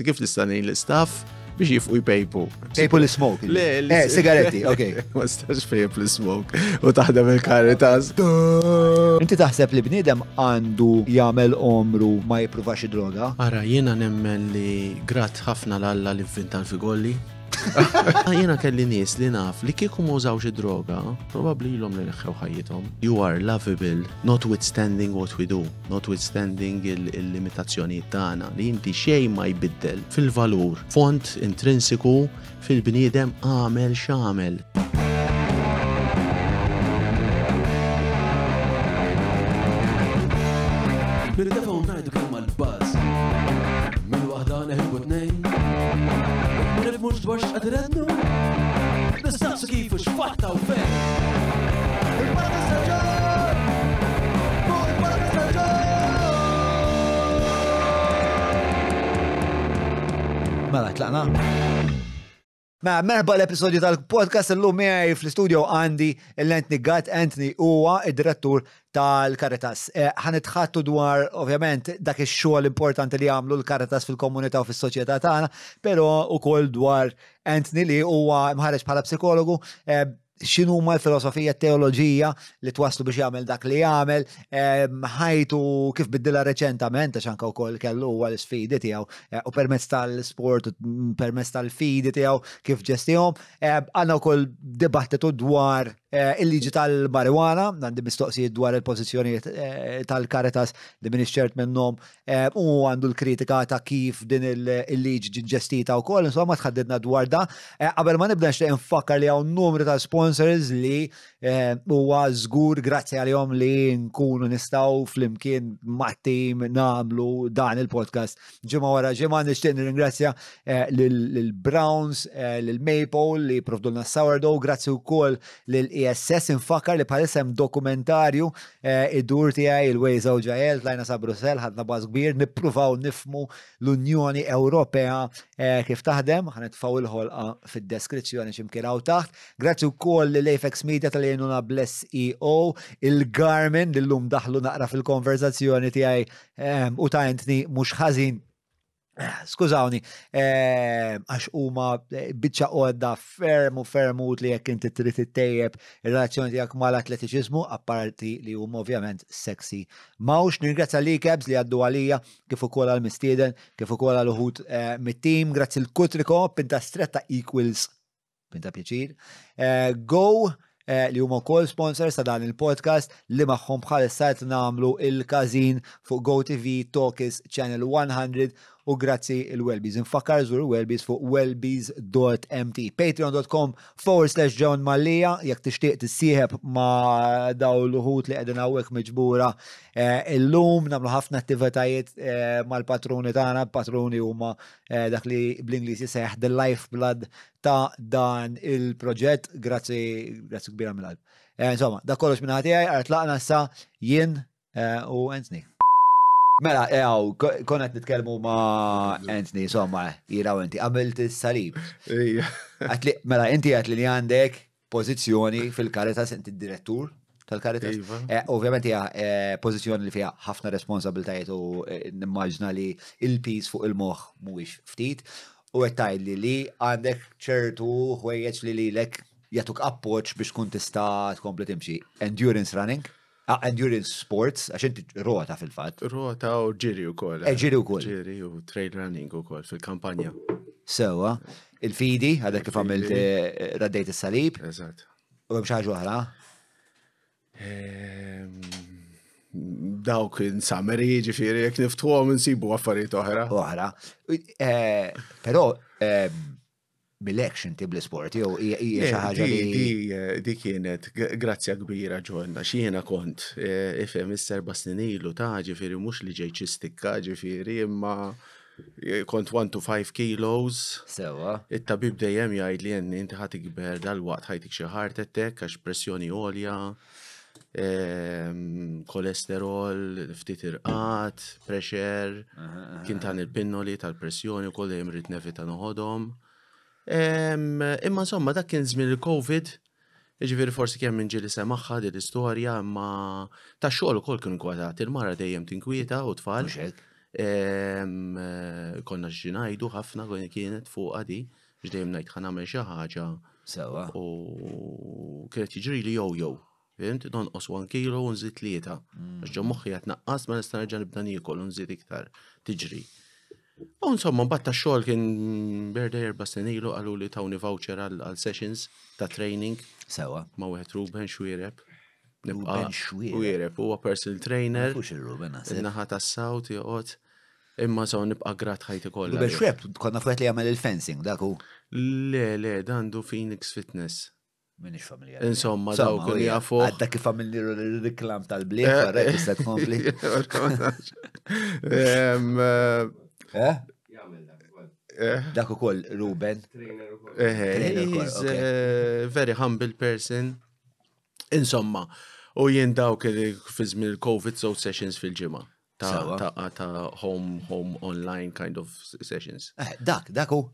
kif tista' ngħin l-istaff biex jifqu jpejpu. Paypu l-smoke. Sigaretti, ok. Ma stax pejpu l-smoke u taħdem il-Caritas. Inti taħseb li bniedem għandu jagħmel omru ma jippruvax id-droga? Ara, jiena nemmen li grat ħafna l-Alla li vvinta l-figolli. Jiena kelli nies li naf li kieku mużawx id-droga, probabbli ilhom li neħħew ħajjithom. You are lovable, notwithstanding what we do, notwithstanding il-limitazzjonijiet tagħna li inti xejn ma jbiddel fil-valur, font intrinsiku fil-bniedem għamel x'għamel. Bil-defaw ngħidu kemm għall-buzz. Min waħda neħibu tnejn. Ma nifhmux dwar x'qadrednu. Nistaqsu kif u x'fatta u fejn. Il-Podcast tal-ġar! Il-Podcast tal-ġar! Mela, tlaqna? Merħba l-episodju tal-podcast l-lum miegħi fl-studio għandi l-Anthony Gatt. Anthony huwa id-direttur tal-Caritas. Ħanitħattu dwar, ovvjament, dak ix-xogħol importanti li għamlu l-Caritas fil-komunità u fis-soċjetà tagħna, però ukoll dwar Anthony li huwa mħareġ bħala psikologu, x'inhu huma l-filosofija teoloġija li twaslu biex jagħmel dak li jagħmel, ħajtu kif biddilha reċentament għax anke wkoll kellu huwa l-sfidi tiegħu u permezz tal-sport u permezz tal-fidi tiegħu kif ġestihom. Għandna wkoll dibattitu dwar il-liġi tal-marijuana, għandi mistoqsijiet dwar il-pożizzjonijiet tal-Caritas li m'iniex ċert minnhom u għandu l-kritika ta' kif din il-liġi ġestita wkoll, insomma tħaddidna dwar da. Qabel ma nibda nixtieq infakkar li hawn numru ta' sponsors li huwa żgur grazzi għalihom li nkunu nistgħu flimkien mat-tim nagħmlu dan il-podcast. Ġimgħa wara ġimgħa nixtieq nirringrazzja lil Browns, lil Maple li provdulna sourdough, grazzi wkoll lil ESS infakkar li bħalissa hemm dokumentarju id-dur tiegħi il-Ways of Ġael tlajna sa Brussell ħadna baż kbir nippruvaw nifhmu l-Unjoni Ewropea kif taħdem, ħanitfgħu il-ħolqa fid-deskrizzjoni x'imkien hawn taħt. Grazzi wkoll lil Apex Media tal-għenuna bl-SEO, il-Garmin li llum daħlu naqra fil-konverzazzjoni tiegħi u ta' Anthony mhux ħażin. Skużawni, għax huma biċċa għodda ferm utli jekk inti trid ittejjeb ir-relazzjoni tiegħek mal-atletiċiżmu, apparti li huma ovvjament sexy. Mawx nirgrazza l-Cabs li għaddu għalija kif ukoll għall-mistieden, kif ukoll għal uħud mit-tim, grazzi l-Kutriko, pinta stretta equals pinta pjaċir. Go li huma wkoll sponsors ta' dan il-podcast li magħhom bħalissa qed nagħmlu il-każin fuq GoTV Talkies Channel 100 u grazzi il-Wellbees. Infakkar żur Wellbees fuq wellbees.mt. Patreon.com/John Mallija jekk tixtieq tissieħeb ma' daw l-uħud li qegħdin hawnhekk miġbura illum nagħmlu ħafna attivitajiet mal-patruni tagħna, patruni huma dak li bl-Ingliż jisejħ the lifeblood ta' dan il-proġett. Grazzi kbira mill-qalb. Insomma, dak kollox minn ħati tiegħi artlaqna sa jien u Anthony. Mela, konet nitkellmu ma' Anthony, insomma, jiraw inti, għamilt is-salib. Mela, inti għatli li għandek pożizzjoni fil-Caritas, inti d-direttur tal-Caritas. Ovvjament hija pożizzjoni li fiha ħafna responsabiltajiet u nimmaġna li il-peace fuq il-moħħ mhuwiex ftit. U għettajli li għandek ċertu ħwejjeġ li lilek jatuk appoġġ biex kun tista' tkompli timxi. Endurance running. Endurance sports, għax inti rota fil-fatt. Rota u ġiri wkoll. Ġiri wkoll. Ġiri u trail running ukoll fil-kampanja. Sewa, il-fidi, għadek kif għamilt raddejt is-salib. Eżatt. U hemm xi ħaġa oħra? Dawk insameri ġifieri jekk niftuhom insibu affarijiet oħra. Oħra. Però bil-action tibli sport, jew hija xi ħaġa li di kienet grazzja kbira ġonna, xiena kont ifhem is-serba' snin ilu ta' ġifieri mhux li ġej ċistikka ġifieri imma kont 1 to 5 kilos. Sewa. It-tabib dejjem jgħid li inti ħadd ikber dal-waqt ħajtik xi heart attack għax pressjoni għolja, kolesterol, ftit irqat, pressure, kien tan il-pinnoli tal-pressjoni u koll jemrit nevita noħodhom. Imma insomma dak kien żmien il-COVID, ġifieri forsi kemm minn ġieli semaħħa din l-istorja, imma tax-xogħol ukoll kienu kwatati, il-mara dejjem tinkwieta u tfal. Konna ġinajdu ħafna kienet fuq għadi, ġdejjem ngħid ħa nagħmel xi ħaġa. Sewa. U kienet jiġri li jow. Fimt, nonqos 1 kilo u nżid 3. Għax ġo moħħi qed naqqas ma nista' nerġa' nibda niekol u nżid iktar tiġri. U insomma mbagħad tax-xogħol kien berda 4 snin ilu qalu li tawni voucher għal sessions ta' training. Sewa. Ma' wieħed Ruben Xwiereb. Ruben Xwiereb. Xwiereb huwa personal trainer. Fux il-Ruben naħseb. Naħa tas-sawt joqgħod. Imma saw nibqa' grat ħajti kollha. Ruben Xwiereb konna fuq li jagħmel il-fencing dak hu. Le, dandu Phoenix Fitness. Minix familjar. Insomma, daw kun jafu. Għadda kif għamilni l-reklam tal-bliet, għarret, issa tkompli. Dak ukoll Ruben. He's a very humble person. Insomma, u jien dawk fi żmien il-COVID so sessions fil-ġimgħa. Ta' home online kind of sessions. Dak hu.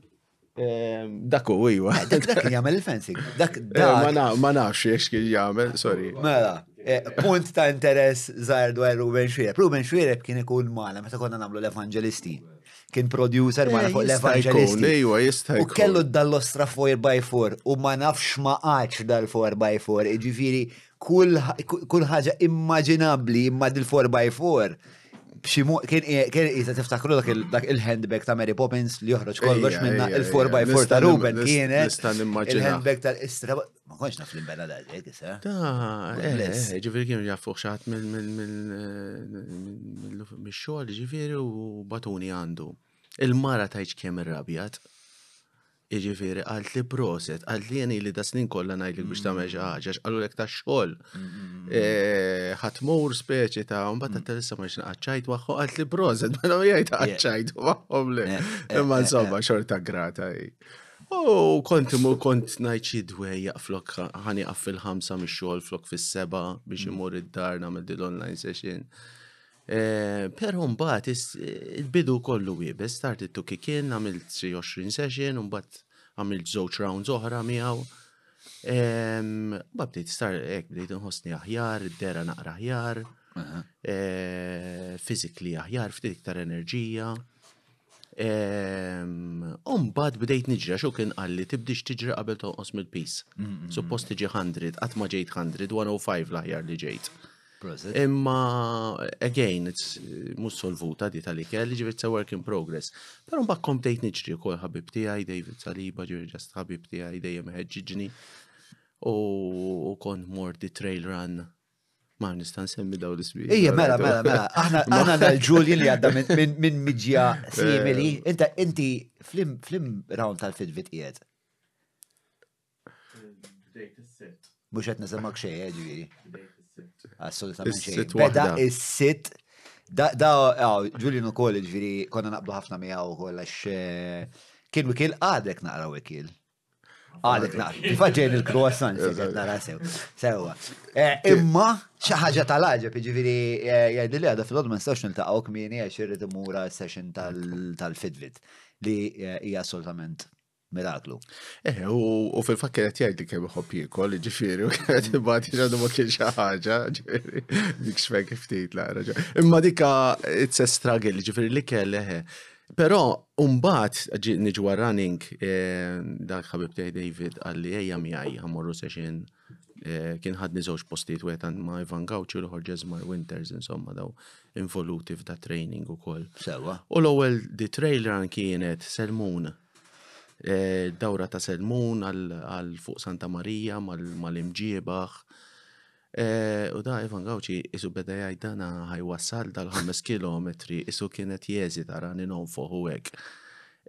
Dakku, iwa. Dak kien jagħmel il-fencing. Ma nafx jiex kien jagħmel, sorry. Mela, punt ta' interess żgħar dwar Ruben Xwiereb. Ruben Xwiereb kien ikun magħna meta konna nagħmlu l-Evangelisti. Kien producer magħna fuq l-Evangelisti. Iwa, jista' U kellu dal-ostra 4x4 u ma nafx ma qatx dal-4x4. Jiġifieri kull ħaġa immaġinabbli imma dil-4x4. Kien jisa tiftakru dak il-handbag ta' Mary Poppins li joħroġ kollox minna il-4x4 ta' Ruben kienet il-handbag tal-istra. Ma konx naf l-imbena da' ġek, issa. Ġifiri kienu jaffuq xaħat mill-xogħol ġifiri u batuni għandu. Il-mara tajċ kemm irrabjat. Ġifiri, għalt li proset, għalt li jeni li da snin kolla najlik biex ta' meġa ħagġa, għallu lek ta' xol. ħatmur speċi ta' un-bat ta' telissa maċna għacċajt waħħu, għalt li proset, ma' jgħajt għacċajt waħħom li. Imma insomma, xorta grata. U kont najċi dwej jaqflok ħani għaff fil-5 mix xol flok fil-7 biex imur id-dar namel dil-online session. Pero mbagħad il-bidu kollu wiebes, started to kick in, għamilt 23 session, mbagħad għamilt 2 rounds oħra miegħu. Bdejt nħossni aħjar, id-dera naqra aħjar, physically aħjar, ftit iktar enerġija. Mbagħad bdejt niġra xo kien qalli tibdix tiġra qabel tonqos mill-peace. Suppost tiġi 100, qatt ma ġejt 100, 105 l-aħjar li ġejt. Imma, again, mus solvuta di tal-ikel, ġivit sa work in progress. Pero mbagħad komptejt niġri kol ħabib tiegħi David Saliba, ġivit ġast ħabib tiegħi dejjem ħeġġiġni. U kont mor di trail run. Ma nista' nsemmi daw l-isbi. Ija, mela. Aħna dal-Julian li għadda minn miġja simili. Inti flim round tal-fitbit qiegħed. Mhux qed nisimgħek xejn, ġifieri. Assolutament xejn. Beda is-sit. Julian ukoll ġifieri konna naqblu ħafna miegħu ukoll għax kien wikil għadek naqra wikil. Għadek naqra. Tifaġġejn il-croissant qed nara sewwa. Imma xi ħaġa tal-għaġeb jiġifieri jgħidli li għadha fil-għodu ma nistax niltaqgħu kmieni għax irrid imura s-session tal-Fitbit li hija assolutament miraklu. U fil-fakket jgħid li kemm iħobb jiekol, ġifieri, u kienet ibagħti ġadu ma kienx xi ħaġa, ġifieri, dik xfek ftit laqra. Imma dika it's a struggle, ġifieri li kell Però mbagħad niġu running dak ħabib tiegħi David qalli ejja miegħi ħammorru session kien ħadni żewġ postijiet wieħed ma' Ivan Gawċi u ħor Jesmar Winters insomma daw involuti f'da training ukoll. Sewwa. U l-ewwel di trail run kienet Selmun. Dawra ta' Selmun għal fuq Santa Marija mal-imġiebaħ. U da Ivan Gawċi isu beda jgħidana ħajwassal dal-5 kilometri isu kienet jeżi tarani non fuq u hekk.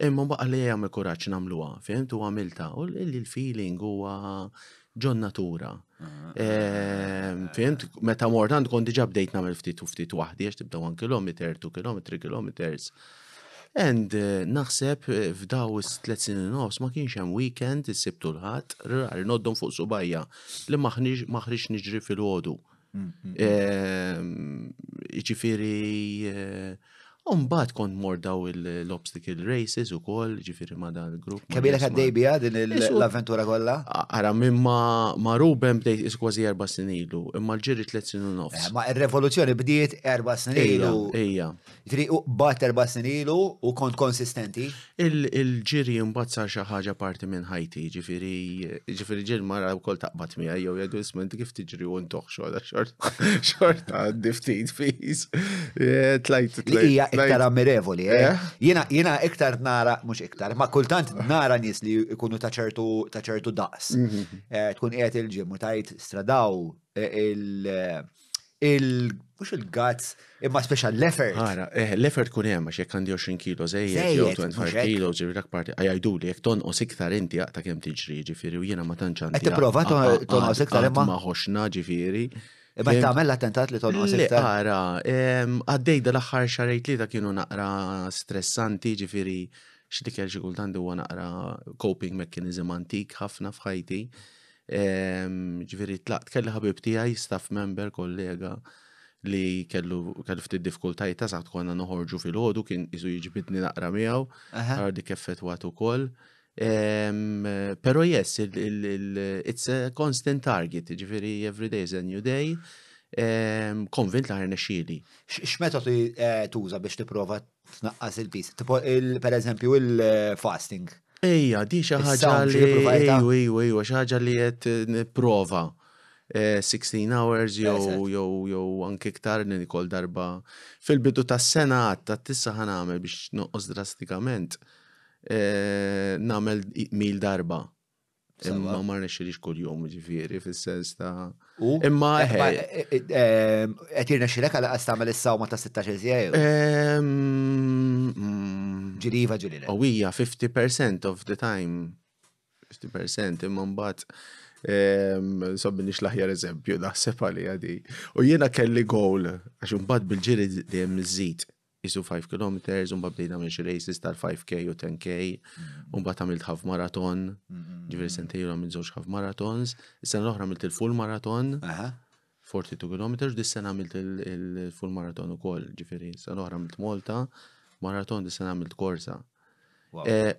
Imma baqa li jgħamil kuraġġ nagħmluha, fimt u għamilta u l-feeling huwa ġon natura. Fimt, meta mordant kont diġà bdejt nagħmel ftit u ftit waħdi għax tibda 1 kilometer, 2 kilometers. And naħseb f'daw 3 snin nofs ma kienx hemm weekend issibtu l-ħadd rar noddhom fuq subajja li maħriġ niġri fil-għodu. Jiġifieri Mbagħad kont mor daw l-obstacle races ukoll, ġifieri ma' dan il-grupp. Kabilek għaddej bija din l-avventura kollha? Ara minn ma' Ruben bdejt is kważi 4 snin ilu, imma l-ġiri 3 snin u nofs. Ma' ir-revoluzzjoni bdiet 4 snin ilu. Ejja. Ġifieri bat 4 snin ilu u kont konsistenti. Il-ġiri mbagħad sar xi ħaġa parti minn ħajti, ġifieri ġil mara wkoll taqbad miegħi jew jgħidu isma' inti kif tiġri u ntoħ xorta għandi ftit fis. Tlajt. Iktar ammirevoli, Jiena iktar nara, mhux iktar, ma kultant nara nies li jkunu ta' ċertu daqs. Tkun qiegħed il-ġim u tajt stradaw mhux il-guts, imma special l-effort. Ara, l-effort kun hemm għax jekk għandi 20 kilo żejjed jew 25 kilo ġifieri dak parti jgħidu li jekk tonqos iktar inti jaqta kemm tiġri ġifieri u jiena ma tantx għandi. Qed tipprova tonqos iktar imma ma ħoxna ġifieri. Imma tagħmel l-attentat li tonqos iktar. Ara, għaddejda l-aħħar xarejt li ta' kienu naqra stressanti ġifieri x'dikel xi kultant huwa naqra coping mechanism antik ħafna f'ħajti. Ġifieri tlaqt kelli ħabib tiegħi staff member kollega li kellu ftit diffikultajiet ta' saħt konna noħorġu fil-ħodu kien isu jiġbidni naqra miegħu, għardi keffetwat ukoll. Pero yes, it's a constant target, ġifiri every day is a new day, konvint la ħarna xili. X'metodi tuża biex tipprova tnaqqas il-pis? Per eżempju il-fasting. Ejja, di xi ħaġa li xi ħaġa li qed nipprova 16 hours jew anke iktar nikol darba fil-bidu tas-sena tat-tissa ħanamel biex noqqos drastikament. Namel mil darba. Imma ma rnexxilix kull jum ġifieri fis-sens ta' imma qed jirnexxilek għal qas tagħmel is-sawma ta' 16 sija. Ġiriva ġirilek. Hija 50% of the time. 50% imma mbagħad sobbi nix l-aħjar eżempju naħseb għalija di. U jiena kelli goal għax mbagħad bil-ġiri dejjem iżid. Isu 5 kilometers, bdejna minn xi races tal-5K u 10K, mbagħad għamilt half marathon, ġifieri sentejn għamilt żewġ half marathons, is-sena l-oħra għamilt il-full marathon, 42 kilometers, dis-sena għamilt il-full marathon ukoll, ġifieri sena l-oħra għamilt Malta, marathon dis-sena għamilt korsa.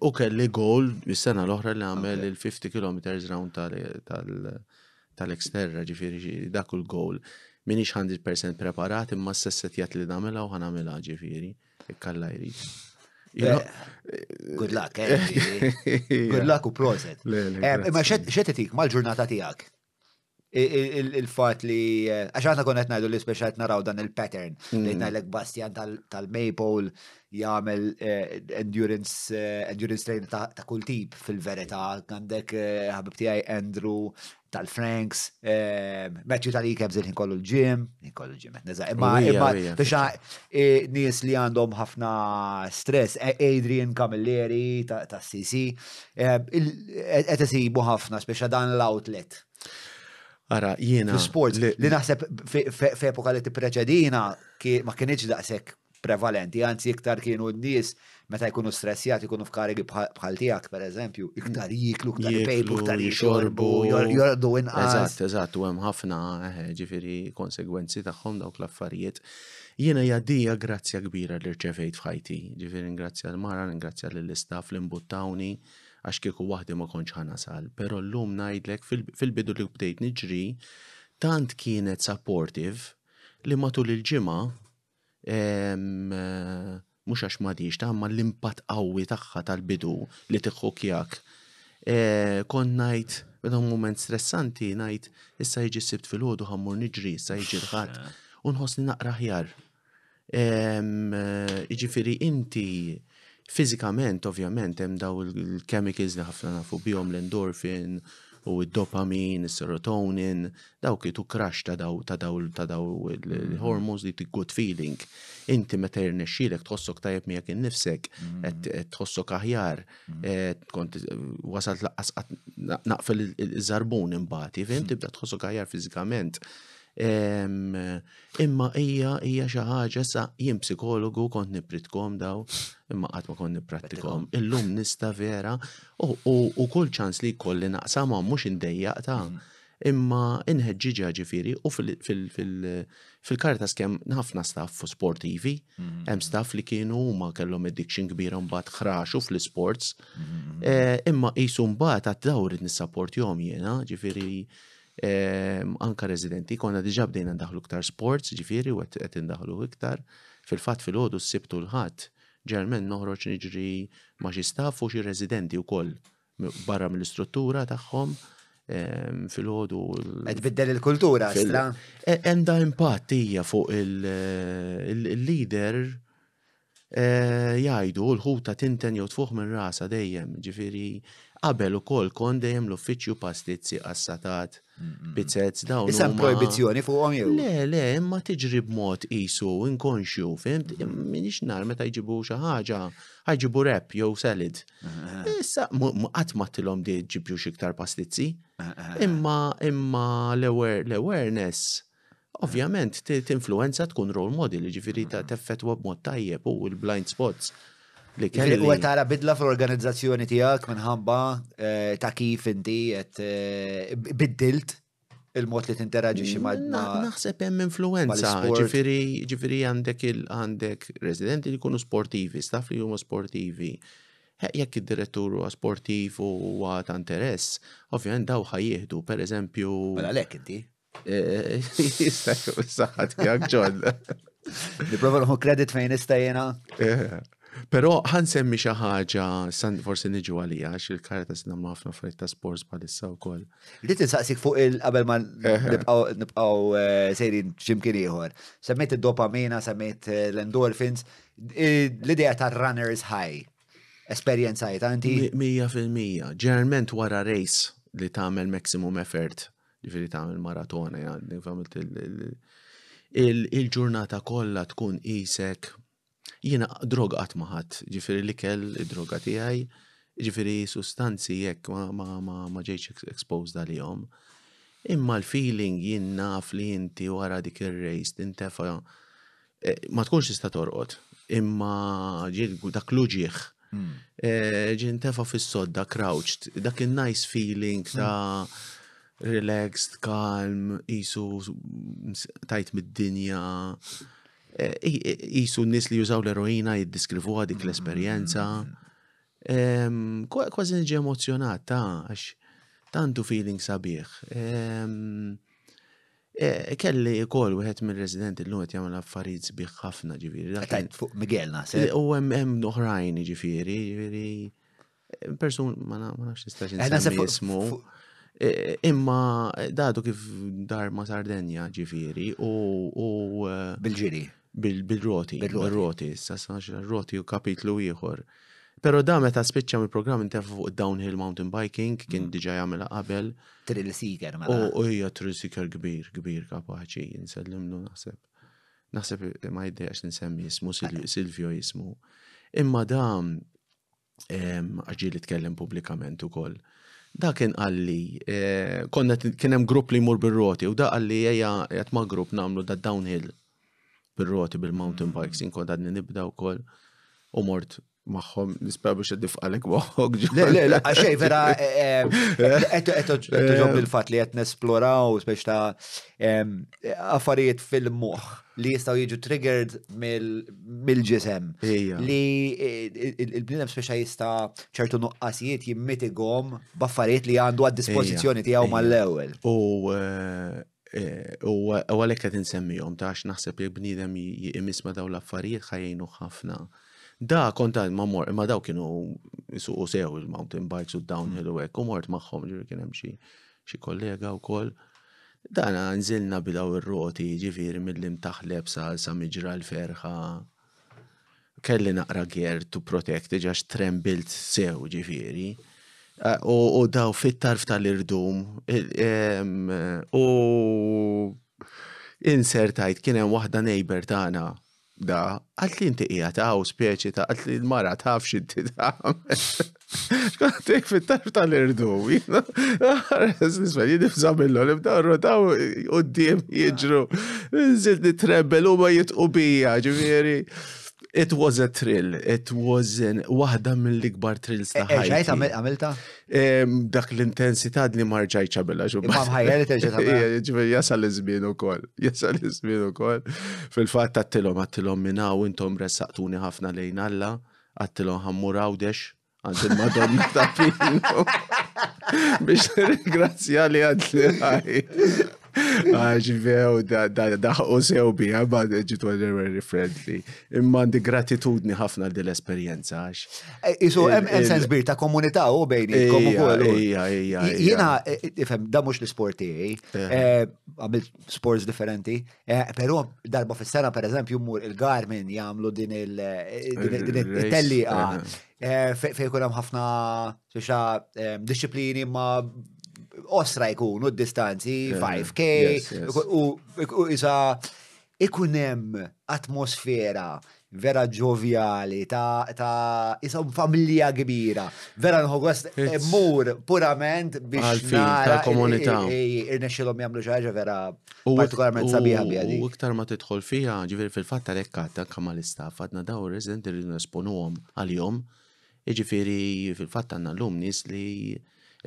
U kelli goal is-sena l-oħra li għamel il-50 kilometers round tal-Exterra, ġifieri dak il-goal. Minix 100% preparat imma s-sessetjat li namela u ħanamela ġifieri, ikkalla jrid. Good luck, Good luck u proset. Imma xetetik mal-ġurnata tiegħek? Il-fat li, għax għanna konet najdu li speċat naraw dan il-pattern, li najlek Bastian tal-Maypole jgħamil endurance train ta' kull tip fil-verita, għandek ħabib tijaj Andrew tal-Franks, Matthew tal-Ikebs il-ħin kollu l-ġim, imma biex nis li għandhom ħafna stress, Adrian Camilleri ta' CC, għet esibu ħafna speċa dan l-outlet. Ara, jiena. Sport li naħseb f'epoka li tippreċedina ma kienx daqshekk prevalenti, anzi iktar kienu n-nies meta jkunu stressjati jkunu f'karigi bħal tiegħek pereżempju, iktar jiklu, iktar jpejpu, iktar jixorbu, jordu inqas. Eżatt, u hemm ħafna ġifieri konsegwenzi tagħhom dawk l-affarijiet. Jiena jgħaddija grazzja kbira li rċevejt f'ħajti, ġifieri ingrazzja l-mara, ingrazzja lill-istaff li imbuttawni għax kieku waħdi ma kontx ħanasal, però llum ngħidlek fil-bidu li bdejt niġri tant kienet supportive li matul il-ġimgħa mhux għax m'għadix ma l-impatt qawwi tagħha tal-bidu li tiħħukjak. Kont ngħid meta mument stressanti ngħid issa jiġi sibt fil-ħodu ħammur niġri, issa jiġi l-ħadd u nħossni naqra ħjar. Jiġifieri inti Fizikament, ovvjament, hemm daw il-chemicals li ħafna nafu bihom l-endorphin u d-dopamin, il-serotonin, dawk jitu crash ta' daw il-hormones li good feeling. Inti meta jirnexxielek tħossok tajjeb miegħek innifsek, tħossok aħjar, wasalt naqfel iż-żarbun imbagħad, fim tibda tħossok aħjar fiżikament. Imma hija xi ħaġa sa jien psikologu kont nipritkom daw imma qatt ma kont nipprattikhom. Illum nista' vera u kull ċans li jkolli naqsamhom mhux indejjaq ta' imma inħeġġiġa ġifieri u fil-Caritas kemm ħafna staff sportivi, hemm staff li kienu huma kellhom addiction kbira mbagħad ħraxu fl-sports, imma qisu mbagħad għad dawr nissapportjhom jiena, ġifieri anka residenti konna diġà bdejna ndaħlu iktar sports, ġifieri u qed indaħlu iktar. Fil-fatt fil-ħodu s-sibtu l-ħadd ġermen noħroġ niġri ma' xi staff u xi residenti wkoll barra mill-istruttura tagħhom fil-ħodu. Qed tbiddel il-kultura, stra. Hemm da impatt hija fuq il-leader jgħidu l-ħuta tinten jew tfuħ minn rasa dejjem, ġifieri qabel ukoll kon dejjem l-uffiċċju pastizzi qassatat bizzezz dawn. Issa proibizzjoni fuqhom jew? Le, imma tiġri b'mod qisu inkonxju, fimt? Minix nar meta jġibu xi ħaġa, ħajġibu rap jew salad. Issa qatt ma tilhom di ġibju xi iktar pastizzi. Imma l-awareness ovvjament tinfluenza tkun role model, ġifieri teffettwa b'mod tajjeb u l-blind spots. U għet tara bidla fl-organizzazzjoni tijak minħabba ta' kif inti għet biddilt il-mod li t-interaġi ma' naħseb hemm influenza, ġifiri għandek residenti li kunu sportivi, staff li huma sportivi. Jekk id-direttur huwa sportiv u ta' interess, ovvjament daw ħajjieħdu, per eżempju. Mela lek inti. Jistajju s-saħħat jak ġod. Niprofa nħu kredit fejn istajjena. Pero ħan semmi xi ħaġa forsi niġu għalija għax il-Caritas nagħmlu ħafna affarijiet ta' sports bħalissa wkoll. Rrid insaqsik fuq qabel ma nibqgħu sejrin x'imkien ieħor. Semmejt id-dopamina, semmejt l-endorphins, l-idea ta' runner's high. Esperjenza inti? 100%. Ġeneralment wara race li tagħmel maximum effort, ġifieri tagħmel maratona, il-ġurnata kollha tkun qisek. Jiena droga qatt ma ħadd, ġifieri l-ikel id-droga tiegħi, ġifieri sustanzi jekk ma ġejtx exposed għalihom. Imma l-feeling jien naf li inti wara dik ir-race tintefa' ma tkunx tista' torqod, imma dak l-uġieħ. Ġintefa' fis-sodda crouched, dak il-nice feeling ta' relaxed, calm, qisu tajt mid-dinja. Jisu n-nis li jużaw l-eroina jiddiskrivuha dik l-esperjenza. Kważi nġi emozjonat, għax tantu feeling sabiħ. Kelli kol wieħed mill-residenti l-lum qed jagħmel affarijiet sbieħ ħafna ġifieri. Tajt fuq Miguel naħseb. U hemm oħrajn ġifieri, persun ma nafx nistax insemmi ismu. Imma dadu kif dar ma Sardenja ġifieri u bil-ġiri. Bil-roti, roti u kapitlu ieħor. Pero da meta spiċċa mill-programm intefa' fuq downhill mountain biking kien diġà jagħmilha qabel. Thrill seeker mela. U hija thrill seeker kbir kapaċi nsellimlu naħseb. Naħseb ma jiddejjax ninsemmi ismu Silvio jismu. Imma da ġieli tkellem pubblikament ukoll. Da kien qalli, kien hemm grupp li jmur bir-roti u da qalli ejja qed ma' grupp nagħmlu da downhill bil-roti bil-mountain bikes, inkun għadni nibda wkoll u mort magħhom nispera biex iddifqalek moħħok. Le, għaxej vera qed ġob il-fatt li qed nesploraw spex ta' affarijiet fil-moħħ li jistgħu jiġu triggered mill-ġisem. Li il-bniedem speċa jista' ċertu nuqqasijiet jimmitighom b'affarijiet li għandu għad-dispożizzjoni tiegħu mal-ewwel. U għalek qed insemmihom tax naħseb li bniedem jimisma daw l-affarijiet ħajjinu ħafna. Da kontant ma daw kienu jisuqu sew il-mountain bikes u downhill u hekk u mort magħhom ġifieri kien hemm xi kollega wkoll. Dana nżilna bidaw ir-roti ġifieri mill-imtaħleb sa miġra l-ferħa. Kelli naqra gear to protect ġax trembilt sew ġifieri. U daw fit-tarf tal-irdum u insertajt kien hemm waħda neighbor tagħna da għalt li inti qiegħed hawn speċi ta' għalt li l-mara taf x'inti tagħmel. X'kontek fit-tarf tal-irdum. Nisma' nifżamilhom nibdew rotaw quddiem jiġru. Nżilt nitrebbel huma jitqu bija ġifieri. It was a thrill. It was waħda mill-ikbar thrills ta' Ġajt ħajti. għamilta? Dak l-intensità li ma rġajċ għabela Imma mħajja li terġa' tagħmilha. Ġifieri jasal iż-żmien ukoll. Jasal iż-żmien ukoll. Fil-fatt għattilhom minna u intom ressaqtuni ħafna lejn Alla, għattilhom ħammur għawdex għand il-Madonna ta' Pino biex ringrazzja li għadli ħaj. Ġivew, daħqu sew bija, ma ġitu very friendly. Imma għandi gratitudni ħafna l-esperienza. Isu, hemm sens bir ta' komunità u bejnietkom ukoll. Jiena, ifhem, da mhux l-isport tiegħi, għamilt sports differenti, però darba fis-sena pereżempju mmur il-Garmin jagħmlu din it-telliqa fejn ikun hemm ħafna disċiplini ma' osra jkunu d-distanzi, 5K, u isa ikun hemm atmosfera vera ġovjali, ta' isa familja kbira, vera nħogost mur purament biex nara irnexxilhom jagħmlu xi ħaġa vera partikolarment sabiħa biha dik. U iktar ma tidħol fiha, ġifieri fil-fatt għalhekk anke mal-istaff għadna daw ir-resident li nesponuhom għalihom, jiġifieri fil-fatt għandna llum nies li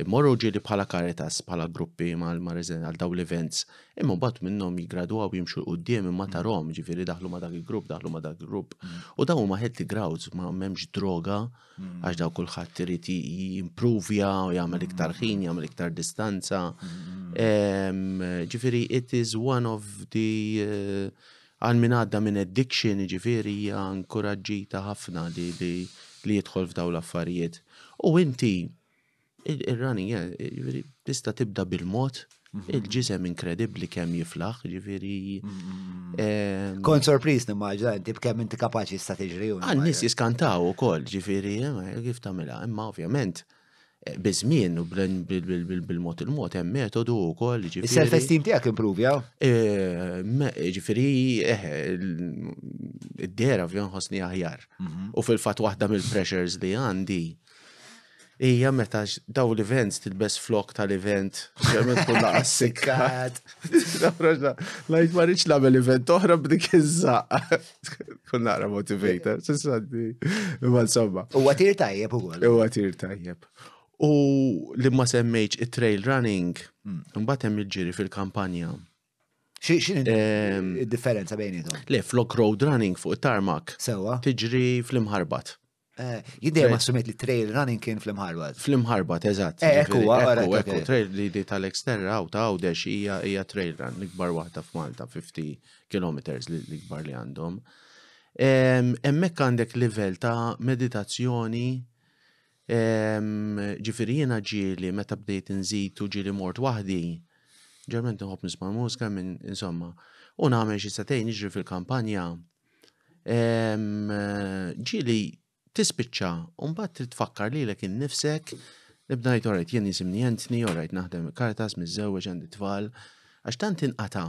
morru ġieli bħala Caritas, bħala gruppi għal daw l-events. Imma mbagħad minnhom jiggradwaw jimxu l-qudiem imma tarhom, ġifieri daħlu ma' dak il-grupp, U dawn huma healthy crowds, ma m'hemmx droga, għax daw kulħadd irid jimprovja u jagħmel iktar ħin, jagħmel iktar distanza. Ġifieri it is one of the għal min għadda minn addiction, ġifieri hija inkoraġġita ħafna li jidħol f'daw l-affarijiet. U inti il-running, tista' tibda bil-mod, il-ġisem inkredibbli kemm jiflaħ, ġifieri. Kont sorpriż nimmaġna inti b'kemm inti kapaċi sta tiġri. Għan-nies jiskantaw ukoll, ġifieri, kif tagħmilha, imma ovvjament biżmien u bil-mod il-mod hemm metodu wkoll, ġifieri. Is-self-esteem tiegħek improvja? Ġifieri id-dera ovvjament ħossni aħjar. U fil-fatt waħda mill-pressures li għandi Ija meta daw l-events tilbes flok tal-event, ġemmet kun laqsikat. Lajt marriċ nagħmel event oħra b'dik iż-żaqqa. Kun naqra motivator, s-saddi. Imma insomma. U għatir tajjeb ukoll. U għatir tajjeb. U li ma semmejċ it-trail running, mbagħad hemm il-ġiri fil-kampanja. X'in id-differenza bejnietom? Le, flok road running fuq it-tarmac. Sewa. Tiġri fl-imħarbat. Jiddeja ma sumet li trail running kien fl-imħarbat. Fl-imħarbat, eżatt. Ekku, trail li tal-eksterra u ta' għawdex hija trail run, l-ikbar waħda f'Malta, 50 kilometers l-ikbar li għandhom. Hemmhekk għandek livell ta' meditazzjoni, ġifieri jiena ġieli meta bdejt inżid u ġieli mort waħdi, ġerment nħobb nisma' mużika minn insomma, u nagħmel xi satejn niġri fil-kampanja. Ġieli tispiċċa, u mbagħad trid tfakkar lilek innifsek nibda ngħid orajt jien nisimni Anthony, orajt naħdem Caritas miżżewweġ għandi tfal, għax tant inqata'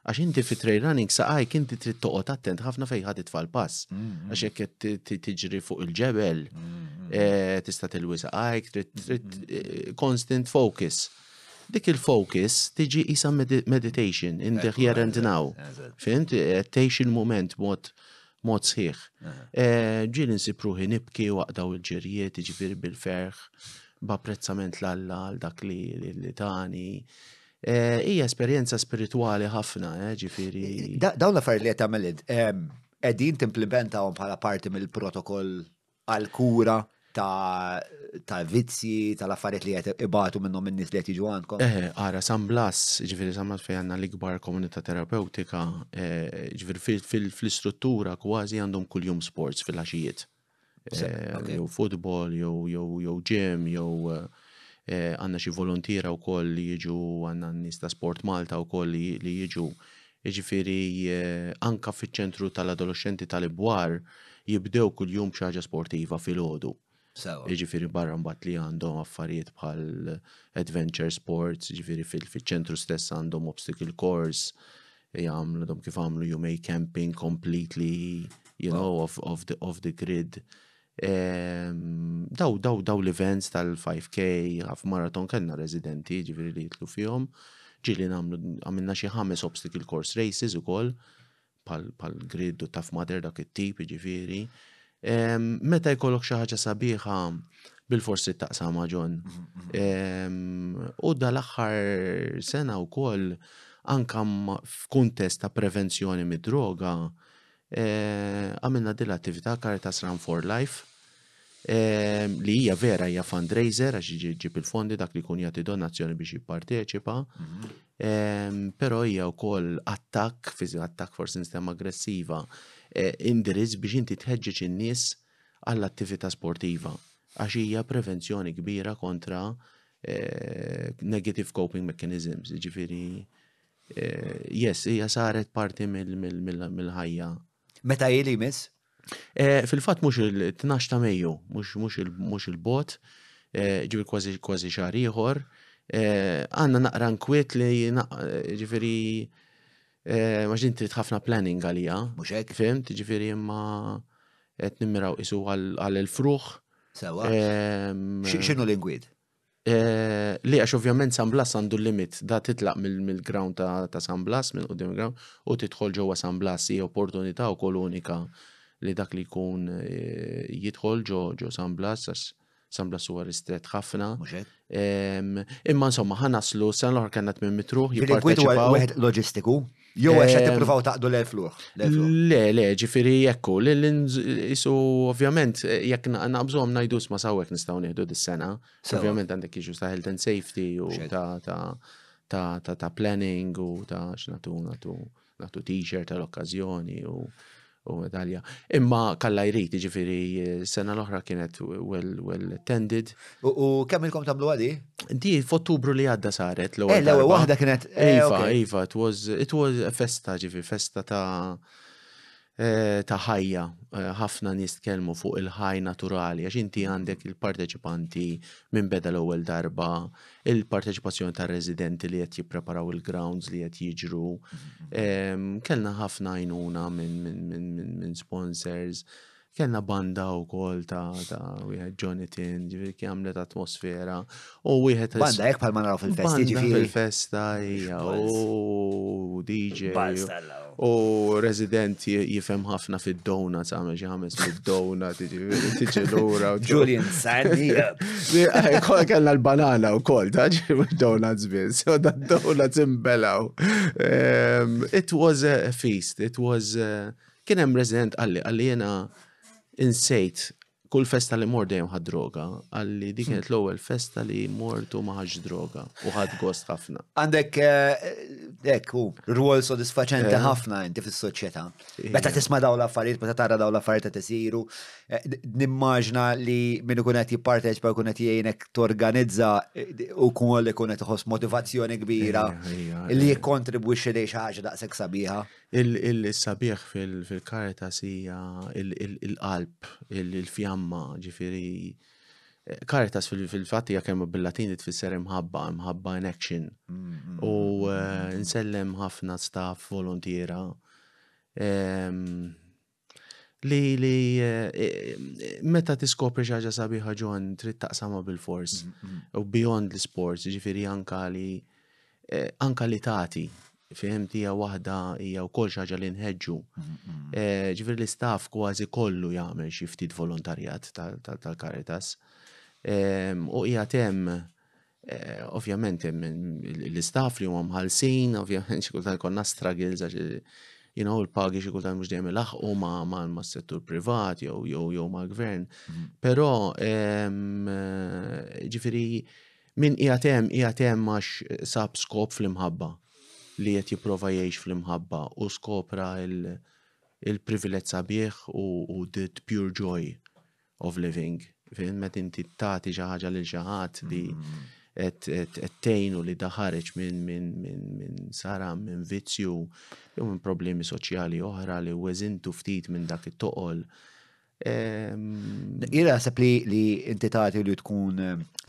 għax inti fi trail running saqajk inti trid toqgħod attent ħafna fejn ħadd itfal pass. Għax hekk qed tiġri fuq il-ġebel, tista' tilwi saqajk, trid constant focus. Dik il-focus tiġi qisha meditation in the here and now. Fint? Tgħix il-mument mod sħiħ. Ġieli nsipruħi nibki waqdaw il-ġerijiet, ġifieri bil-ferħ, b'apprezzament l-Alla għal dak li tani. Hija esperjenza spirituali ħafna, ġifieri. Dawn l-affarijiet li qed tagħmel qegħdin timplementawhom bħala parti mill-protokoll għall-kura ta' vizzi, tal-affarijiet li qed ibatu minnhom in-nies li qed jiġu għandkom. Ara San Blas, ġifieri San Blas fejn għandna l-ikbar komunità terapeutika, ġifieri fil-istruttura kważi għandhom kuljum sports fil-għaxijiet. Jew futbol, jew gym, jew għandna xi volontira wkoll li jiġu, għandna nies ta' Sport Malta wkoll li jiġu. Ġifieri anke fiċ-ċentru tal-adolescenti tal-Ibwar jibdew kuljum xi ħaġa sportiva filgħodu. Ġifieri barra mbagħad li għandhom affarijiet bħal adventure sports, ġifieri fil-ċentru stess għandhom obstacle course, jagħmluhom kif għamlu jumej camping completely, off the grid. Daw l-events tal-5K, half marathon kellna residenti, ġifieri li jitlu fihom, ġieli għamilna xi 5 obstacle course races ukoll, pal grid u taf mader dak it-tip ġifieri. Meta jkollok xi ħaġa sabiħa bil-forsi taqsam ma' John. U dal-aħħar sena wkoll anka f'kuntest ta' prevenzjoni mid-droga għamilna din l-attività Caritas Run for Life li hija vera hija fundraiser għax ġib il-fondi dak li jkun jagħti donazzjoni biex jipparteċipa. Però hija wkoll attakk forsi nistema aggressiva indirizz biex inti tħeġġeġ in-nies għall-attività sportiva għax hija prevenzjoni kbira kontra negative coping mechanisms, ġifieri yes, hija saret parti mill-ħajja. Meta ili miss? Fil-fatt mhux il-12 ta' Mejju, mhux il-bot, ġifieri kważi xahar ieħor. Għandna naqra nkwiet li ġifieri ma ġinti ħafna planning għalija. Mhux hekk? Fimt, ġifieri imma qed nimmiraw isu għall-fruħ. Sewa. X'inhu l-inkwiet? Li għax ovvjament San Blas għandu limit da titlaq mill-ground ta' San Blas, minn qudiem il-ground, u tidħol ġewwa San Blas hija opportunità wkoll unika li dak li jkun jidħol ġo San Blas għax San Blas huwa ristret ħafna. Imma insomma ħanaslu sena l-oħra kellna minn mitruħ jipparteċipaw. Wieħed loġistiku? Jew għax qed tippruvaw taqdu l-fluħ? Le, ġifieri jekku. Isu ovvjament jekk naqbżhom ngħidu ma sawhekk nistgħu nieħdu dis-sena. Ovvjament għandek jiġu ta' health and safety u ta' planning u ta' x'nagħtu t-shirt tal-okkażjoni u medalja. Imma kalla jrid, ġifieri sena l-oħra kienet well attended. U kemm ilkom tagħmlu għadi? Di f'Ottubru li għadda saret l-ewwel waħda kienet. Iva, it was festa ġifieri, festa ta' ħajja. Ħafna nies tkellmu fuq il-ħaj naturali għax inti għandek il-parteċipanti minn beda l-ewwel darba, il-parteċipazzjoni tar residenti li qed jippreparaw il-grounds li qed jiġru. Kellna ħafna għajnuna minn sponsors. Kellna banda wkoll ta' wieħed Jonathan, ġifieri kien għamlet atmosfera. U wieħed banda hekk bħalma naraw fil-festi ġifieri. Fil-festa hija u DJ. U resident jifhem ħafna fid-donuts, għamel xi ħames fid-donut, tiġi lura. Julian Sandy. Kellna l-banana wkoll ta' donuts biss, u donuts imbelaw. It was a feast, kien hemm resident għalli jiena insejt kull festa li mor dejjem ħad droga, għalli dik kienet l-ewwel festa li mortu ma ħadx droga u ħadd gost ħafna. Għandek rwol sodisfaċenti ħafna inti fis-soċjetà. Meta tisma' dawn l-affarijiet, meta tara dawn l-affarijiet qed isiru, nimmaġna li min ikun qed jipparteċipa jkun qed jgħinek torganizza wkoll ikun qed iħoss motivazzjoni kbira li jikkontribwixxi lejn xi ħaġa daqshekk sabiħa. Il-sabiħ fil-Caritas hija il-qalb, il-fjamma, ġifieri. Caritas fil-fatt hija kemm bil-Latin tfisser imħabba in action. U nsellem ħafna staff volontiera li meta tiskopri xi ħaġa sabiħa ġon trid taqsamha bil-fors. U beyond l-sports, ġifieri anka li tagħti. Fimt hija waħda hija wkoll xi ħaġa li nħeġġu. Ġifieri l-istaff kważi kollu jagħmel xi ftit volontarjat tal-Caritas. U qiegħed hemm ovvjament hemm l-istaff li huma mħallsin, ovvjament xi kultant konna struggles għax il-pagi xi kultant mhux dejjem ilaħqu mas-settur privat jew mal-gvern. Però ġifieri min qiegħed hemm għax sab skop fl-imħabba li qed jipprova jgħix fl-imħabba u skopra il-privileġġ sabiħ u the pure joy of living. Meta inti tagħti xi ħaġa lil xi ħadd li qed tgħinu li ħareġ minn saram, minn vizzju jew minn problemi soċjali oħra li weżintu ftit minn dak it-toqol. Naħseb li inti tagħti li tkun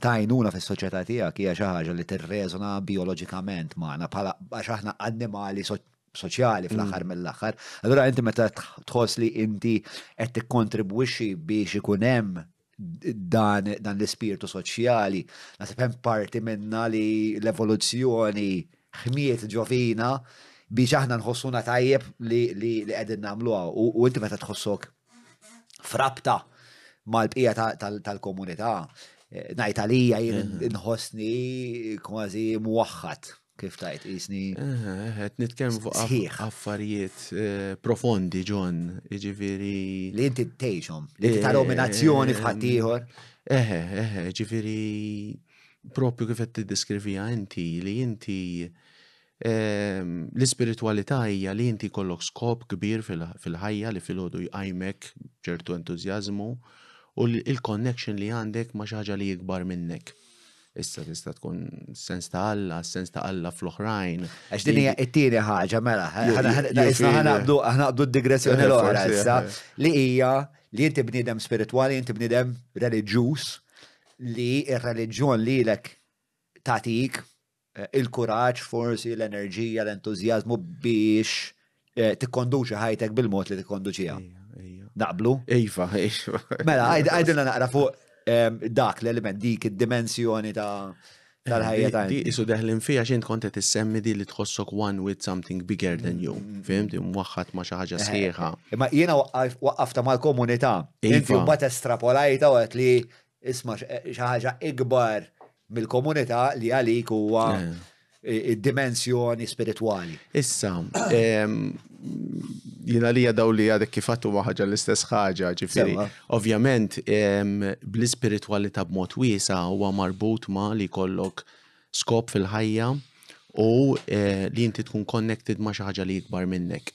tajnuna fis-soċjetà tiegħek hija xi ħaġa li tirreżona bioloġikament magħna bħala għax aħna annimali soċjali fl-aħħar mill-aħħar. Allura inti meta tħoss li inti qed tikkontribwixxi biex ikun hemm dan l-ispirtu soċjali, naħseb hemm parti minnha li l-evoluzzjoni ħmiet ġovina biex aħna nħossuna tajjeb li qegħdin nagħmluha u inti meta tħossok frabta mal-bqija tal-komunità. Ngħid għalija jien inħossni kważi muwaħħad kif tajt isni. Qed nitkellmu fuq affarijiet profondi, John, jiġifieri. Li inti tgħixhom, li inti tara nominazzjoni f'ħadd ieħor. Ġifieri propju kif qed tiddeskrivija inti li inti l-ispiritualità hija li inti kollok skop kbir fil-ħajja li filgħodu jqajmek ċertu entużjażmu u il-connection li għandek ma' xi ħaġa li jikbar minnek. Issa tista' tkun sens ta' Alla fl-oħrajn. Għax din hija t-tieni ħaġa mela. Ħanaqbdu d-digressjoni l-oħra issa li hija li inti bniedem spiritwali, inti bniedem reliġjuż li r-reliġjon lilek tagħtik il-kuraġġ, forsi l-enerġija, l-entużjażmu biex tikkonduċi ħajtek bil-mod li tikkonduċiha. Naqblu? Iva. Mela, għajdilna naqra fuq dak l-element, dik id-dimensjoni tal-ħajja ta' Di isu deħlin fija xint kontet tissemmi di li tħossok one with something bigger than you. Fimti, mwaħħat ma xi ħaġa sħiħa. Imma jiena waqqafta mal-komunità. Inti mbagħad estrapolajta u qed li isma' xi ħaġa ikbar mill-komunità li għalik huwa id-dimensjoni spiritwali. Issa, jina li daw li għadek kifattu ħaġa l-istess ħaġa, ġifiri. Ovvjament, bl-spiritualità b'mod wiesa huwa marbut ma li kollok skop fil-ħajja u li inti tkun connected ma xi ħaġa li jikbar minnek.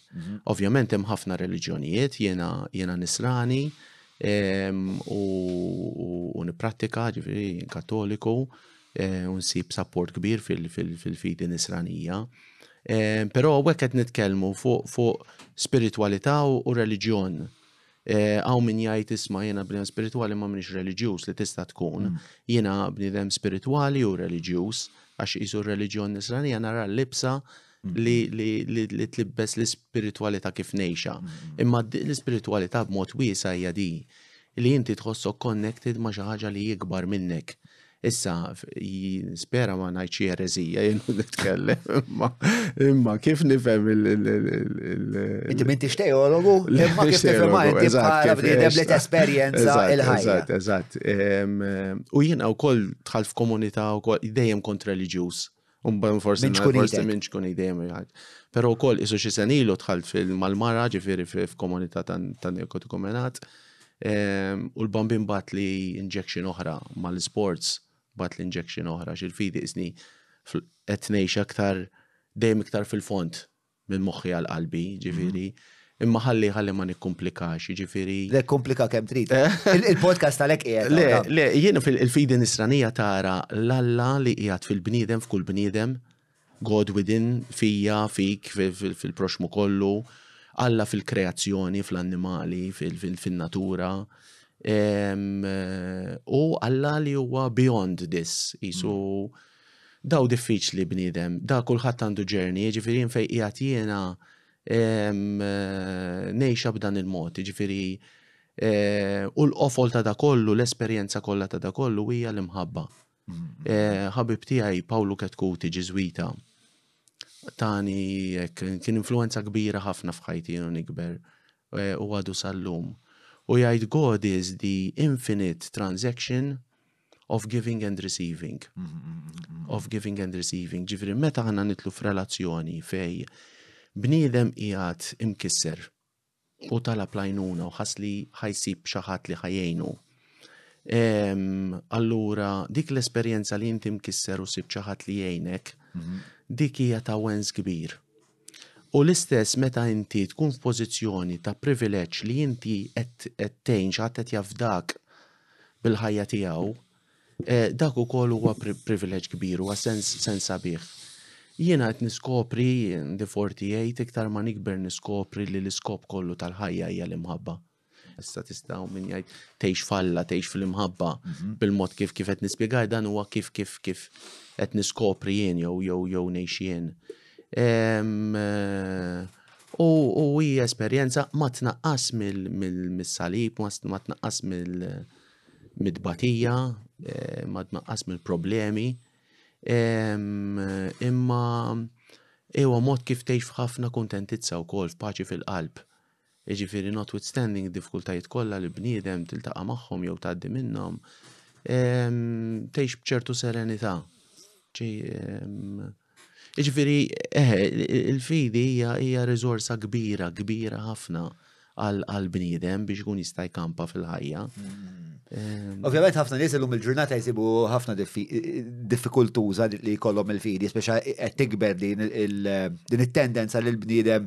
Ovvjament hemm ħafna reliġjonijiet, jiena nisrani u niprattika, ġifiri, kattoliku, u nsib support kbir fil-fidi nisranija. Però għek qed nitkellmu fuq spiritualità u reliġjon. Għaw min jgħid isma' jiena bniedem spirituali ma minix reliġjuż li tista' tkun. Jiena bniedem spirituali u reliġjuż għax isu reliġjon nisranija nara l-libsa li tlibbes l-spiritualità kif ngħixha. Imma l-spiritualità b'mod wiesa hija di li inti tħossok connected ma' xi ħaġa li jikbar minnek. Issa, spera ma ngħid xi erezija jien nitkellem, imma kif nifhem Inti m'intix teologu, imma kif tifhem inti bħala bniedem li tesperjenza il-ħajja. Eżatt. U jiena wkoll dħalt f'komunità wkoll dejjem kont reliġjuż. Forsi minn tkun dejjem. Però wkoll isu xi sen ilu dħalt mal-mara ġifieri f'komunità tan-Neokotikumenat u l-bambin bat li injection oħra mal-sports bat li injection oħra xil-fidi isni qed ngħix aktar dejjem iktar fil-font minn moħħi għal qalbi, ġifieri. Imma ħalli ma nikkomplikax, ġifieri. Le komplika kemm trid. Il-podcast għalhekk qiegħed. Le, jien fil-fidi nisranija tara l-Alla li qiegħed fil-bniedem f'kull bniedem, God within, fija, fik, fil-proxmu kollu, Alla fil-kreazzjoni, fl-annimali, fil-natura. U Alla li huwa beyond this. Isu daw diffiċli bniedem, da kulħadd għandu journey, ġifieri fejn qiegħed jiena ngħixha b'dan il-mod, ġifieri u l-qofol ta' da kollu, l-esperjenza kollha ta' da kollu hija l-imħabba. Ħabib tiegħi Pawlu Ketkuti Ġiżwita tani kien influenza kbira ħafna f'ħajti jienu nikber u għadu sal-lum. U jgħid God is the infinite transaction of giving and receiving. Of giving and receiving. Ġifri, meta ħanna nitlu f'relazzjoni fej bniedem qiegħed imkisser u talab lajnuna u ħass li ħajsib xi ħadd li ħajjejnu. Allura dik l-esperjenza li inti mkisser u sib xi ħadd li jgħinek, dik hija ta' wens kbir. U l-istess meta inti tkun f'pożizzjoni ta' privileġġ li inti qed tgħin xi ħadd qed jafdak bil-ħajja tiegħu, dak ukoll huwa privileġġ kbir, huwa sens sabiħ. Jiena qed niskopri di 48 iktar ma nikber niskopri li l-iskop kollu tal-ħajja hija l-imħabba. Issa tistgħu min jgħid tgħix falla, tgħix fil-imħabba bil-mod kif qed nispjegaj dan huwa kif qed niskopri jien jew ngħix jien. U hija esperjenza ma tnaqqas mis-salib, ma tnaqqas mid-batija, ma tnaqqas mill-problemi, imma Ewa mod kif tgħix f'ħafna kuntentizza wkoll f'paċi fil-qalb. Jiġifieri notwithstanding diffikultajiet kollha li bniedem tiltaqa' magħhom jew tgħaddi minnhom, tgħix b'ċertu serenità. Jiġifieri il-fidi hija riżorsa kbira ħafna għal bniedem biex ikun jista' jkampa fil-ħajja. Ovvjament ħafna nies illum il-ġurnata jsibu ħafna diffikultuża li jkollhom il-fidi, speċa qed tikber din it-tendenza li l-bniedem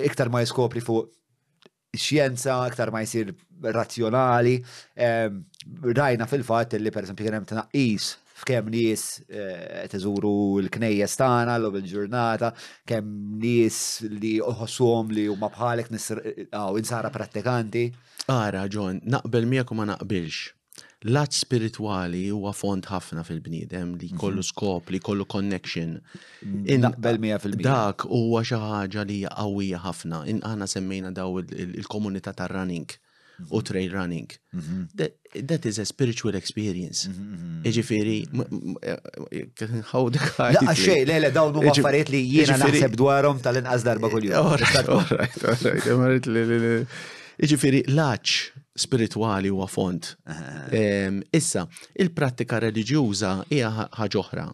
iktar ma jiskopri fuq xjenza, iktar ma jsir razzjonali. Rajna fil-fatt li pereżempju kien hemm tnaqqis f'kemm nies teżuru l-knejjes tagħna l il-ġurnata, kemm nies li uħossuhom li huma bħalek insara prattikanti. Ara, John, naqbel miegħek u ma naqbilx. L-att spiritwali huwa font ħafna fil-bniedem li kollu skop, li kollu connection. Naqbel 100%. Dak huwa xi ħaġa li hija qawwija ħafna. Aħna semmejna daw il-komunità tar-running u trail running. That is a spiritual experience. Jiġifieri, how the guy. Laqqa xejn, le dawn huma affarijiet li jiena naħseb dwarhom tal-inqas darba kuljum. Alright. Jiġifieri l-għaġġ spiritwali huwa font. Issa, il-prattika reliġjuża hija ħaġa oħra.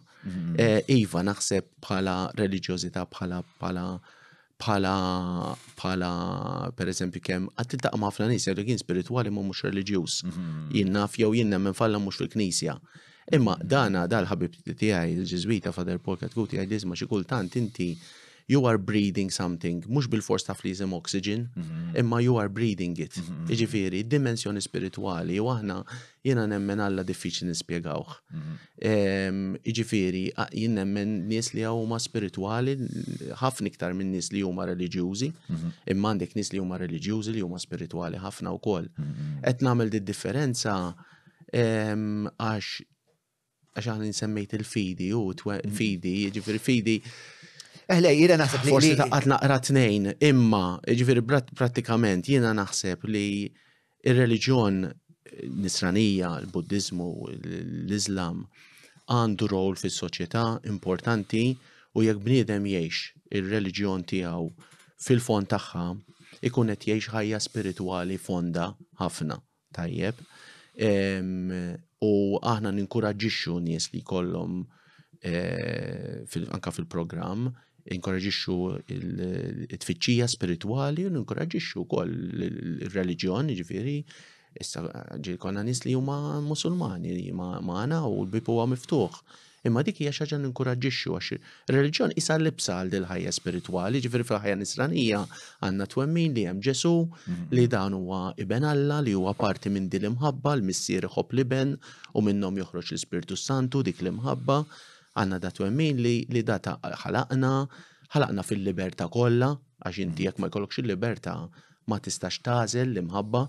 Iva naħseb bħala reliġjożità bħala per eżempju kemm għad tiltaqa' ma' ħafna nies li kien spiritwali ma mhux reliġjuż. Jien naf jew jien nemmen falla mhux fil-Knisja. Imma dal-ħabib tiegħi il-Ġiżwita Father Paul Katkuti jgħid xi kultant inti you are breathing something, mhux bil-fors taf li jżem oxygen, imma you are breathing it. Jiġifieri, dimensjoni spiritwali u aħna jiena nemmen Alla diffiċli nispjegawh. Jiġifieri, jien nemmen nies li huma spiritwali ħafna iktar minn nies li huma reliġjużi, imma għandek nies li huma reliġjużi li huma spiritwali ħafna wkoll. Qed nagħmel differenza għax aħna nsemmejt il-fidi u fidi, jiġifieri fidi. Eħlej, jiena naħseb li. Forsi taqqat naqra tnejn, imma, ġifiri pratikament, jiena naħseb li il-reliġjon nisranija, il-Buddizmu, l-Islam, għandu rol fis soċjetà importanti u jekk bniedem jgħix il-reliġjon tiegħu fil-fond tagħha, ikun qed jgħix ħajja spiritwali fonda ħafna, tajjeb. U aħna ninkoraġġixxu nies li jkollhom anka fil-programm inkoraġixxu il-tfittxija spirituali u ninkoraġixxu wkoll il-reliġjon, jiġifieri issa konna nies li huma Musulmani li magħna u l-bib huwa miftuħ. Imma dik hija xi ħaġa ninkoraġġixxu għax ir-reliġjon isa l-libsa għal din ħajja spirituali, ġifieri fil-ħajja nisranija għandna twemmin li hemm Ġesu li dan huwa iben Alla li huwa parti minn din l-imħabba l-missier iħobb liben u minnhom joħroġ l-Ispirtu Santu dik l-imħabba. Għanna da twemmin li data ħalaqna fil-libertà kollha, għax inti jekk ma jkollokx il-libertà ma tistax tażel l-imħabba,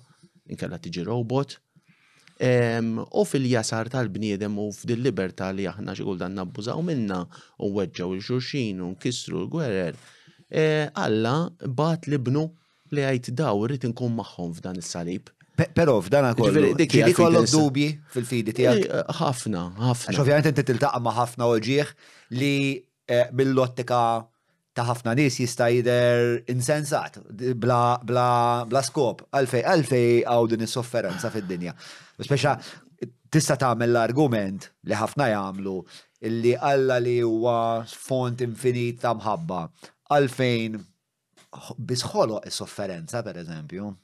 inkella tiġi robot. U fil-jasar tal-bniedem u f'din libertà li aħna xi kultant nabbużaw minna u weġġaw il-xulxin u nkissru l-gwerer. Alla bat libnu li għajt daw irrid inkun magħhom f'dan is-salib. Però f'dan kollu, ġili kollok dubji fil-fidi tiegħek? Ħafna. Għax ovvjament inti tiltaqa' ma' ħafna oġieħ li mill-ottika ta' ħafna nies jista' jidher insensat, bla skop, għalfej għaw din is-sofferenza fid-dinja. Speċa tista' tagħmel l-argument li ħafna jagħmlu illi Alla li huwa font infinit ta' mħabba, għalfejn bisħoloq is-sofferenza pereżempju.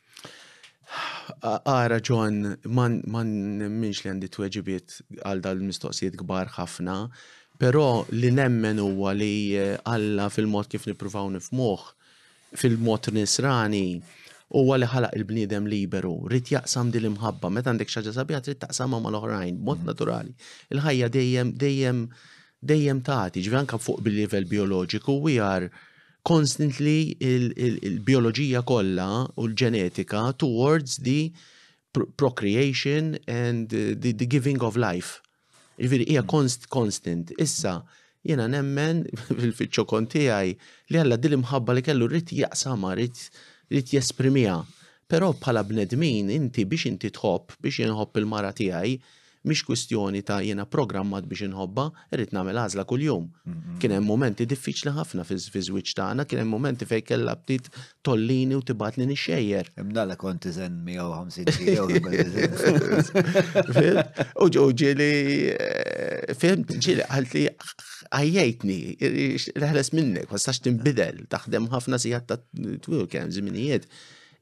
Ara John, man minx li għandi tweġibiet għal dal-mistoqsijiet kbar ħafna, però li nemmen huwa li Alla fil-mod kif nippruvaw nifmuh, fil-mod nisrani, huwa li ħalaq il-bniedem liberu, rrid jaqsam din l-imħabba, meta għandek xi ħaġa sabiħa trid taqsamha mal-oħrajn b'mod naturali. Il-ħajja dejjem tagħti, ġifieri anke fuq bil-livell bioloġiku we are constantly il-bioloġija kollha u l-ġenetika towards the procreation and the giving of life. Jiġifieri hija constant. Issa jiena nemmen fil-ċokon tiegħi li Alla din imħabba li kellu rrid jaqsamha, rrid jesprimiha. Però bħala bnedmin inti biex inti tħobb, biex jinħobb il-mara tiegħi, mhix kwistjoni ta' jiena programmat biex inħobba, irrid nagħmel għażla kuljum. Kien hemm momenti diffiċli ħafna fi żwieġ tagħna, kien hemm momenti fejn kellha bdiet tollini u tibatni nixxejjer. Imdalla kont iżen 150 kilo. U ġieli, fimt, ġieli għalt li għajjajtni, reħles minnek, ma stax tinbidel, taħdem ħafna sigħat ta' twil kemm żminijiet.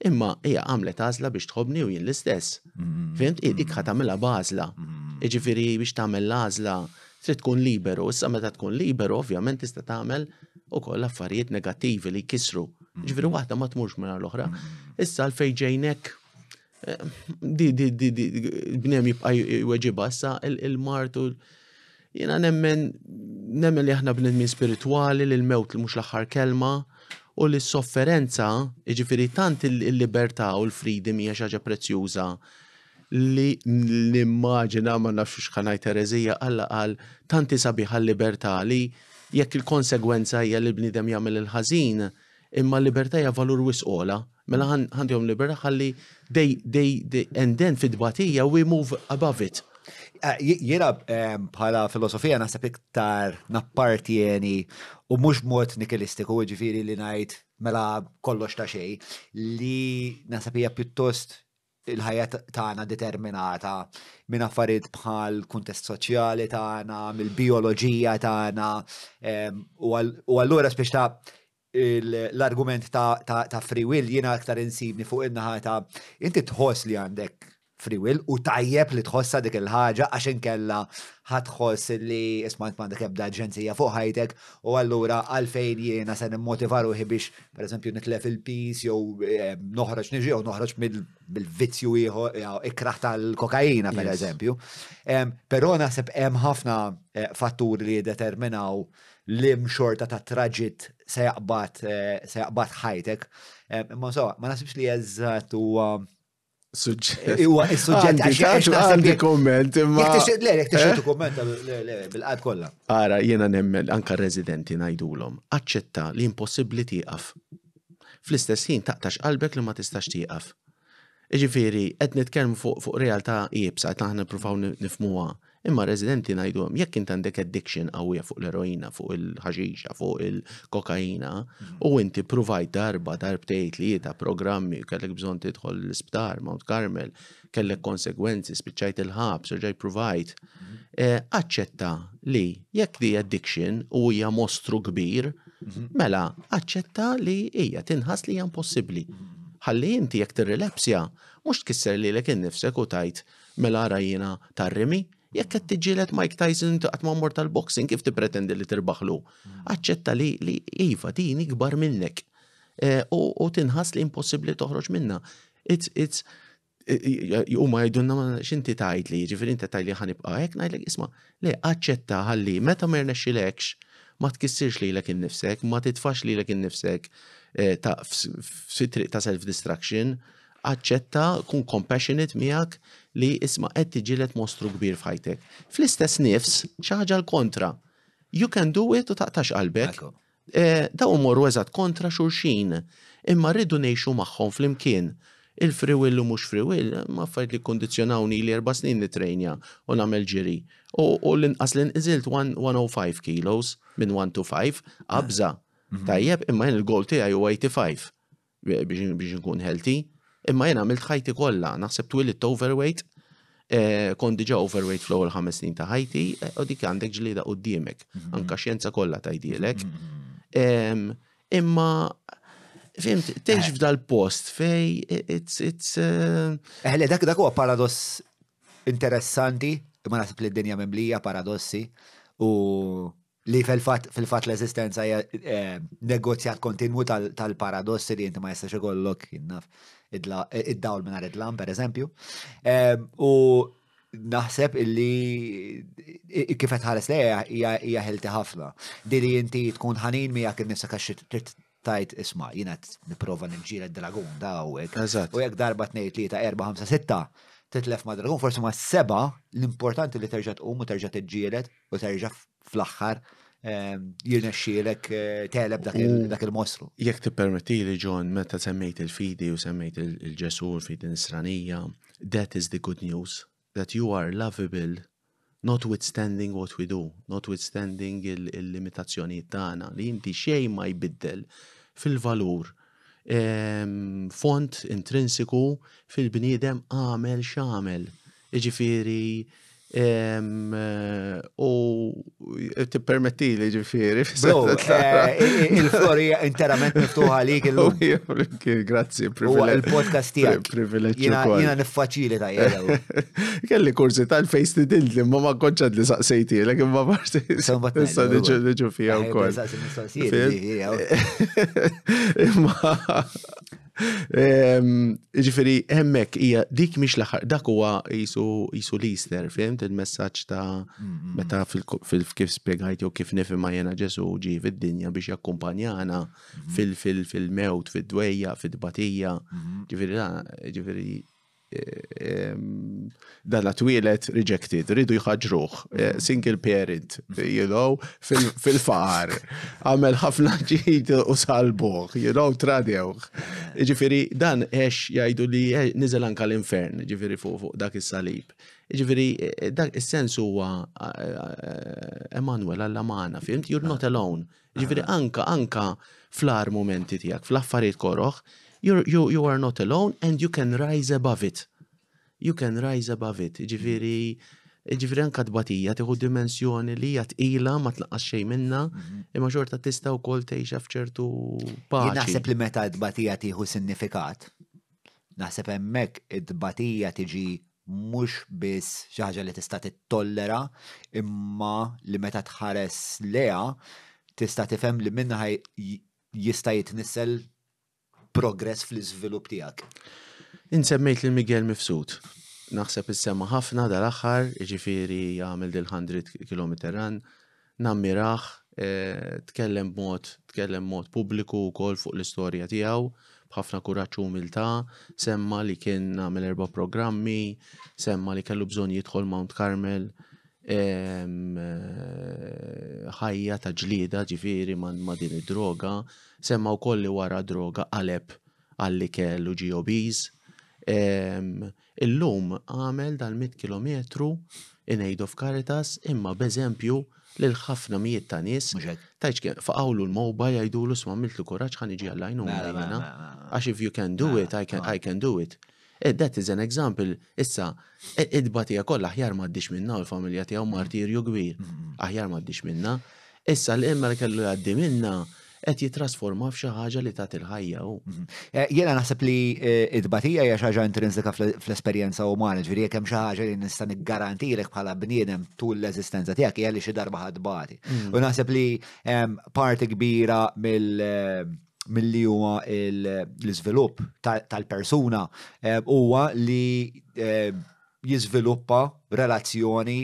Imma hija għamlet għażla biex tħobbni u jien l-istess. Fimt, dik ħatamilha b'għażla. Jiġifieri biex tagħmel l-għażla trid tkun liberu, issa meta tkun liberu ovvjament tista' tagħmel ukoll affarijiet negattivi li jkissru. Jiġifieri waħda ma tmurx minn l-oħra. Issa l-fejn ġejnek bniem jibqa' jweġibha issa il-martu jiena nemmen li aħna bnedmin spiritwali li l-mewt li mhux l-aħħar kelma u li s-sofferenza, jiġifieri tant il-libertà u l-freedom hija xi ħaġa prezzjuża li nimmaġina ma nafx x'ħanajt erezija Alla qal tanti sabiħa l-libertà li jekk il-konsegwenza hija li l-bniedem jagħmel il-ħażin, imma l-libertà hija valur wisqola. Mela ħandihom libertà ħalli and then fid-dbatija we move above it. Jiena bħala filosofija naħseb iktar nappartieni u mhux mod nikilistiku, ġifieri li ngħid mela kollox ta' xejn, li naħseb hija pjuttost il-ħajja tagħna determinata minn affarijiet bħal kuntest soċjali tagħna, mill-bioloġija tagħna, u allura spiex ta' l-argument ta' free will jiena aktar insibni fuq in-naħa ta' inti tħoss li għandek free will u tajjeb li tħossa dik il-ħaġa għax inkella ħatħoss li isma' m'għandek ebda aġenzija fuq ħajtek u allura għalfejn jiena se nimmotiva ruħi biex pereżempju nitlef il-pis jew noħroġ niġi jew noħroġ bil-vizzju ieħor ikraħ tal-kokaina pereżempju. Però naħseb hemm ħafna fatturi li jiddeterminaw lim xorta ta' traġit se jaqbad ħajtek. Ma naħsibx li eżatt huwa Suġġett għandi komment imma. Jek tixtieq komment bil-qalb kollha. Ara jiena nemmel anka residenti ngħidulhom aċċetta li impossibbli tieqaf. Fl-istess ħin taqtax qalbek li ma tistax tieqaf. Jiġifieri qed nitkellmu fuq realtà qiebsa qed aħna nippruvaw nifhmuha. Imma residenti ngħidulhom jekk int għandek addiction qawwija fuq l-eroina, fuq il-ħaxixa, fuq il-kokaina, u inti provajt darbtejn tlieta programmi u kellek bżonn tidħol l-isptar Mount Carmel, kellek konsegwenzi, spiċċajt il-ħabs, ġej provajt. Aċċetta li jekk di addiction u hija mostru kbir, mela aċċetta li hija tinħass li hija impossibbli. Ħalli inti jekk tirrilapsja, mhux tkisser lilek innifsek u tajt mela ara jiena tarrimi. Jekk qed tiġġieled Mike Tyson qatt ma mort tal-boxing kif tippretendi li tirbaħlu. Aċċetta li iva dini kbar minnek u tinħass li impossibbli toħroġ minnha. Huma jgħidulna x'inti tgħid li, jiġifieri inti tgħid li ħanibqa' hekk ngħidlek isma' le aċċetta ħalli meta ma jirnexxilekx ma tkissirx lilek innifsek, ma titfax lilek innifsek ta' self-destruction. Aċċetta, kun compassionate miegħek li isma' qed tiġilet mostru kbir f'ħajtek. Fl-istess nifs, xi ħaġa l-kontra. You can do it u taqtax qalbek. Daw morru eżatt kontra xulxin. Imma rridu ngħixu magħhom flimkien. Il-free will u mhux free will, ma affarijiet li kkondizzjonawni li 4 snin nitrejnja u nagħmel ġiri. U l-inqas li nqiżilt 105 kilos minn 1 to 5 qabża. Tajjeb, imma jien il-goal tiegħi huwa 85 biex nkun healthy. Imma jena għamilt ħajti kollha, naħseb twilid overweight, kont diġà overweight fl-ewwel 5 snin ta' ħajti, u dik għandek ġlieda quddiemek, anke xjenza kollha tgħidilek. Imma fimt, tgħix f'dal post fej it's dak huwa paradoss interessanti, imma naħseb li d-dinja mimlija paradossi u li fil-fatt l-eżistenza hija negozjat kontinwu tal-paradossi li inti ma jistax ikollok jinnaf id-dawl minn id-lam, per eżempju. U naħseb illi kif qed ħares lejha hija ħelti ħafna. Dili inti tkun ħanin miegħek innifsek għax trid tajt isma' jiena nipprova niġġieled dragun da hawnhekk. U jekk darba 2, 3, 4, 5, 6 titlef ma' dragun, forsi ma' 7 l-importanti li terġa' tqum u terġa' tiġġieled u terġa' fl-aħħar jirnexxielek teleb dak il-mostru. Jekk tippermettili John, meta semmejt il-fidi u semmejt il-ġesur fidi nisranija, that is the good news. that you are lovable notwithstanding what we do, notwithstanding il-limitazzjonijiet tagħna, li inti xejn ma jbiddel fil-valur font intrinsiku fil-bniedem għamel x'għamel. Jiġifieri u tippermetti li ġifieri. Bro, il-florija interament miftuħa għalik illum. Grazzi, Huwa il-podcast tiegħek. Privileġġju. Jiena niffaċili ta' jgħidu. Kelli kursi tal-face tidilli, ma konċad li saqsejti, l imma parti. Issa niġu fija wkoll. Ġifieri hemmhekk hija dik mhix l-aħħar, dak huwa qisu l-Easter, fimt il-messaġġ ta' meta kif spjegajt jew kif nifhimha jiena Ġesu ġie fid-dinja biex jakkumpanjana fil-mewt, fid-dwejja, fid-dbatija. Ġifieri dan twilet rejected, ridu jħaġruh, single parent, fil-faqar, għamel ħafna ġid u salbuħ, tradiewħ. Ġifiri, dan jgħidu li nizel anka l-infern, ġifiri fuq dak is-salib. Ġifiri, dak is-sens huwa Emanuel Alla-Mana, fimt? You're not alone. Ġifiri, anka fl-ar momenti tiegħek, fl-affarijiet korroħ, you are not alone and you can rise above it. You can rise above it. Ġifiri anka tbatija tieħu dimensjoni li hija tqila ma tlaqqas xejn minnha, imma xorta tista' wkoll tgħixha f'ċertu paċi. Naħseb li meta d-tbatija tieħu sinifikat, naħseb hemmhekk id-tbatija tiġi mhux biss xi ħaġa li tista' tittollera, imma li meta tħares leha tista' tifhem li minnha jista' jitnissel progress fl-iżvilupp tiegħek. Insemmejt lil Miguel Mifsud. Naħseb issemma ħafna dal-aħħar, ġifieri jagħmel dil 100 km run, nammiraħ, tkellem mod pubbliku wkoll fuq l-istorja tiegħu, b'ħafna kuraġġ u umiltà, semma li kien għamel 4 programmi, semma li kellu bżonn jidħol Mount Carmel, ħajja ta' ġlieda ġifieri ma' din id-droga, semma wkoll li wara droga qaleb għalli kellu GOBs. Illum għamel dal-100 kilometru in aid of Caritas imma b'eżempju lil ħafna mijiet ta' nies tajċ faqawlu l-mowba jgħidulu sma miltu kuraġġ ħan iġi għallajnu għax if you can do it, I can do it. That is an example. Issa, id-batija kollha aħjar m'għaddix minna u l-familja tiegħu martirju kbir. Aħjar m'għaddix minna. Issa l-imma li kellu jgħaddi minna qed jitrasforma f'xi ħaġa li tagħti l-ħajja hu. Jiena naħseb li id-tbatija hija xi ħaġa intrinsika fl-esperjenza umana, ġifieri jekk hemm xi ħaġa li nista' niggarantilek bħala bniedem tul l-eżistenza tiegħek hija li xi darba ħadbati. U naħseb li parti kbira milli huwa l-iżvilupp tal-persuna huwa li jiżviluppa relazzjoni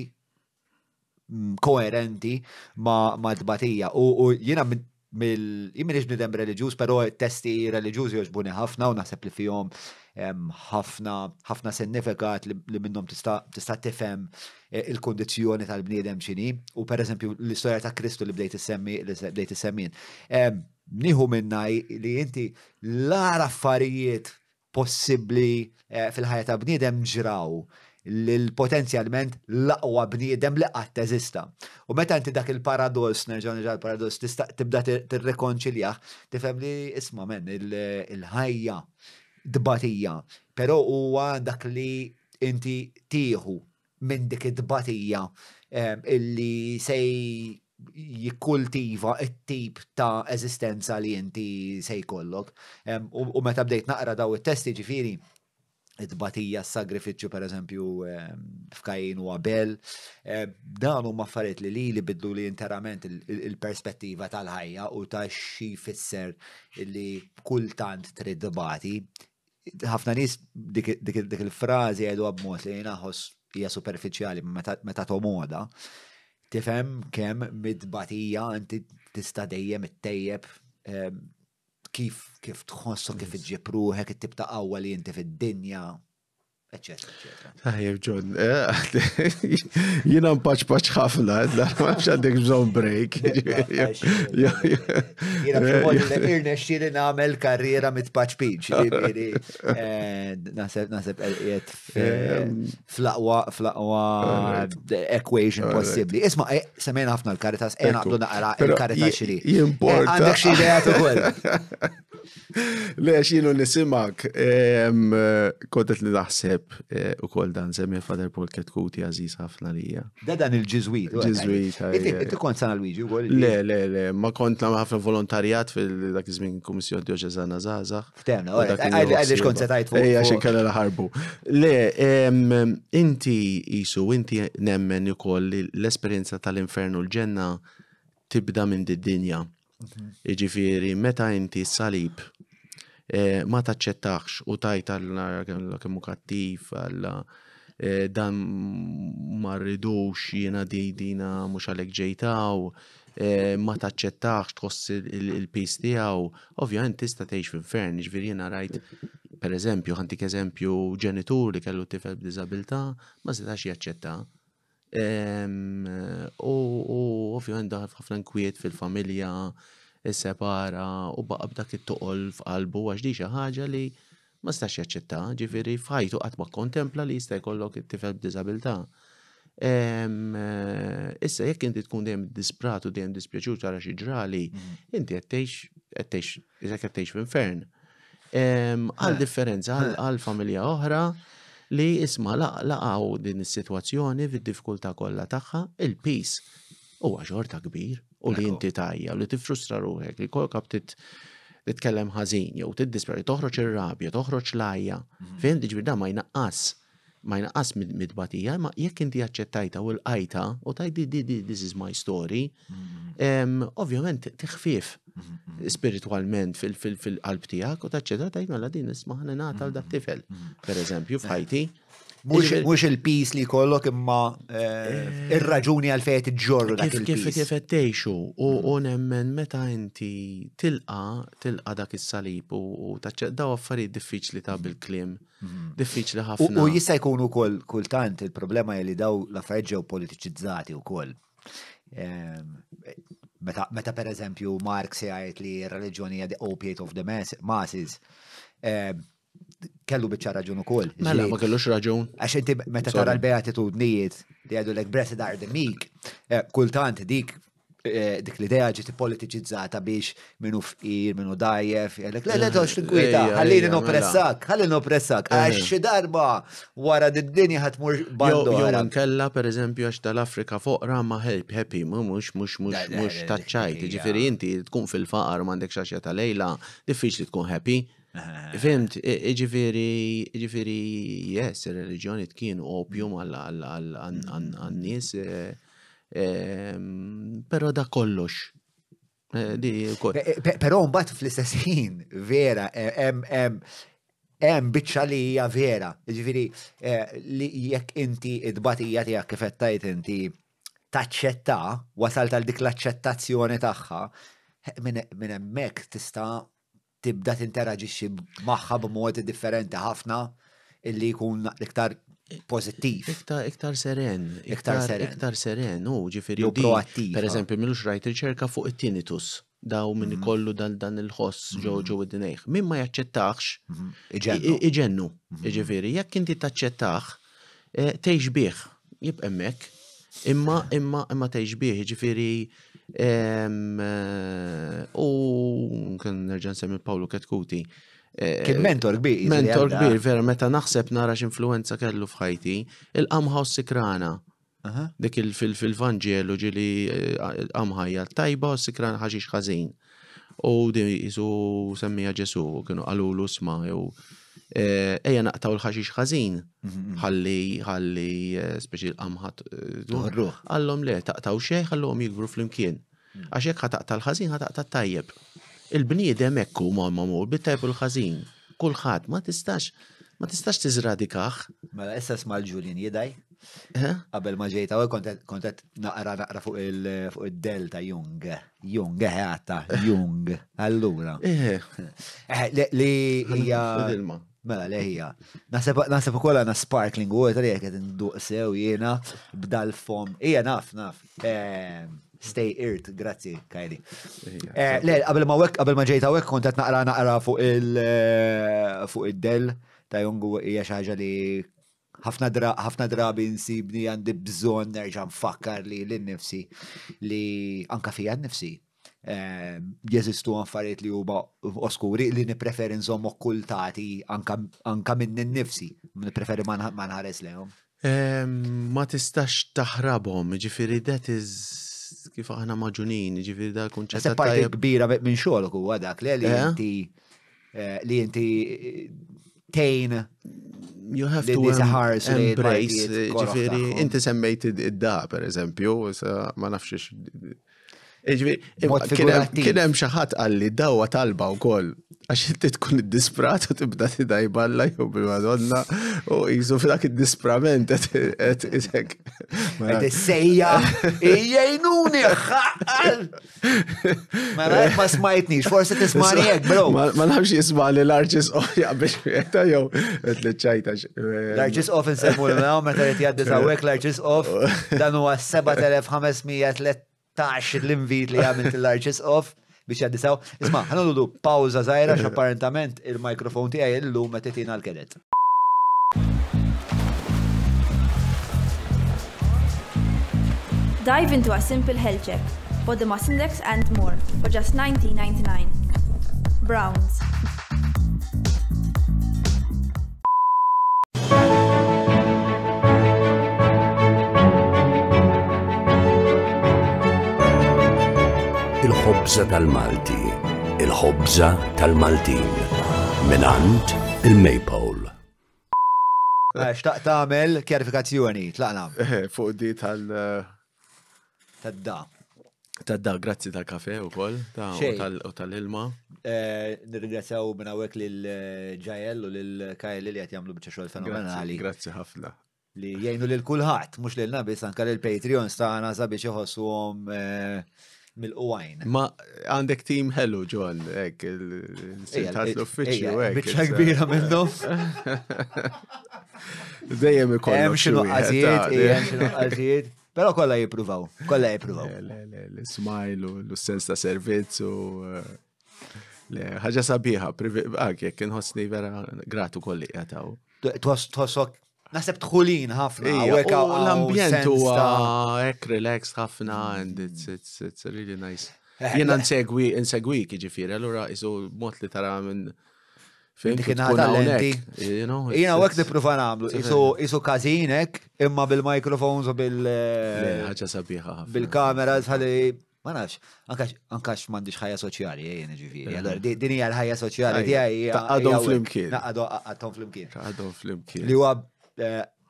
koerenti ma' tbatija. U jiena jimminix bnidem reliġjuż, pero testi reliġjużi joġbuni ħafna u naħseb li fihom ħafna sinifikat li minnhom tista' tifhem il-kondizzjoni tal-bniedem x'inhi. U pereżempju l-istorja ta' Kristu li bdejt issemmin. Nieħu minna li inti l-ara affarijiet possibbli fil-ħajja ta' bniedem ġraw l-potenzjalment l-aqwa bniedem li qatt teżista. U meta inti dak il-paradoss, nerġa' l-paradoss, tista' tibda tirrekonċiljaħ, tifhem li isma' men il-ħajja dbatija, però huwa dak li inti tieħu minn dik id-dbatija illi se jikkultiva it-tip ta' eżistenza li inti se jkollok. U meta bdejt naqra daw it-testi ġifieri id-tbatija, s-sagrifiċċju pereżempju f'Kajin u Abel, dan huma affarijiet li bidlu li interament il-perspettiva tal-ħajja u ta' xi jfisser li kultant trid tbati. Ħafna nies dik il-frażi jgħidu b'mod li naħoss hija superfiċjali meta tomoda. Tifhem kemm mid-tbatija inti tista' dejjem ittejjeb kif tħossu, kif iġġib ruħek, it-tip ta' qawwa li inti fid-dinja eccetera, eccetera. Tajjeb, John. Jina mpaċ ħafna, ma għandek bżon break. Jina bħal irnexxi li nagħmel karriera mit-paċ-piċ. Naseb qed flaqwa equation possibbli. Isma' semmejna ħafna l-Karitas, naqbdu naqra l-Karitas xiri. Jimporta. Għandek xi ideat ukoll. Le, xinu nisimak, kontet li naħseb u kol dan semmi Father Paul Ketkuti għaziz ħafna lija. Dan il-ġizwit. Ġizwit. Inti kont San Luigi u għol? Le, ma kont namma ħafna volontarijat fil-dak iżmin Kummissjoni Dioċezana Zazax. Ftemna, għalix kont setajt fuq. Ejja, xin kalla laħarbu. Le, inti jisu, inti nemmen u koll l-esperienza tal-infernu l-ġenna tibda minn d-dinja. Iġifiri, meta inti s-salib ma taċċettax u tajt għal-kemmu kattif, dan marridux jena dina mux għalek ġejtaw, ma taċċettax tħoss il-pis tijaw, ovvjament tista teħx f'infern, ġifiri jena rajt, per eżempju, ħantik eżempju ġenitur li kellu tifel b'dizabilta, ma setax jaċċetta. U ovvjament daħal ħafna nkwiet fil-familja, separa u baqa b'dak it-toqol f'qalbu għax di xi ħaġa li ma stax jaċċetta, ġifieri f'ħajtu qatt ma kontempla li jista' jkollok it-tifel b'diżabilità. Issa jekk inti tkun dejjem disprat u dejjem dispjaċut wara xi ġrali, inti qed tgħix f'infern. Għal differenza għal familja oħra li isma' laqgħu din is-sitwazzjoni fid-diffikultà kollha tagħha, il-peace huwa xorta kbir. U li inti tajja, u li tifrustra ruħek, li kolka titkellem ħażin, jew tiddispera, toħroġ ir-rabja, toħroġ lajja. Fejn ġifier da ma jnaqqas mid-batija, ma jekk inti aċċettajta u l-qajta u tajt this is my story, ovvjament tiħfif spiritualment fil-qalb tiegħek u taċċetta tajt mela din isma' ħaningħata għal dak tifel. Pereżempju f'ħajti. Mux il-pis li kollok imma ir-raġuni għal-fejt iġġorru dak il-pis. Kif teħxu u nemmen meta inti tilqa dak is-salib u daw affarijiet diffiċli ta' bil-klim, diffiċli ħafna. U jista' jkunu kultant il-problema li daw l-affarijiet ġew politiċizzati wkoll. Meta per eżempju Marx jgħid li r-reliġjoni hija the opiate of the masses, kellu biċċa raġun ukoll. Mela, ma kellux raġun. Għax inti meta tara l-beatitudnijiet li għadu like blessed are the meek, kultant dik l-idea ġiet politiċizzata biex minnu fqir, minnu dajjef, le tox tinkwita, ħallini noppressak, għax xi darba wara d-dinja ħatmur bandora. Jew nkella pereżempju għax tal-Afrika foqra ma happy, mhux taċċajt, jiġifieri inti tkun fil-faqar m'għandekx għaxja ta' lejla, diffiċli tkun happy. Fimt, ġifiri, yes, il-reliġjoni kien opium għal-nies, pero da kollox. Pero mbagħad fl-istessin, vera, hemm biċċa li hija vera. Ġifieri, li jekk inti id-batija tiegħek kif qed tgħid inti taċċetta, wasalt għal dik l-aċċettazzjoni tagħha, minn hemmhekk tista' tibda tinteraġixxi magħha b'mod differenti ħafna illi jkun iktar pożittiv. Iktar seren. Iktar seren, ġifieri. Proattiv. Pereżempju, milux rajt riċerka fuq it-tinnitus. Daw min ikollu dan il-ħoss ġew id-dinejh. Min ma jaċċettax iġennu. Ġifieri, jekk inti taċċettax, tgħix bih, jibqa' hemmhekk. Imma tgħix bih, ġifieri. U kien nerġa' nsemmi Pawlu Ketkuti. Kien mentor kbir. Mentor kbir, vera, meta naħseb nara x'influenza kellu f'ħajti, il-qamħa u sikrana. Dik fil-Vanġelu ġili qamħajja tajba u sikrana ħaxix ħażin. U di jisu semmija Ġesu, kienu qalulu sma' jew ejja naqtaw l-ħaxix ħażin, ħalli speċi l-qamħat għallhom le, taqtaw xejn ħallhom jikbru flimkien. Għax jekk ħataqta l-ħażin ħataqta t-tajjeb. Il-bniedem hekk huma magħmul bit-tajjeb u l-ħażin. Kulħadd ma tistax tiżradikaħ. Mela issa sma' l-Julian jidaj. Qabel ma ġejta kontet naqra fuq il-del ta' Jung. Jung. Allura. Li hija Mela leħija. Nasib ukoll għandna sparkling water jekk qed induq sew jiena b'dal-fom. Ija naf. Stay irt, grazzi, Kajli. Le, qabel ma ġejta hekk kont qed naqra fuq id-del ta' Jungu hija xi ħaġa li ħafna drabi nsibni għandi bżonn nerġa' nfakkar li l-nifsi li anka fija nnifsi. Jeżistu affarijiet li huma oskuri li nippreferi nżomm okkultati anka minn innifsi, nippreferi ma nħares lehom. Ma tistax taħrabhom, ġifieri that is kif aħna maġunin, ġifieri da kunċett ta' parti kbira minn xogħolok huwa dak li inti tejn you have to embrace, ġifieri inti semmejt id-da pereżempju, ma nafx kien hemm xi ħadd qal li dawwa talba wkoll għax inti tkun id-disprat u tibda tidajballa jew bil-Madonna u qisu f'dak id-disprament qed isek. Qed issejja jgħinuni ħaqqal. Ma smajtniex, forsi tismani hekk, bro. Ma nafx jismani l-Arċisqof biex qiegħda jew qed liċċajta. L-Arċisqof insemmu meta qed jgħaddi hawnhekk l-Arċisqof dan huwa 7513 l-invit li għamilt l-Arċisqof biex jaddisaw. Isma, ħanullu pawza zaħira x'apparentament il-mikrofon tiegħi illum ma titina l-kedet. Dive into a simple health check, body mass index and more for just $19.99. Browns. Il-ħobża tal-Malti, il-ħobża tal-Maltin, minant il-Maypole. Xtaq tagħmel kjarifikazzjoni, tlaqna. Fuq di tal-da. Tad-da, grazzi tal-kafe wkoll, u tal-ilma. Nirringrazzjaw minn hawnhekk lil Ġajel u lil Kajli li qed jagħmlu biċċa xogħol fenomenali. Grazzi ħafna. Li jgħinu lil kulħadd, mhux lilna biss anke lil Patreons tagħna sabiex iħossuhom mill-qwajn. Ma għandek team hello, John, ek, il-sintat l-uffiċju, ek. Biċċa kbira minnhom. Dejjem ikollhom. Hemm xi nuqqasijiet, però kollha jippruvaw. L-smile u l-sens ta' servizz u ħaġa sabiħa, jekk inħossni vera gratu kolli jagħtaw. Tħossok naħseb tħulin ħafna. L-ambjent huwa hekk relax ħafna and it's really nice. Jiena nsegwik jiġifieri, allura isu mod li tara minn fejn tkun hawnhekk. Jiena hekk nippruva nagħmlu, isu każinek imma bil-microphones u ħaġa sabiħa ħafna. Bil-kameras ħalli ma nafx, ankax m'għandix ħajja soċjali jien ġifieri. Allura din hija l-ħajja soċjali tiegħi. Għadhom flimkien. Għadhom flimkien. Li huwa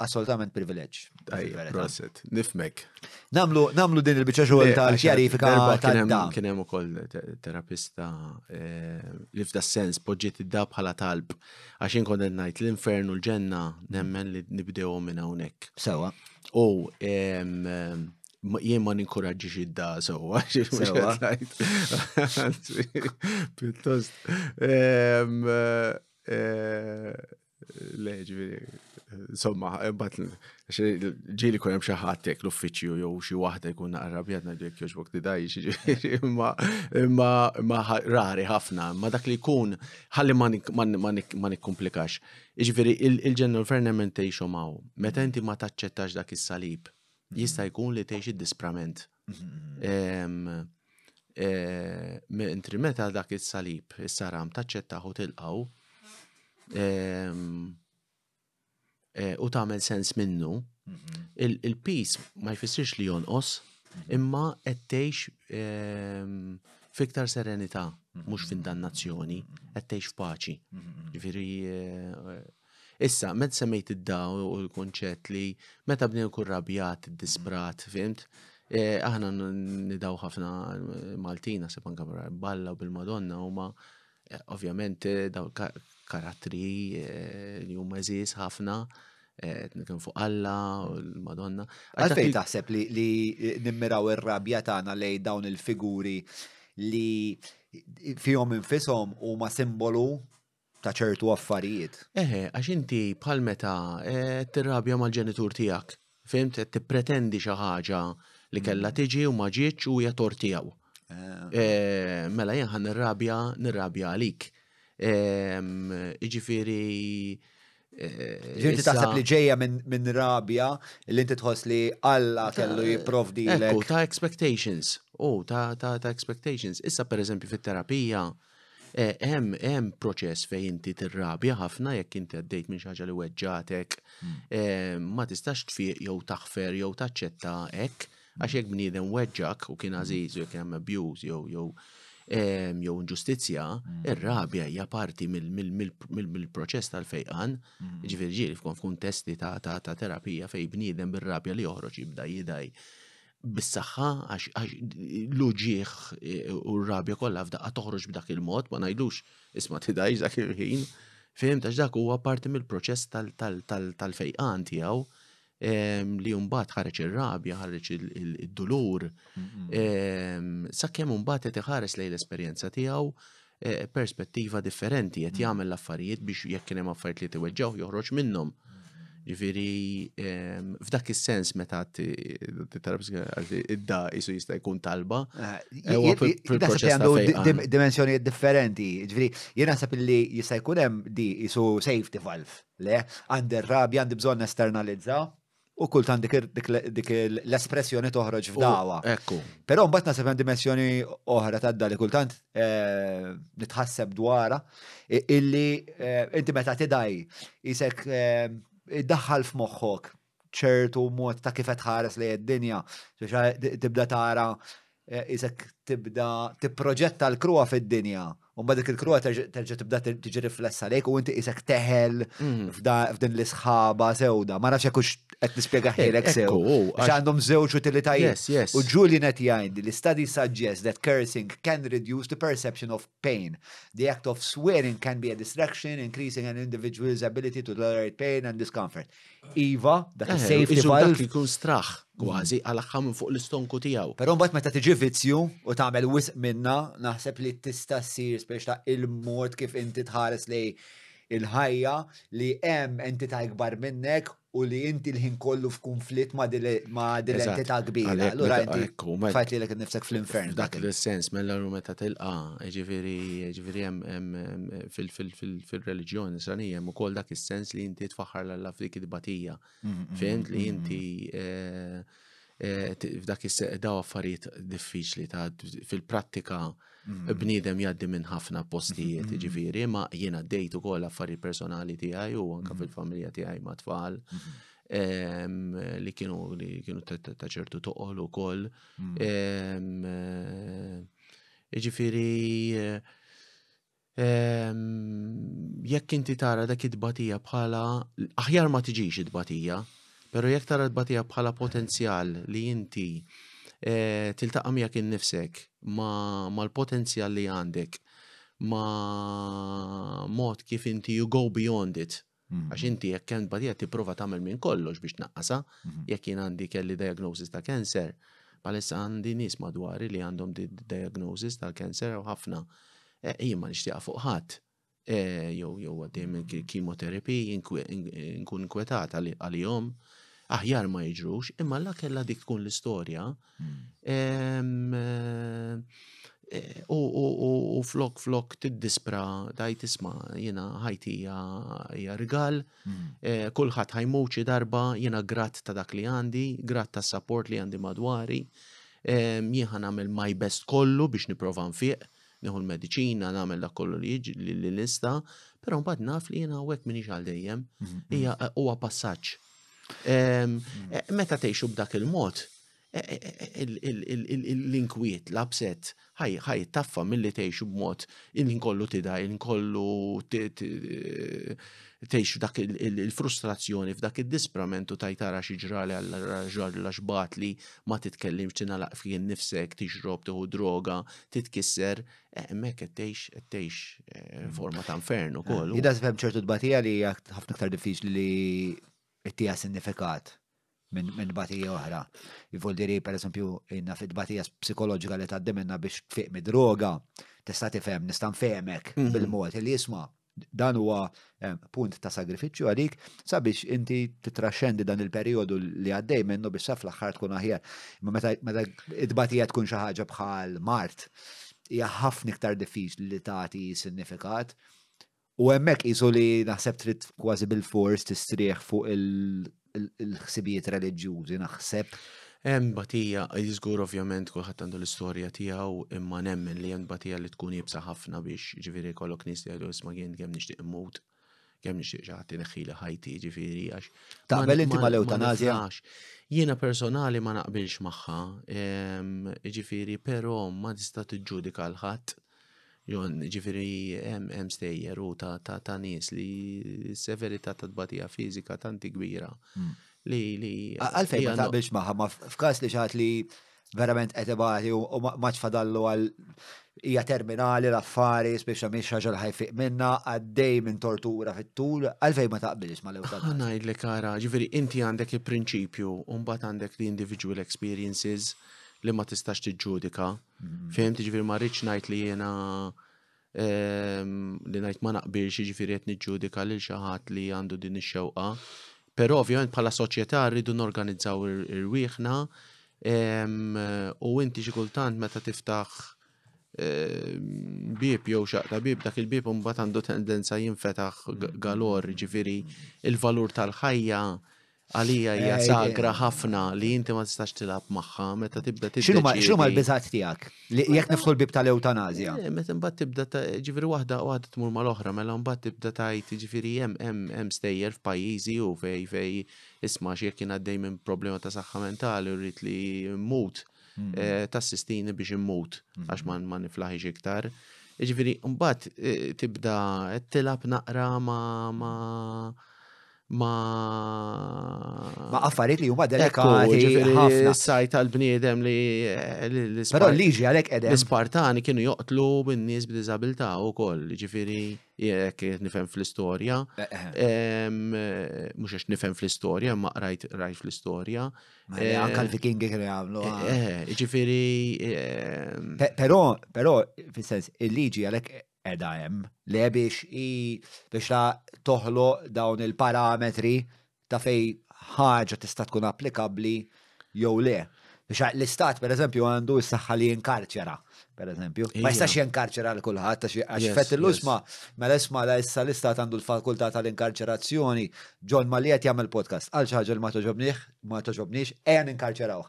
assolutament privileġġ. Proset, nifmek. Namlu din il-biċċa xogħol tal-kjarifika tad-da. Kien hemm ukoll terapista li f'da sens poġġiet id-da bħala talb għax inkun qed ngħid l-infernu l-ġenna nemmen li nibdew minn hawnhekk. Sewa. U jien ma ninkoraġġix id-da sewwa. Pjuttost. Insomma, ġili kun hemm xi ħadd hekk l-uffiċċju jew xi waħda jkun arrabjat ngħidu jekk jogħġbok tidajx, imma rari ħafna, ma dak li jkun ħalli ma nikkomplikax. Jiġifieri il-general ferment tgħixu maw. Meta inti ma taċċettax dak is-salib, jista' jkun li tgħix id-disprament. Intri meta dak is-salib, is-saram taċċettaħu tilqgħu u tagħmel sens minnu, il-peace ma jfissirx li jonqos, imma qed tgħix fiktar serenità, mhux f'indannazzjoni, qed tgħix f'paċi. Ġifieri issa meta semmejt id-da u l-kunċett li meta bnejn ikun rabjat, id-disprat, fimt? Aħna nidaw ħafna Maltina se anke balla u bil-Madonna huma ovvjament daw karattri li huma eżis ħafna kien fuq Alla u l-Madonna. Għalfejn taħseb li nimmiraw ir-rabja tagħna lejn dawn il-figuri li fihom infishom huma simbolu ta' ċertu affarijiet. Għax inti bħal meta tirrabja mal-ġenitur tiegħek. Fimt, tippretendi xi ħaġa li kellha tiġi u ma ġietx u hija tort tiegħu. Mela jien ħan nirrabja għalik. Jiġifieri Ġinti taħseb li ġejja minn rabja li inti tħoss li Alla kellu jipprovdilek. Ekku, ta' expectations. Ta' expectations. Issa pereżempju fit-terapija hemm proċess fejn inti tirrabja ħafna jekk inti għaddejt minn xi ħaġa li weġġatek, ma tistax tfiq jew taħfer jew taċċetta hekk għax jekk bniedem weġġak u kien għażiż jew kien hemm abuse jew inġustizzja, ir-rabja hija parti mill-proċess tal-fejqan, ġifieri f'kuntesti ta' terapija fejn bniedem bir-rabja li joħroġ jibda jidaj bis-saħħa għax l-uġieħ u r-rabja kollha f'daqqa toħroġ b'dak il-mod, ma ngħidlux isma' tidajx dak il-ħin. Fimt għax dak huwa parti mill-proċess tal-fejqan tiegħu li mbagħad ħareġ ir-rabja, ħareġ id-dulur. Sakemm mbagħad qed iħares lejn l-esperjenza tiegħu perspettiva differenti qed jagħmel l-affarijiet biex jekk kien hemm affarijiet li tiweġġgħu joħroġ minnhom. Ġifieri f'dak is-sens meta id-da isu jista' jkun talba. Għandu dimensjonijiet differenti. Ġifieri jien naħseb li jista' jkun hemm di isu safety valve. Le, għandi r-rabja għandi bżonn esternalizza u kultant dik l-espressjoni toħroġ f'dawa. Ekku. Però mbagħad naħseb hemm dimensjoni oħra tadda li kultant nitħasseb dwarha illi inti meta tidaj isek iddaħħal f'moħħok ċertu mod ta' kif qed tħares lejn id-dinja, tibda tara isek tibda tipproġetta l-krua fid-dinja. U mbagħad dik il-krua terġa' tibda tiġi riflessa lejk u inti isek teħel f'din l-isħaba sewda. Ma nafx hekk hux qed nispjega ħilek sew. Għax għandhom żewġ utilitajiet. U Julian qed jgħid li studies suggest that cursing can reduce the perception of pain. The act of swearing can be a distraction, increasing an individual's ability to tolerate pain and discomfort. Iva, dak is-safety valve. Dak ikun straħ kważi għal minn fuq l-istonku tiegħu. Però mbagħad meta tiġi vizzju u tagħmel wisq minna, naħseb li tista' ssir biex ta' il-mod kif inti tħares lej il-ħajja li hemm entità ikbar minnek u li inti l-ħin kollu f'kunflitt ma' dil-entità kbira. Allura inti fajt li nifsek fl-infern. Dak il-sens, mela meta tilqa' ġifieri hemm fil-reliġjoni Isranija hemm ukoll dak is-sens li inti tfaħħar l-Alla f'dik id-batija. Fimt li inti f'dak daw affarijiet diffiċli ta' fil-prattika bniedem jgħaddi minn ħafna postijiet, ġifieri, ma jiena għaddejt ukoll affarijiet personali tiegħi u anke fil-familja tiegħi ma' tfal li kienu ta' ċertu toqol ukoll. Ġifieri jekk inti tara dak id-batija bħala aħjar ma tiġix id-batija, però jekk tara d-batija bħala potenzjal li inti tiltaqa' miegħek innifsek ma' l-potenzjal li għandek, ma' mod kif inti you go beyond it. Għax inti jekk hemm batija tipprova tagħmel minn kollox biex tnaqqasha, jekk jien għandi kelli diagnosis ta' cancer, bħalissa għandi nies madwari li għandhom diagnosis tal-cancer u ħafna. Jien ma nixtieqha fuq ħadd. Jew għaddej minn chemotherapy nkun inkwetat għalihom. Aħjar ma jiġrux, imma la kellha dik tkun l-istorja. U flok tiddispra dajt isma' jiena ħajti hija rigal, kulħadd ħajmut xi darba, jiena gratt ta' dak li għandi, gratt tas-support li għandi madwari, jien nagħmel my best kollu biex nipprova nfiq, nieħu l-mediċina, nagħmel dak kollu li nista, però mbagħad naf li jiena hawnhekk m'iniex għal dejjem, huwa passaġġ. Meta tgħixu b'dak il-mod, l-inkwiet, l-abset, ħaj taffa milli tgħixu b'mod inkollu tidaj, inkollu tgħixu dak il-frustrazzjoni f'dak id-dispramentu tajtara xi ġrali għall xbat li ma titkellimx tingħalaq fih nifsek, tixrob, tieħu droga, titkisser, hemmhekk qed tgħix forma ta' infern ukoll. Jida fhem ċertu tbatija li ħafna aktar diffiċli li ittija sinifikat minn batija oħra. Jivuldiri, per esempio, inna fit-batija psikoloġika li tgħaddi minna biex tfiq mid-droga, tista' tifhem, nista' nfehmek bil-mod li jisma' dan huwa punt ta' sagrifiċċju għalik sabiex inti titraxxendi dan il-perjodu li għaddej minnu biex sa fl-aħħar tkun aħjar. Ma meta id-batija tkun xi ħaġa bħal Mart, hija ħafna iktar diffiċli li tagħti sinifikat. U hemmhekk qisu li naħseb trid kważi bil-fors tistrieħ fuq il-ħsibijiet reliġjużi naħseb. Batija, jiżgur ovvjament kulħadd għandu l-istorja tiegħu imma nemmen li hemm batija li tkun jibsa ħafna biex ġifieri kollok nies li jgħidu isma' jien kemm nixtieq immut, kemm nixtieq xi ħadd ineħħili ħajti ġifieri għax. Taqbel inti mal-eutanasja? Jiena personali ma naqbilx magħha, ġifieri però ma tista' tiġġudika l-ħadd. Ġifieri hemm stejjer u ta' nies li s-severità ta' tbatija fiżika tanti kbira. Għalfejn ma taqbilx magħha, ma f'każ li xaħat li verament qed ibati u ma ċfadallu għal hija terminali l-affari speċa mhix ħaġa li ħajfiq minna għaddej minn tortura fit-tul, għalfejn ma taqbilx mal-eutanasja? Ngħidlek ara, ġifieri inti għandek il-prinċipju u mbagħad għandek l-individual experiences li ma tistax tiġġudika. Fehmti ġifieri ma rridx ngħid li jiena li ngħid ma naqbilx ġifieri qed niġġudika lil xi ħadd li għandu din ix-xewqa. Però ovvjament bħala soċjetà rridu norganizzaw irwieħna u inti xi kultant meta tiftaħ bieb jew xaqta bieb dak il-bieb mbagħad għandu tendenza jinfetaħ galor, ġifieri il-valur tal-ħajja għalija hija sagra ħafna li inti ma tistax tilab magħha meta tibda tiddeċiedi. X'huma l-biżgħat tiegħek? Jekk niftħu l-bib tal-eutanasja. Meta mbagħad tibda ġifieri waħda tmur mal-oħra mela mbagħad tibda tgħid ġifieri hemm stejjer f'pajjiżi u fej isma' x'jekk kien għaddej minn problema ta' saħħa mentali u rrid li mmut tassistini biex immut għax ma niflaħix iktar. Ġifieri mbagħad tibda qed tilab naqra ma affarijiet li huma delikati ħafna. Sajt tal-bniedem li Però l-liġi għalhekk qegħdem. L-Ispartani kienu joqtlu bin-nies b'diżabilità wkoll, ġifieri jekk nifhem fl-istorja. Mhux għax nifhem fl-istorja, ma rajt fl-istorja. Anke l-Vikingi kienu jagħmlu. Ġifieri. Però fis-sens il-liġi għalhekk edha hemm li biex toħloq dawn il-parametri ta' fej ħaġa tista' tkun applikabbli jew le. Biex l-istat pereżempju għandu s-saħħa li jinkarċera, pereżempju. Ma jistax jinkarċera l kulħadd għax fettillu mela isma' issa l-istat għandu l-fakultà tal-inkarċerazzjoni. John Malli qed jagħmel podcast għal xi ħaġa li ma toġobniex ejja ninkarċerawh.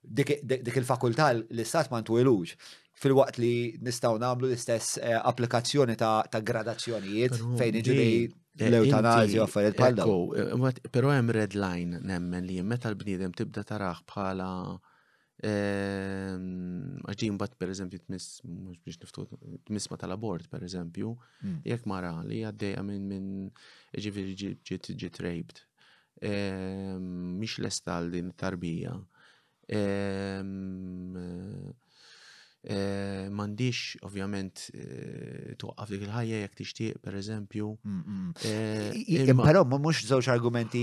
Dik il-fakultà l-istat ma ntwilux. Fil-waqt li nistaw namlu l-istess applikazzjoni ta' gradazzjonijiet fejn iġri l-eutanasja affarijiet bħal dawn. Però hemm red line nemmen li meta l-bniedem tibda taraħ bħala għaġin bat pereżempju tmisma tal-abort pereżempju, jekk mara li għaddejja minn ġifieri ġiet raped. Mhix lesta għal din it-tarbija. M'għandix ovvjament toqqaf dik il-ħajja jekk tixtieq pereżempju. Però mhux żewġ argumenti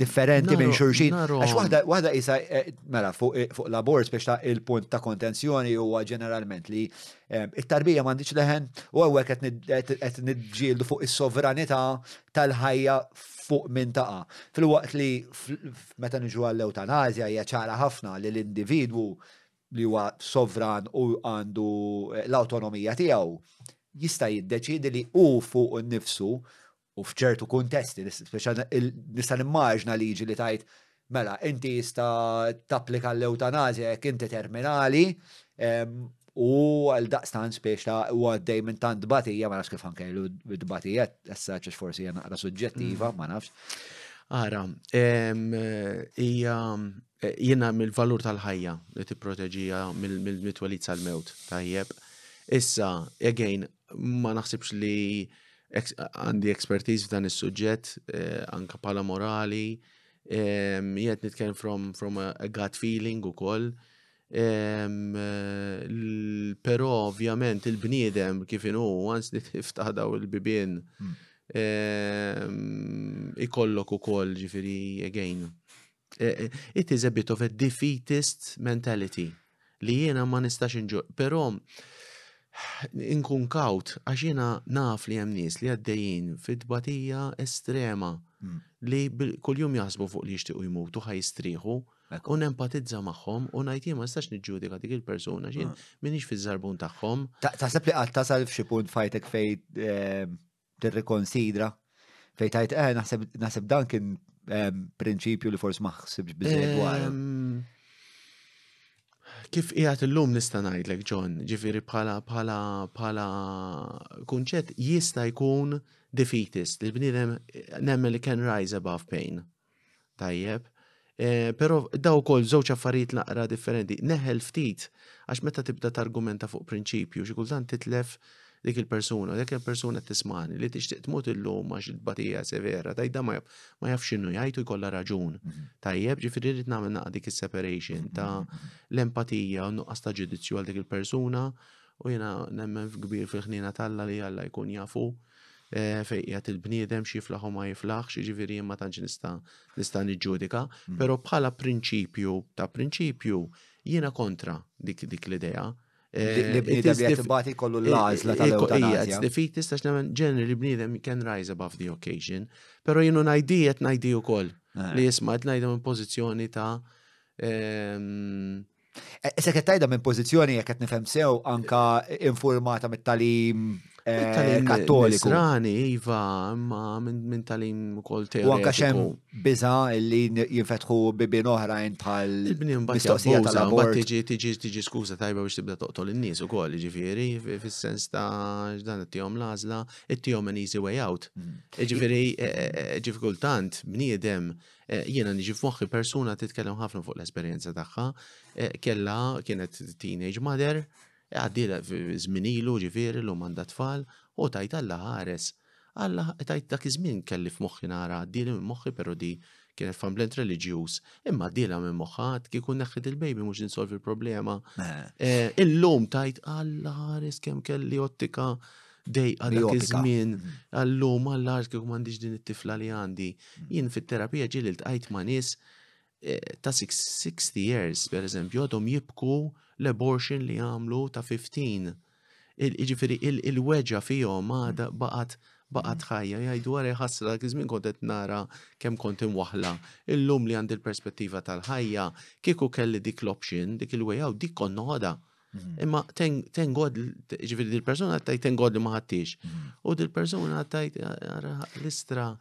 differenti minn xulxin. Għax waħda isa mela fuq l-abort biex il-punt ta' kontenzjoni huwa ġeneralment li it-tarbija m'għandix leħen u hawnhekk qed niġġieldu fuq is-sovranità tal-ħajja fuq minn taqa. Fil-waqt li meta niġu għall-eutanasja hija ċara ħafna li l-individwu li huwa sovran u għandu l-autonomija tiegħu jista' jiddeċiedi li hu fuq innifsu u f'ċertu kuntesti nista' nimmaġna liġi li tajt mela inti jista' tapplika l-eutanasja jekk inti terminali u għal daqstan speċa u għaddej minn tant dbatija ma nafx kif ħankejlu d-dbatija issa forsi hija naqra suġġettiva ma nafx. Ara, jiena mill-valur tal-ħajja li tipproteġija mill-mitwelid sal-mewt tajjeb. Issa, again, ma naħsibx li għandi expertise f'dan is-suġġett anke bħala morali, jiet nitkellem from a gut feeling ukoll. Però ovvjament il-bniedem kif inhu once li tiftaħ daw il-bibien ikollok ukoll ġifieri again. It is a bit of a defeatist mentality li jiena ma nistax però inkun kaut, għax jiena naf li hemm nies li għaddejjin fid-tbatija estrema li kuljum jaħsbu fuq li jixtiequ jmutu ħajstrieħu u nempatizza magħhom u ngħid jien ma nistax niġġudika dik il-persuna x'jien m'iniex fiż-żarbun tagħhom. Taħseb li qatt tasal f'xi punt fajtek fejn tirrikonsidra fejn tajt naħseb dan kien prinċipju li forsi ma ħsibx biżejjed dwar. Kif qiegħed illum nista' ngħidlek John, ġifieri bħala kunċett jista' jkun defeatist li bniedem nemmel li can rise above pain. Tajjeb. Però daw ukoll żewġ affarijiet naqra differenti. Neħel ftit għax meta tibda targumenta fuq prinċipju xi kultant titlef dik il-persuna tismani li tixtieq tmut illum għax il-batija severa, tajda ma jaf x'inhu jgħid u jkollha raġun. Tajjeb, ġifieri rid nagħmel naqra dik is-separation ta' l-empatija u nuqqas ta' ġudizzju għal dik il-persuna u jiena nemmen kbir fil-ħnina Alla li Alla jkun jafu fejn qiegħed il-bniedem xi jiflaħ u ma jiflaħx, ġifieri ma tantx nista' niġġudika, però bħala prinċipju jiena kontra dik l-idea. Li bniedem li jtibati kollu l-għażla tal-eutanasja. It's defeatist għax nemmen ġeneri bniedem can rise above the occasion, però jienu ngħidi wkoll li jisma' qed ngħidha minn pożizzjoni ta' Issa qed tgħidha minn pożizzjoni jekk qed nifhem sew anka informata mit-talim kattoliku. Misrani, iva, ma minn talim ukoll teoretiku. U anka xem biża li jinfetħu bibien oħrajn bħal mistoqsija tal-abort. Tiġi skuża tajba biex tibda toqtol in-nies ukoll, ġifieri, fis-sens ta' x'dan ittihom l-għażla, ittihom an easy way out. Ġifieri kultant bniedem jiena niġi f'moħħi persuna titkellem ħafna fuq l-esperjenza tagħha, kienet teenage mother, għaddila zminilu ġifieri l għandha tfal u tajt Alla ħares. Alla tajt dak iż-żmien kelli f'moħħi nara għaddili minn moħħi però di kienet famblent reliġjuż. Imma għaddila minn moħħat kieku neħħit il-baby mhux insolvi l-problema. Illum tajt Alla ħares kemm kelli ottika dejqa dak iż-żmien. Allum Alla ħares kieku m'għandix din it-tifla li għandi. Jien fit-terapija ġieli ltqajt ma' nies ta' 60 years, per eżempju, għadhom jibku l-abortion li għamlu ta' 15. Ġifieri il-weġa fihom għada baqgħet ħajja jgħidu wara jħassra żmien kont qed nara kemm kont imwaħla. Illum li għandi l-perspettiva tal-ħajja kieku kelli dik l-option, dik il-way out, dik kont noħodha. Imma tengod, ġifieri dil-persuna tajt tengod li ma ħadtix. U dil-persuna tajt l-istra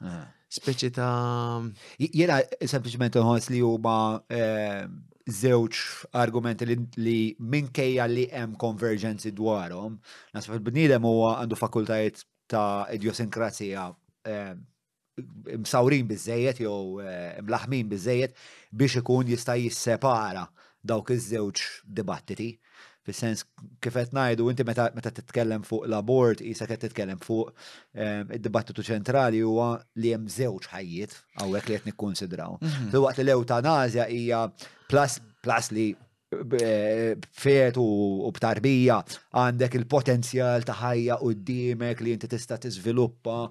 speċi ta' Jiena sempliċement nħoss li huma żewġ argumenti li minkejja li hemm konverġenzi dwarhom, nasab il-bniedem huwa għandu fakultajiet ta' idiosinkrazija msawrin biżejjed jew mlaħmin biżejjed biex ikun jista' jissepara dawk iż-żewġ dibattiti. Fis-sens kif qed ngħidu inti meta titkellem fuq l-abort isa qed titkellem fuq id-dibattitu ċentrali huwa li hemm żewġ ħajjiet hawnhekk li qed nikkunsidraw. Waqt li l-eutanasja hija plus li b'fet u b'tarbija għandek il-potenzjal ta' ħajja quddiemek li inti tista' tiżviluppa,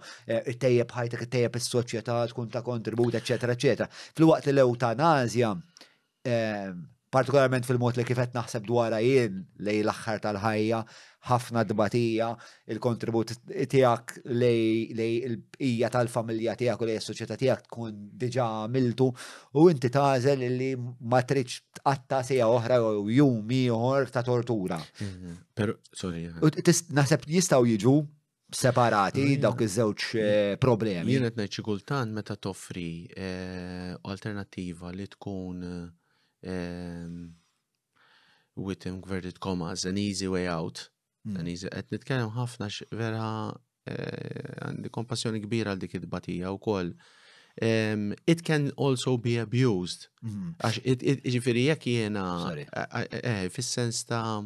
ittejjeb ħajtek, ittejjeb is-soċjetà, tkun ta' kontribut, eċetera, eċetera. Fil-waqt li l-eutanasja partikolarment fil-mod li kifet naħseb dwarha jien lej l-aħħar tal-ħajja, ħafna dbatija, il-kontribut tiegħek lej il-bqija tal-familja tiegħek u lej is-soċjetà tiegħek tkun diġà għamiltu u inti tagħżel li ma tridx tqatta' sija oħra jew jum ieħor ta' tortura. Però sorry. Naħseb jistgħu jiġu separati dawk iż-żewġ problemi. Jien qed ngħid xi kultant meta toffri alternattiva li tkun with inverted commas, an easy way out. Qed nitkellem ħafna vera għandi kompassjoni kbira għal dik id-batija wkoll. It can also be abused. Ġifieri jekk jiena fis-sens ta'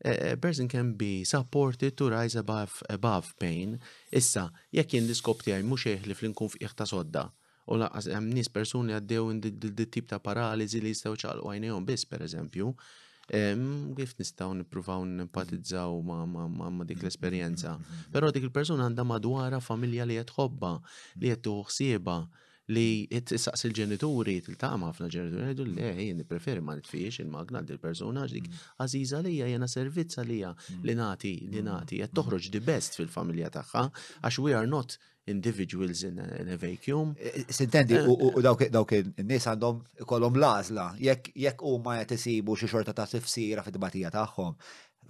a person can be supported to rise above pain. Issa, jekk jien l-iskop tiegħi mhux jeħlif li nkun fih ta' sodda. U laqas hemm nies persuni għaddew dit-tip ta' paraliżi li jistgħu ċaqlqu għajnejhom biss pereżempju. Kif nistgħu nippruvaw nimpatizzaw ma' dik l-esperjenza. Però dik il-persuna għandha madwarha familja li qed tħobba, li qed tuħu ħsiebha, li tissaqs il-ġenituri, tiltaqam ħafna ġenituri, għidu li jien preferi ma nitfiex il-magna dil-persuna dik għaziza lija, jena servizza lija li nati, qed toħroġ di best fil-familja tagħha, għax we are not individuals in a vacuum. Sintendi, u dawk in-nies għandhom ikollhom l-għażla, jekk huma qed isibu xi xorta ta' tifsira fid-dibatija tagħhom.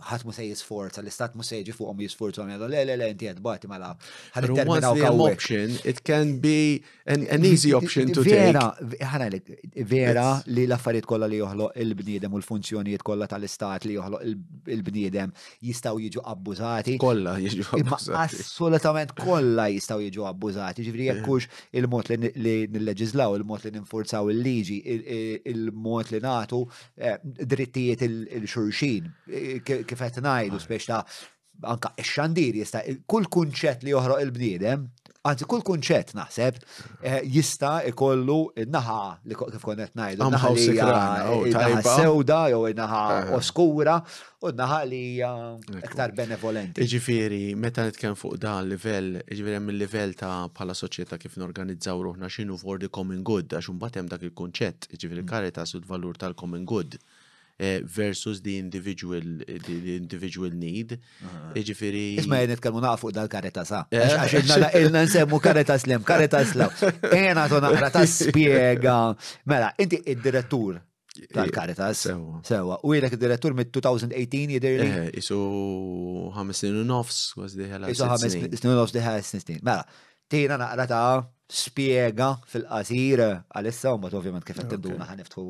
ħadd mu se jisforza, l-istat mu se jiġi fuqhom jisforzu għamlu, le, inti qed bati mela. Once they have option, it can be an easy option to take. Vera li l-affarijiet kollha li joħloq il-bniedem u l-funzjonijiet kollha tal-istat li joħloq il-bniedem jistgħu jiġu abbużati. Kollha jiġu abbużati. Assolutament kollha jistgħu jiġu abbużati. Ġifieri jekk hux il-mod li nilleġislaw, il-mod li ninfurzaw il-liġi, il-mod li nagħtu drittijiet il-xulxin. Kif qed ngħidu spiex ta' anka x-xandir jista' kull kunċett li joħroq il-bniedem, anzi kull kunċett naħseb jista' ikollu n-naħa li kif kont qed ngħidu, n-naħa sewda jew in-naħa oskura u n-naħa li hija iktar benevolenti. Jiġifieri meta nitkellem fuq dan livell, jiġifieri hemm il-livell ta' bħala soċjetà kif norganizzaw ruħna x'inhu for the common good għax imbagħad hemm dak il-kunċett, jiġifieri Caritas u l-valur tal-common good. Versus the individual need. Ġifiri. Isma nitkellmu naqfu fuq dal-Caritas, għax ilna nsemmu Caritas lem, Caritas law. Ena to naqra ta' spiega. Mela, inti id-direttur tal-Caritas. Sewa. U jilek id-direttur mid-2018 jidirli? Isu 5 snin u nofs, was diħala. Isu 5 snin u nofs diħala snin. Mela, tina naqra ta' spiega fil-qasir għalissa, u mat ovvijament kif għattinduna ħaniftħu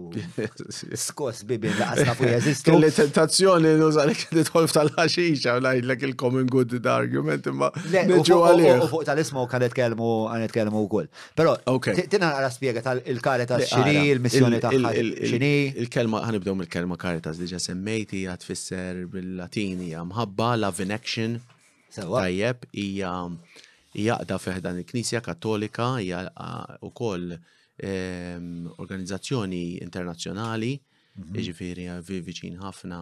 skos bibin laqasna fu jeżistu. Kelli tentazzjoni nużalik nidħol tal-ħaxixa u lajdlek il-common good argument imma neġu għalih. U fuq tal-isma u għanetkellmu u kull. Pero, tina għara spiega tal-Caritas xini, il-missjoni taħħa xini. Il-kelma, ħanibdew mill-kelma Caritas diġa semmejti għatfisser bil-Latini, mħabba love in action, tajjeb, jaqda feħdan il-Knisja Kattolika, hija wkoll organizzazzjoni internazzjonali, ġifieri viċin ħafna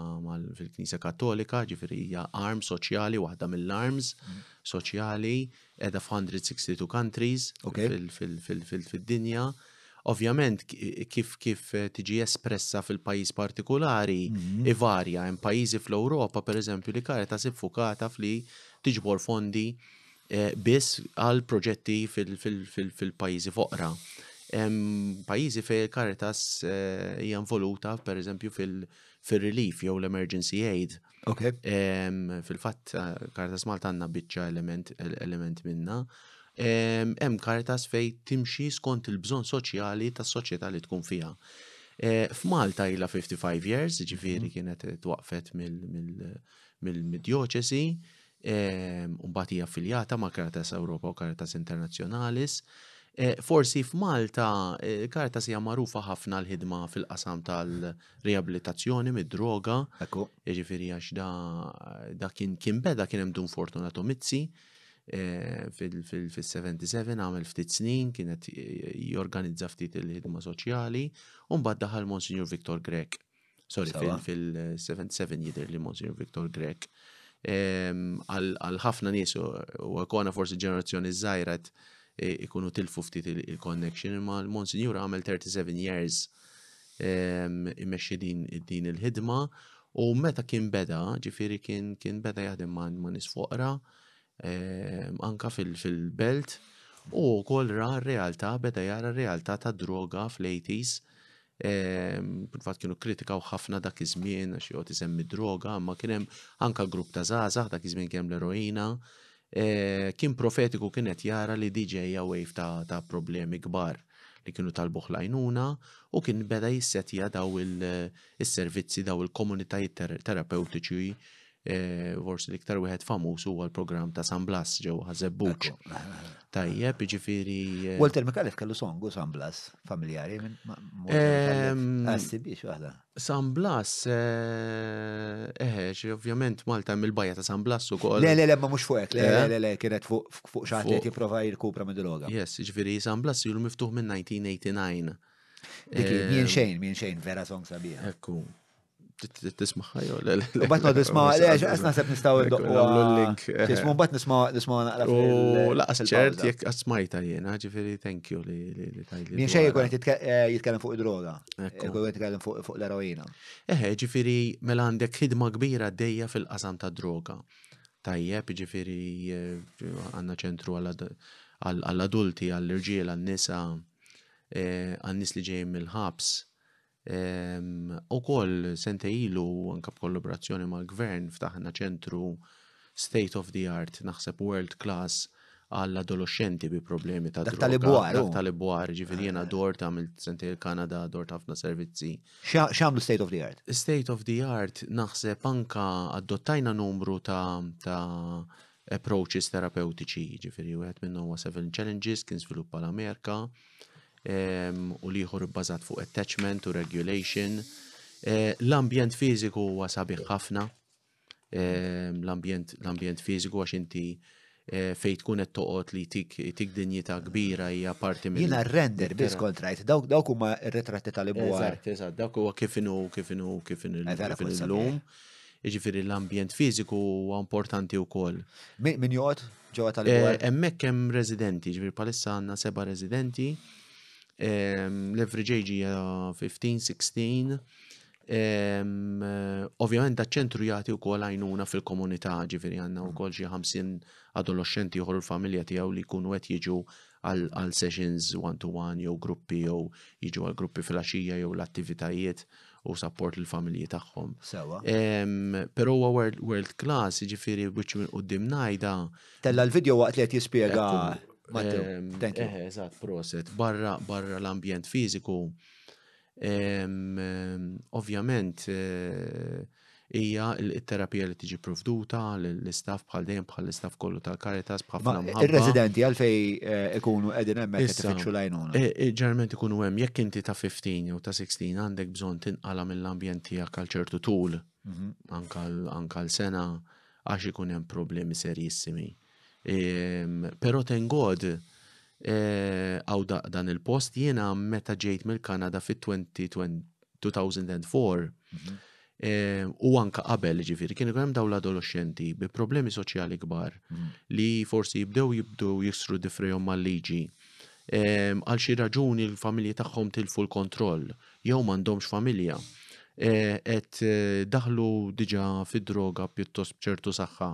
fil-Knisja Kattolika, ġifieri hija arm soċjali, waħda mill-arms soċjali, qiegħda f'162 countries fid-dinja. Ovvjament kif tiġi espressa fil-pajjiż partikolari ivarja, hemm pajjiżi fl-Ewropa pereżempju li Caritas iffukata fli tiġbor fondi biss għal proġetti fil-pajjiżi foqra. Pajjiżi fej Caritas hija involuta pereżempju fil-relief jew l-emergency aid. Fil-fatt Caritas Malta għandna biċċa element minna. Hemm Caritas fej timxi skont il-bżonn soċjali tas-soċjetà li tkun fiha. F'Malta ilha 55 years, ġifieri kienet twaqfet mill-dioċesi. Mbagħad hija affiljata ma' Caritas Ewropa u Caritas Internazzjonalis. Forsi f'Malta Caritas hija magħrufa ħafna l-ħidma fil-qasam tal-riabilitazzjoni mid-droga. Jiġifieri għax da kien beda kien hemm Dun Fortunato Mizzi fil-77 għamel ftit snin kienet jorganizza ftit il-ħidma soċjali u mbagħad daħal Monsignor Victor Grek. Sorry, fil-77 jidher li Monsignor Victor Grek. Għal ħafna nies u għakona forsi ġenerazzjoni żgħira ikunu tilfu ftit il-connection, imma l-Monsignor għamel 37 years immexxi din il-ħidma u meta kien beda, ġifieri kien beda jaħdem ma' nies foqra anka fil-belt u wkoll beda jara r-realtà ta' droga fl-80s. Fil-fatt kienu kritikaw ħafna dak iż-żmien għax jgħod isemmi droga, ma kien hemm anke grupp ta' żgħażagħ dak iż-żmien kemm l-eroina. Kien profetiku kienet jara li ġejja wave ta' problemi kbar li kienu talbuh lajnuna u kien beda jissetja daw il-servizzi daw il-komunitajiet terapeutiċi. Forsi l-iktar wieħed famuż huwa l-programm ta' San Blas ġewwa Żebbuġ. Tajjeb, jiġifieri. Walter Micallef kellu songu San Blas familjari minn biex waħda. San Blas, ovvjament Malta hemm il-bajja ta' San Blas ukoll. Le, ma mhux fuq hekk, le, kienet fuq xi ħadd qed jipprova jirkupra mid-droga. Yes, jiġifieri San Blas ilu miftuħ minn 1989. Mien xejn vera song sabiħ. Ekku. Tismaħħa jew U bat nod nisma' għax naħseb nistgħu l-link. Tismu bat nisma' naqra U laqas ċert jekk smajta jiena, ġifieri thank you li tajli. Min xejn jkun jitkellem fuq id-droga, jkun jitkellem fuq l-eroina. Ġifieri mela għandek ħidma kbira għaddejja fil-qasam ta' droga. Tajjeb, ġifieri għandna ċentru għall-adulti, għall-irġiel, għan-nisa, għan-nies li ġejjin mill-ħabs. U koll sente ilu anka b'kollaborazzjoni mal-gvern ftaħna ċentru state of the art, naħseb world class għall-adolescenti bi problemi ta' droga. Dak tal-ibwar, ġifieri jiena dort għamilt sente il-Kanada, dort ħafna servizzi. X'għamlu state of the art? State of the art naħseb anka adottajna numru ta' approaches terapeutiċi, ġifieri wieħed minnhom huwa 7 challenges kien żviluppa l-Amerika. U liħor bbażat fuq attachment u regulation. L-ambjent fiżiku huwa sabiħ ħafna. L-ambjent fiżiku għax inti fejn tkun qed toqgħod li tik dinjità kbira hija parti mill. Jiena render biss kontrajt, dawk huma r-ritratti tal-ibwar. Eżatt, dawk huwa kif illum. Jiġifieri l-ambjent fiżiku huwa importanti wkoll. Min joqgħod ġewwa tal-ibwar? Hemmhekk hemm residenti, ġifieri bħalissa għandna 7 residenti. L-average age 15-16. Ovvjament da ċentru jagħti wkoll għajnuna fil-komunità, ġifieri għandna wkoll xi 50 adolescenti oħra l-familja tiegħu li jkunu qed jiġu għal sessions one-to-one jew gruppi jew jiġu għal gruppi fil-għaxija jew l-attivitajiet u support il-familji tagħhom. Sewa. Però huwa world class, ġifieri wiċċ minn quddiem ngħidha. Tella l-video waqt li qed jispjega. Eżatt, proset. Barra l-ambjent fiżiku, ovvjament hija l-terapija li tiġi provduta l-istaff bħal dejjem bħal l-istaff kollu tal-Caritas b'ħafna mħabba. Ir-residenti għalfej ikunu qegħdin hemmhekk qed ifittxu l-għajnuna. Ġeneralment ikunu hemm jekk inti ta' 15 jew ta' 16 għandek bżonn tinqala mill-ambjent tiegħek għal ċertu tul anke l-sena għax ikun hemm problemi serjissimi. Pero tengod għaw dan il-post jiena meta ġejt mill-Kanada fit-2004 u anka qabel ġifieri kienu hemm dawn l-adolescenti bi problemi soċjali kbar li forsi jibdew jisru diffrejhom mal-liġi. Għal xi raġuni l-familji tagħhom tilfu l-kontroll jew m'għandhomx familja. Qed daħlu diġà fid-droga pjuttost b'ċertu saħħa.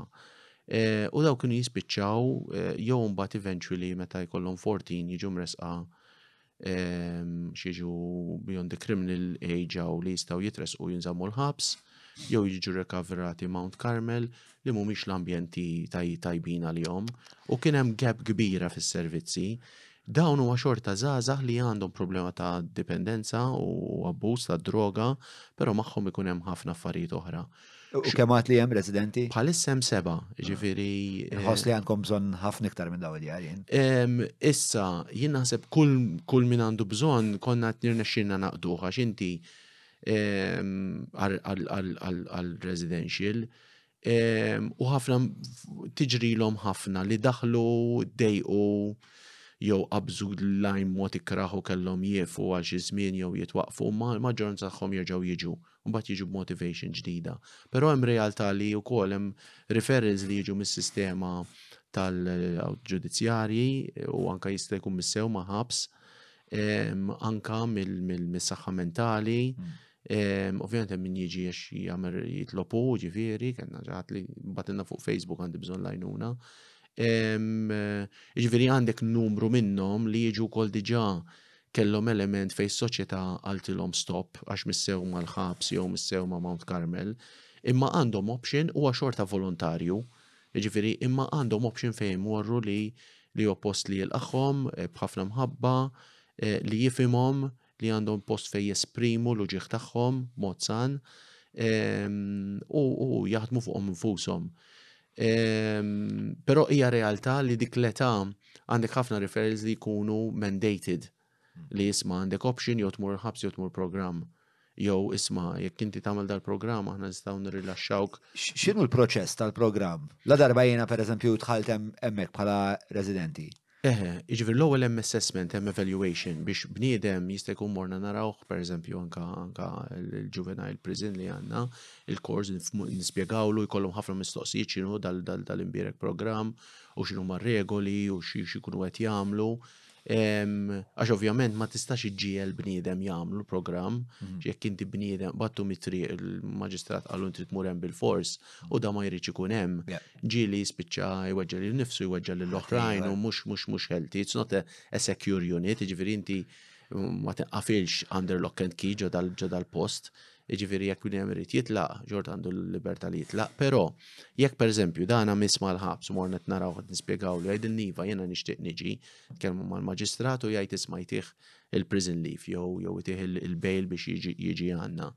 U daw kienu jispiċċaw jew mbagħad eventually meta jkollhom 14 jiġu mresqa xieġu beyond the criminal age għaw li jistgħu jitresqu jinżammu l-ħabs jew jiġu recoverati Mount Carmel li mhumiex l-ambjenti tajbin għalihom u kien hemm gap kbira fis-servizzi. Dawn huwa xorta żgħażagħ li għandhom problema ta' dipendenza u abbuż ta' droga, però magħhom ikun hemm ħafna affarijiet oħra. U kemm għad li hemm residenti? Bħalissa hemm 7, ġifieri. Ħoss li għandkom bżonn ħafna iktar minn dawn il-jarjen. Issa, jien naħseb kull min għandu bżonn konna qed nirnexxinna naqduh għax inti għal-residential u ħafna tiġrilhom ħafna li daħlu dejqu jew qabżu l-lajn mod ikraħu kellhom jiefu għal xi żmien jew jitwaqfu maġġoranza tagħhom jerġgħu jiġu u mbagħad jiġu b'motivation ġdida. Però hemm realtà li wkoll hemm referrals li jiġu mis-sistema tal-ġudizzjarji u anke jista' jkun missew ma' ħabs anke mis-saħħa mentali. Ovvjament hemm min jiġi għax jagħmel jitlobu ġifieri, kellna ġaħat li mbagħad fuq Facebook għandi bżonn lajnuna. Ġifieri għandek numru minnhom li jiġu wkoll diġà kellhom element fejn is-soċjetà għaltilhom stop għax missew mal-ħabs jew missew ma' Mount Carmel, imma għandhom option huwa xorta volontarju. Ġifieri imma għandhom option fejn morru li oppost li jilqaħħom b'ħafna mħabba li jifhimhom li għandhom post fejn jesprimu l-uġieħ tagħhom mod san u jaħdmu fuqhom infushom. Però hija realtà li dik l-età għandek ħafna referrals li jkunu mandated li isma' għandek option jew tmur ħabs jew tmur programm. Jew isma' jekk inti tagħmel dal-programm aħna nistgħu nirrilaxxawk. X'inhu l-proċess tal-programm? La darba jiena pereżempju dħalt hemmhekk bħala residenti. Iġifieri l-ewwel hemm assessment, hemm evaluation biex bniedem jista' jkun morna narawh pereżempju anka il-juvenile prison li għandna, il-kors nispjegawlu jkollhom ħafna mistoqsijiet x'inhu dal-imbierek programm u x'inhuma r-regoli u x'ikunu qed jagħmlu. Għax ovvjament ma tistax iġġiel bniedem jagħmlu l-programm, jekk inti bniedem battu mit-triq il-maġistrat qalu inti tmur hemm bil-fors u da ma jridx ikun hemm. Ġieli spiċċa jweġġa' lil nifsu jweġġa' lill-oħrajn u mhux healthy. It's not a secure unit, jiġifieri inti ma tinqafilx under lock and key ġo dal-post. Jiġifieri jekk bniedem irid jitlaq, ġord għandu l-libertà li jitlaq, però jekk pereżempju dana miss mal-ħabs morna qed naraw qed nispjegawlu jgħidilni iva jiena nixtieq niġi, tkellmu mal-maġistrat u jgħid isma' jtih il-prison leave jew jtih il-bail biex jiġi għandna.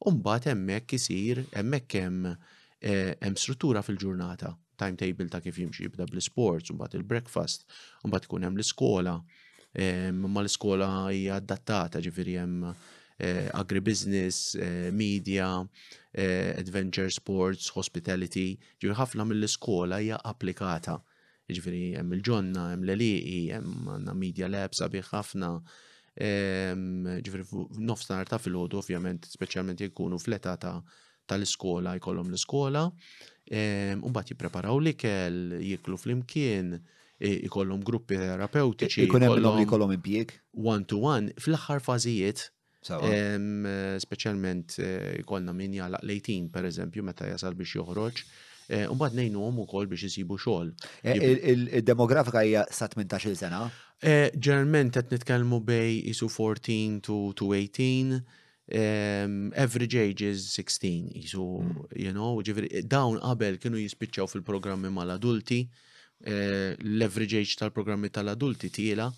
U mbagħad hemmhekk isir hemmhekk hemm struttura fil-ġurnata, timetable ta' kif jimxi jibda bl-isports, u mbagħad il-breakfast, u mbagħad ikun hemm l-iskola. Ma l-iskola hija adattata, ġifieri hemm agribusiness, media, adventure sports, hospitality, ġifieri ħafna mill-iskola hija applikata. Ġifieri hemm il-ġonna, hemm l-eliqi, hemm għandna media lab sabiħ ħafna. Ġifieri nofsinhar ta' filgħodu ovvjament, speċjalment jkunu fl-età tal-iskola jkollhom l-iskola, u mbagħad jippreparaw l-ikel, jiklu flimkien, ikollhom gruppi terapeutiċi. Ikun hemm li jkollhom impjieg? One-to-one fl-aħħar fażijiet. Speċjalment jkollna min jalaq l-18 pereżempju meta jasal biex joħroġ, u mbagħad ngħinuhom ukoll biex isibu xogħol. Il-demografika hija sa 18-il sena? Ġeneralment qed nitkellmu bej isu 14 to 18. Average age is 16, ġifieri dawn qabel kienu jispiċċaw fil-programmi mal-adulti, l-average age tal-programmi tal-adulti tiela,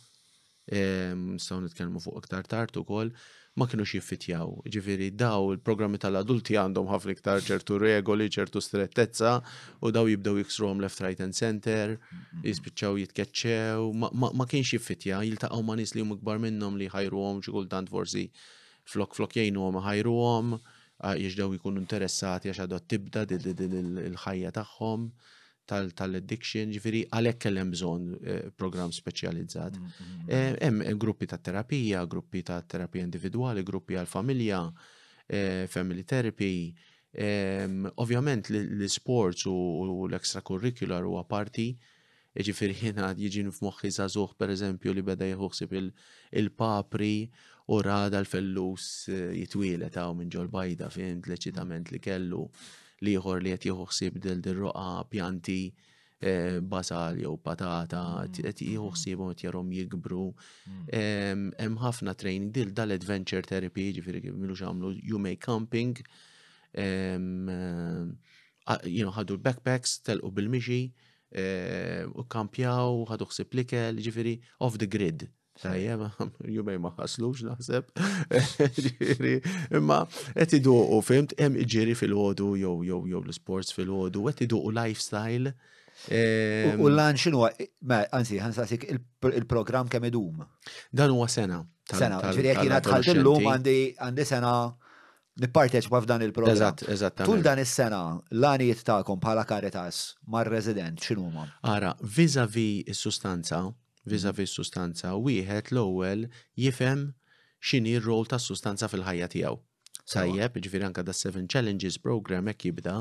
nistgħu nitkellmu fuq iktar tard ukoll, ma kienux jiffitjaw. Ġifieri daw il-programmi tal-adulti għandhom ħafna iktar ċertu regoli, ċertu strettezza, u daw jibdew jiksruhom left, right and center, jispiċċaw jitkeċċew, ma kienx jiffitja, jiltaqgħu ma' nies li huma kbar minnhom li ħajruhom xi kultant forsi flok jgħinuhom ħajruhom, jiġdew jkunu interessati għax għadha tibda il-ħajja tagħhom tal-addiction, ġifieri għalhekk kellhem bżonn programm speċjalizzat. Hemm gruppi ta' terapija, gruppi ta' terapija individwali, gruppi għall-familja, family therapy. Ovvjament l-sports u l-extracurricular huwa parti, ġifieri jiena jiġini f'moħħi żagħżugħ pereżempju li beda jieħu ħsieb il-papri u rada l-fellus jitwielet hawn minn ġol bajda fimt l-eċitament li kellu. Liħor li qed jieħu ħsieb del-roqa, pjanti, basal jew patata, qed jieħu ħsiebhom qed jarhom jikbru. Hemm ħafna training dal-adventure therapy, ġifieri milux għamlu you make camping, ħadu l-backpacks, telqu bil-mixi, u kampjaw, ħadu ħsieb l-ikel, ġifieri off the grid. Tajjeb, jumej ma ħaslux naħseb. Imma qed iduqu fimt hemm iġieri fil-ħodu jew l-sports fil-ħodu, qed iduqu lifestyle. U l-lan x'inhu anzi ħansaqsik il-programm kemm idum? Dan huwa sena. Sena, ġifieri jekk jiena dħalt illum għandi sena nipparteċipa f'dan il-programm. Eżattament. Tul dan is-sena l-għanijiet tagħkom bħala Caritas mar-resident x'inhuma? Ara, vis-à-vis is-sustanza, wieħed l-ewwel jifhem x'inhi r-rol tas-sustanza fil-ħajja tiegħu. Tajjeb, ġifieri anke da 7 Challenges program hekk jibda.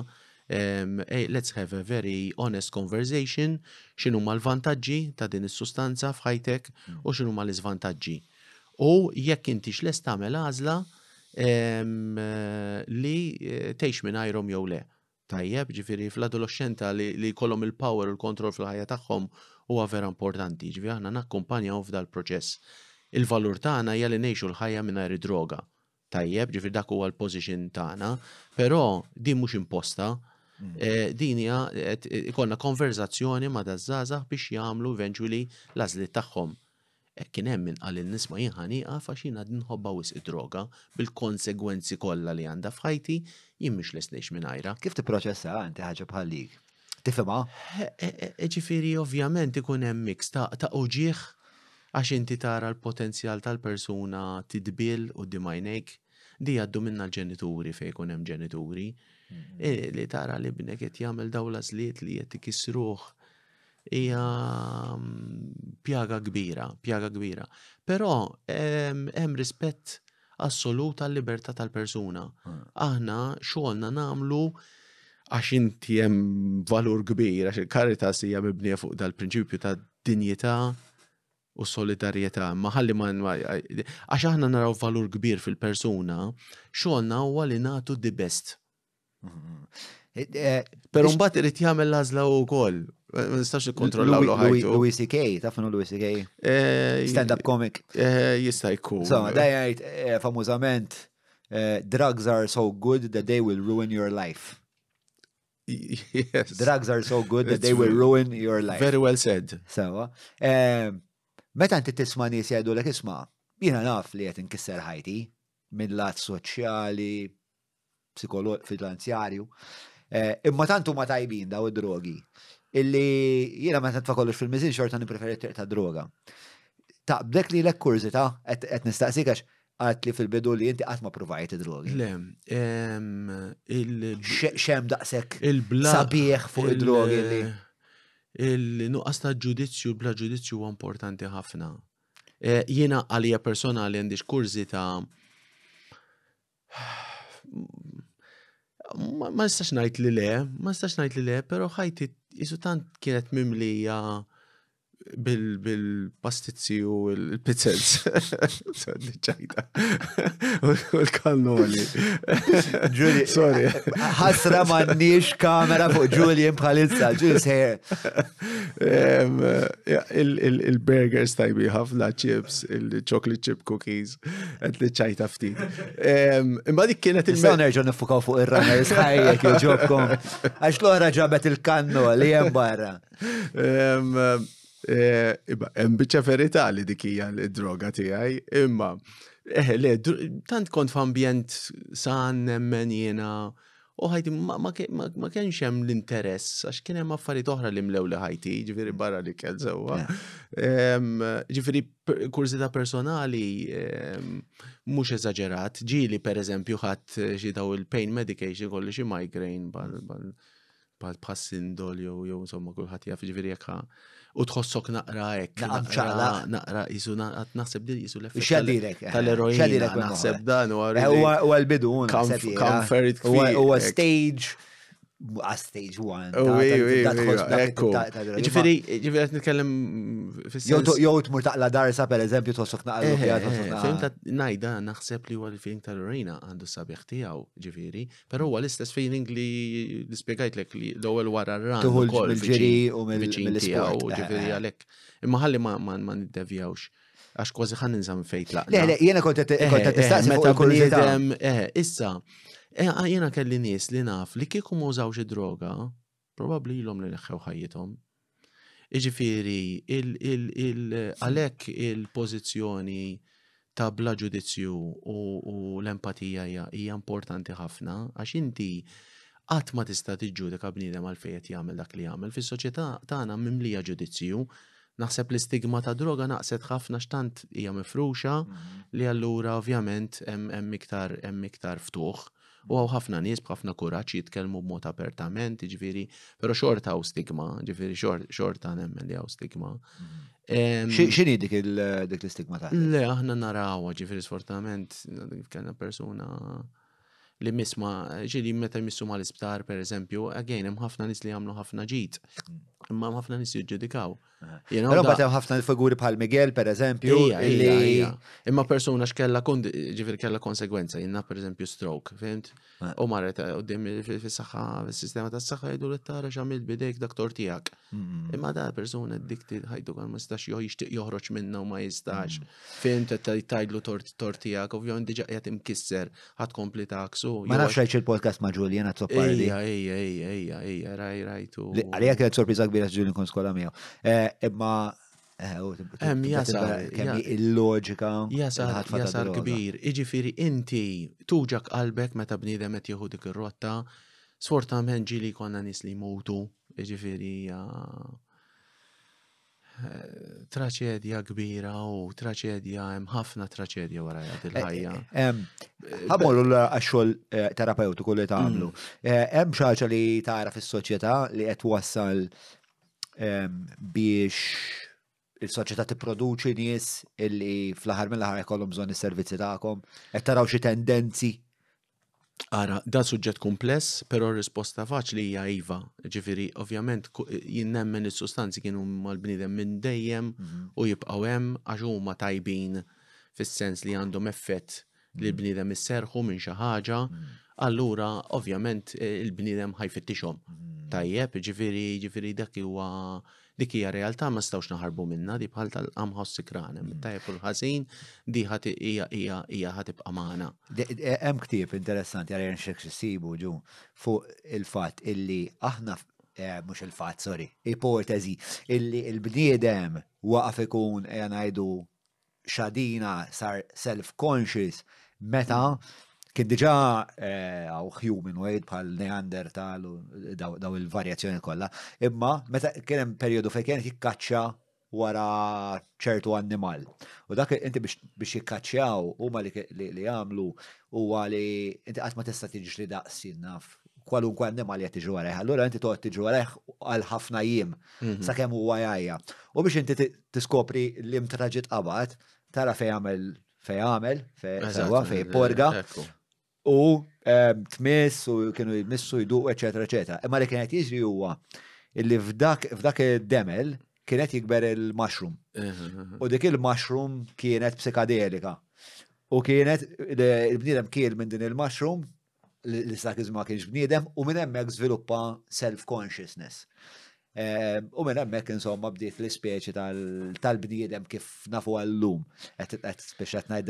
Let's have a very honest conversation x'inhuma l-vantaġġi ta' din is-sustanza f'ħajtek u x'inhuma l-iżvantaġġi. U jekk intix lest tagħmel għażla li tgħix mingħajrhom jew le. Tajjeb, ġifieri fl-adolescenta li jkollhom il-power u l-kontroll fil-ħajja tagħhom huwa vera importanti, ġifieri aħna nakkumpanjaw f'dal proċess. Il-valur tagħna hija li ngħixu l-ħajja mingħajr id-droga. Tajjeb, ġifieri dak huwa l-position tagħna, però din mhux imposta. Din hija ikollna konverzazzjoni ma' daż-żgħażagħ biex jagħmlu eventually l-għażliet tagħhom. Kien hemm min qal nisma' jien ħanieqaf għax jiena nħobba wisq id-droga bil-konsegwenzi kollha li għandha f'ħajti jien mhux lest ngħix mingħajrha. Kif tipproċessa inti ħaġa bħal dik? Tifhimha? Ġifieri ovvjament ikun hemm mix ta' uġieħ għax inti tara l-potenzjal tal-persuna tidbil quddiem għajnejk, di għaddu minna l-ġenituri fejn ikun hemm ġenituri, li tara li ibnek qed jagħmel dawn l-għażliet li qed ikissruh. hija pjaga kbira. Però hemm rispett assolut għall-libertà tal-persuna. Aħna xogħolna nagħmlu għax inti hemm valur kbir, għax il-Caritas hija mibnija fuq dal-prinċipju ta' dinjità u solidarjetà. Ma ħalli għax aħna naraw valur kbir fil-persuna, xogħolna huwa li nagħtu the best. Però mbagħad irid jagħmel l-għażla wkoll. Ma nistax nikkontrollaw ħajtu. Louis C.K., taf Louis C.K. Stand-up comic. Jista' jkun. So, da jgħid famużament, drugs are so good that they will ruin your life. Yes. Drugs are so good that they will ruin your life. Very well said. Sawa. Meta inti tisma' nies jgħidulek isma' jiena naf li qed inkisser ħajti mill-lat soċjali, finanzjarju. Imma tantu ma tajbin daw id-drogi. Illi jiena meta tfa' kollox fil-miżin xorta nippreferi triq ta' droga. Taqbdek li l-ek kurzita qed nistaqsik għax għat li fil-bidu li inti qatt ma provajt id-drogi. Le, xem daqsek sabiħ fuq id-drogi li. Il-nuqqas ta' ġudizzju, bla ġudizzju huwa importanti ħafna. Jiena għalija personali għandix kurzita ma nistax ngħid li le, però ħajti isu tant kienet mimlija bil-pastizzi u l-pizzels. Ċajta. U l-kannoli. Julie, sorry. ħasra m'għandniex kamera fuq Julian bħalissa. Julie's here. Il-burgers tajbi ħafna, chips, il-chocolate chip cookies, għed li ċajta ftit. Imma dik kienet Nistaw nerġgħu nifukaw fuq ir-runners ħajjek joġobkom. Għax l-oħra ġabet il-kannoli hemm barra. Biċċa verità li dik hija l-droga tiegħi, imma tant kont f'ambjent san nemmen jiena u ħajti ma kienx hemm l-interess għax kien hemm affarijiet oħra li mlew li ħajti, ġifieri barra li kell sewwa. Ġifieri kurzita personali mhux eżaġerat. Ġieli pereżempju ħadd xi daw il-pain medication kollu xi migraine bħal Sindol jew insomma kulħadd jaf ġifieri jekk u tħossok naqra hekk. Naqra jisu naħseb din jisu l-effett. X'għadilek? Tal-eroina naħseb dan u għal-bidu comfort u stage stage 1. Ġifieri qed nitkellem fis-sens. Jew tmur taqla darsa pereżempju tħossok naqra. Ngħidha naħseb li huwa l-feeling tal-eroina għandu sabiħ tiegħu ġifieri, però huwa l-istess feeling li spjegajtlek li l-ewwel wara r-ran ukoll mill-ġiri u mill-isport ġifieri għalhekk. Imma ħalli ma niddevjawx għax kważi ħan ninżam fejn tlaqna. Le, jiena kont qed tistaqsi fuq il-kuriżità. Issa jena kelli nies li naf li kieku mużawx id-droga, probabli ilhom li neħħew ħajjithom. Iġifieri, għalhekk il-pożizzjoni ta' bla ġudizzju u l-empatija hija importanti ħafna, għax inti qatt ma tista' tiġġudika bniedem għal fejn qed jagħmel dak li jagħmel. Fis-soċjetà tagħna mimlija ġudizzju. Naħseb l-istigma ta' droga naqset ħafna x'tant hija mifruxa li allura ovvjament hemm iktar ftuħ. U għaw ħafna nies b'ħafna kuraġġ jitkellmu b'mod apertament, ġifieri, però xorta hawn stigma, ġifieri xorta nemmen li hawn stigma. X'inhi dik l-istigma ta'? Le, aħna narawha, ġifieri sfortunatament kellna persuna li ġieli meta jmissu mal-isptar pereżempju, again hemm ħafna nies li jagħmlu ħafna ġid. Imma ħafna nies jiġġudikaw. Però mbagħad hemm ħafna figuri bħal Miguel pereżempju li imma persuna x'kellha ġifieri kellha konsegwenza, jiena pereżempju stroke, fimt? U marret quddiem fis-saħħa fis-sistema tas-saħħa jgħidu li tara x'għamilt bidejk doktor tiegħek. Imma da persuna addicted ħajdu kan ma jistax jixtieq joħroġ minnha u ma jistax. Fimt qed tgħidlu tort tiegħek, ovvjament diġà qiegħed imkisser ħadd kompli taksu. Ma nafx rajt il-podcast ma' Julian għad soppardi. Ejja, rajtu. Għalija kienet sorpriża kbira Julian kun skola miegħu. Imma il-loġika jasar kbir. Iġifieri inti tuġak qalbek meta bniedem qed jieħu dik ir-rotta. Sfortunatament ġieli konna nies li jmutu, iġifieri traċedja kbira u traċedja hemm ħafna traċedja wara il-ħajja. Ħammorru għax-xogħol terapeutiku li tagħmlu. Hemm xi ħaġa li tara fis-soċjetà li qed wassal biex il-soċjetà tipproduċi nies illi fl-aħħar mill-aħħar jkollhom bżonn is-servizzi tagħkom, qed taraw xi tendenzi? Ara, da suġġett kompless, però risposta faċli hija iva. Ġifieri, ovvjament, jien nemmen is-sustanzi kienu mal-bniedem minn dejjem u jibqgħu hemm għax huma tajbin fis-sens li għandhom effett li l-bniedem isserħu minn xi ħaġa, allura ovvjament il-bniedem ħajfittixhom. Tajjeb, ġifieri dak huwa dik hija realtà ma stawx naħarbu minnha, di bħal tal-qamħa s-sikranem. Tajjeb u l-ħażin di hija ħatibqa' magħna. Hemm ktieb interessanti għal xek sibu ġu fuq il-fatt illi aħna mhux il-fatt, sorry, ipotezi illi l-bniedem waqaf ikun ngħidu xadina sar self-conscious meta kien diġà humanoid bħal Neanderthal u daw il-varjazzjoni kollha, imma meta kien hemm perjodu fejn kien jikkaċċa wara ċertu annimal. U dak inti biex jikkaċċjaw huma li jagħmlu huwa li inti qatt ma tista' tiġri daqsi naf kwalunkwe annimal qed tiġi warajh. Allura inti toqgħod tiġi warajh għal ħafna jiem sakemm huwa jgħajja. U biex inti tiskopri l-imtraġit qabad, tara fejn porga u tmiss u kienu jmissu jduq, eċetera, eċetera. Imma li kienet jiġri huwa illi f'dak id-demel kienet jikber il-mushroom. U dik il-mushroom kienet psikadelika. U kienet il-bniedem kiel minn din il-mushroom li s-sakizmu ma kienx bniedem u minn hemmhekk żviluppa self-consciousness. U minn hemmhekk insomma bdiet l-ispeċi tal-bniedem kif nafu għallum. Qed speċjat ngħid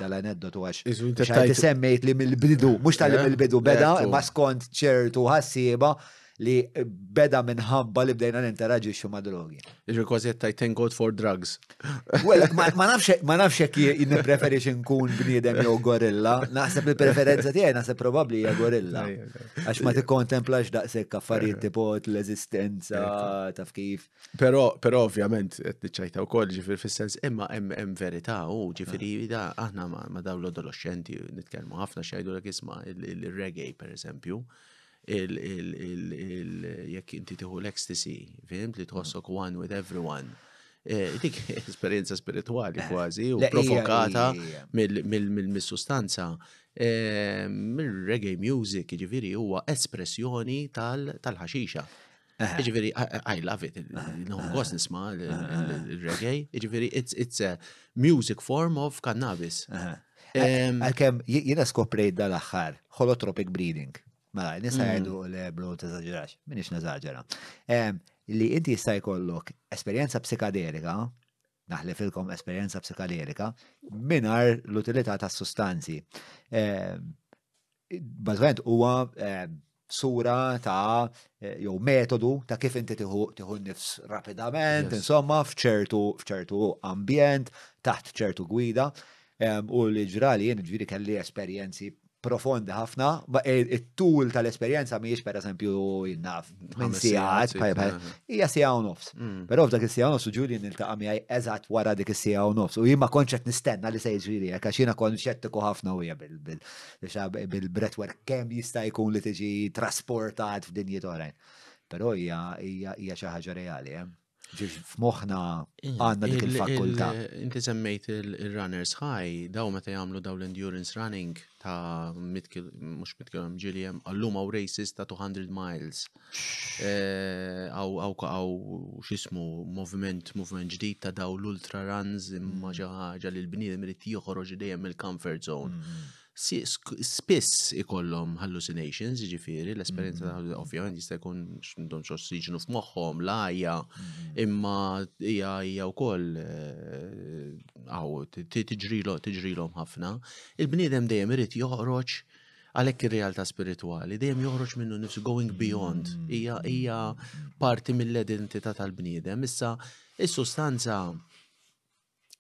dal-aneddotu għax xajt semmejt li mill-bidu, mhux tal-li mill-bidu beda, ma skont ċertu ħassieba li beda minħabba li bdejna ninteraġixxu ma' drogi. Iġri kważi qed thank God for drugs. Well, ma nafx hekk nippreferix inkun bniedem jew gorilla, naħseb il-preferenza tiegħi naħseb probabbli hija gorilla. Għax ma tikkontemplax daqshekk affarijiet tipo l-eżistenza taf kif. Però ovvjament qed niċċajta wkoll ġifier fis-sens imma hemm verità u ġifieri aħna ma dawn l-adolescenti nitkellmu ħafna x'jgħidulek isma' il-reggae pereżempju. Jekk inti tieħu l-ecstasy, fimt li tħossok one with everyone. Dik esperjenza spirituali kważi u provokata mill-sustanza. Mill-reggae music, ġifieri huwa espressjoni tal-ħaxixa. Ġifieri, I love it, nħoggos nisma' il-reggae, ġifieri it's a music form of cannabis. Għalkemm jiena skoprejt dal-aħħar holotropic breeding. Mela, nisa jgħidu l-bro t-eżagġerax, minix neżagġera. Li inti jista' jkollok esperjenza psikadelika, naħlifilkom esperjenza psikadelika, mingħajr l-utilità tas sustanzi. Bażwent huwa sura ta' jew metodu ta' kif inti tieħu nnifs rapidament, insomma, f'ċertu ambjent, taħt ċertu gwida, u li ġrali jien ġifieri kelli esperjenzi profondi ħafna, ma it-tul tal-esperjenza mhijiex pereżempju jinnaf minn sigħat, hija sigħa u nofs. Però f'dak is-sigħa u nofs Julian niltaqa' miegħi eżatt wara dik is-sigħa u nofs. U jien ma kontx qed nistenna li se jiġri hekk għax jiena kont xettiku ħafna u hija bil-breathwork kemm jista' jkun li tiġi trasportat f'dinjiet oħrajn. Però hija xi ħaġa reali, f'moħħna għandna dik il-fakultà. Inti semmejt il-runners high, daw meta jagħmlu daw l-endurance running ta' mhux 100 km ġieli hemm allum hawn races ta' 200 miles. Aw x'ismu moviment ġdid ta' daw l-ultra runs imma xi ħaġa li l-bniedem irid joħroġ dejjem mill-comfort zone. Spiss ikollhom hallucinations, ġifieri, l-esperjenza ovvjament jista' jkun m'għandhomx ossiġenu f'moħħhom, l-ajja, imma hija wkoll tiġrilhom ħafna. Il-bniedem dejjem irid joħroġ għalhekk ir-realtà spiritwali, dejjem joħroġ minnu nifsu going beyond. Hija parti mill-identità tal-bniedem. Issa is-sustanza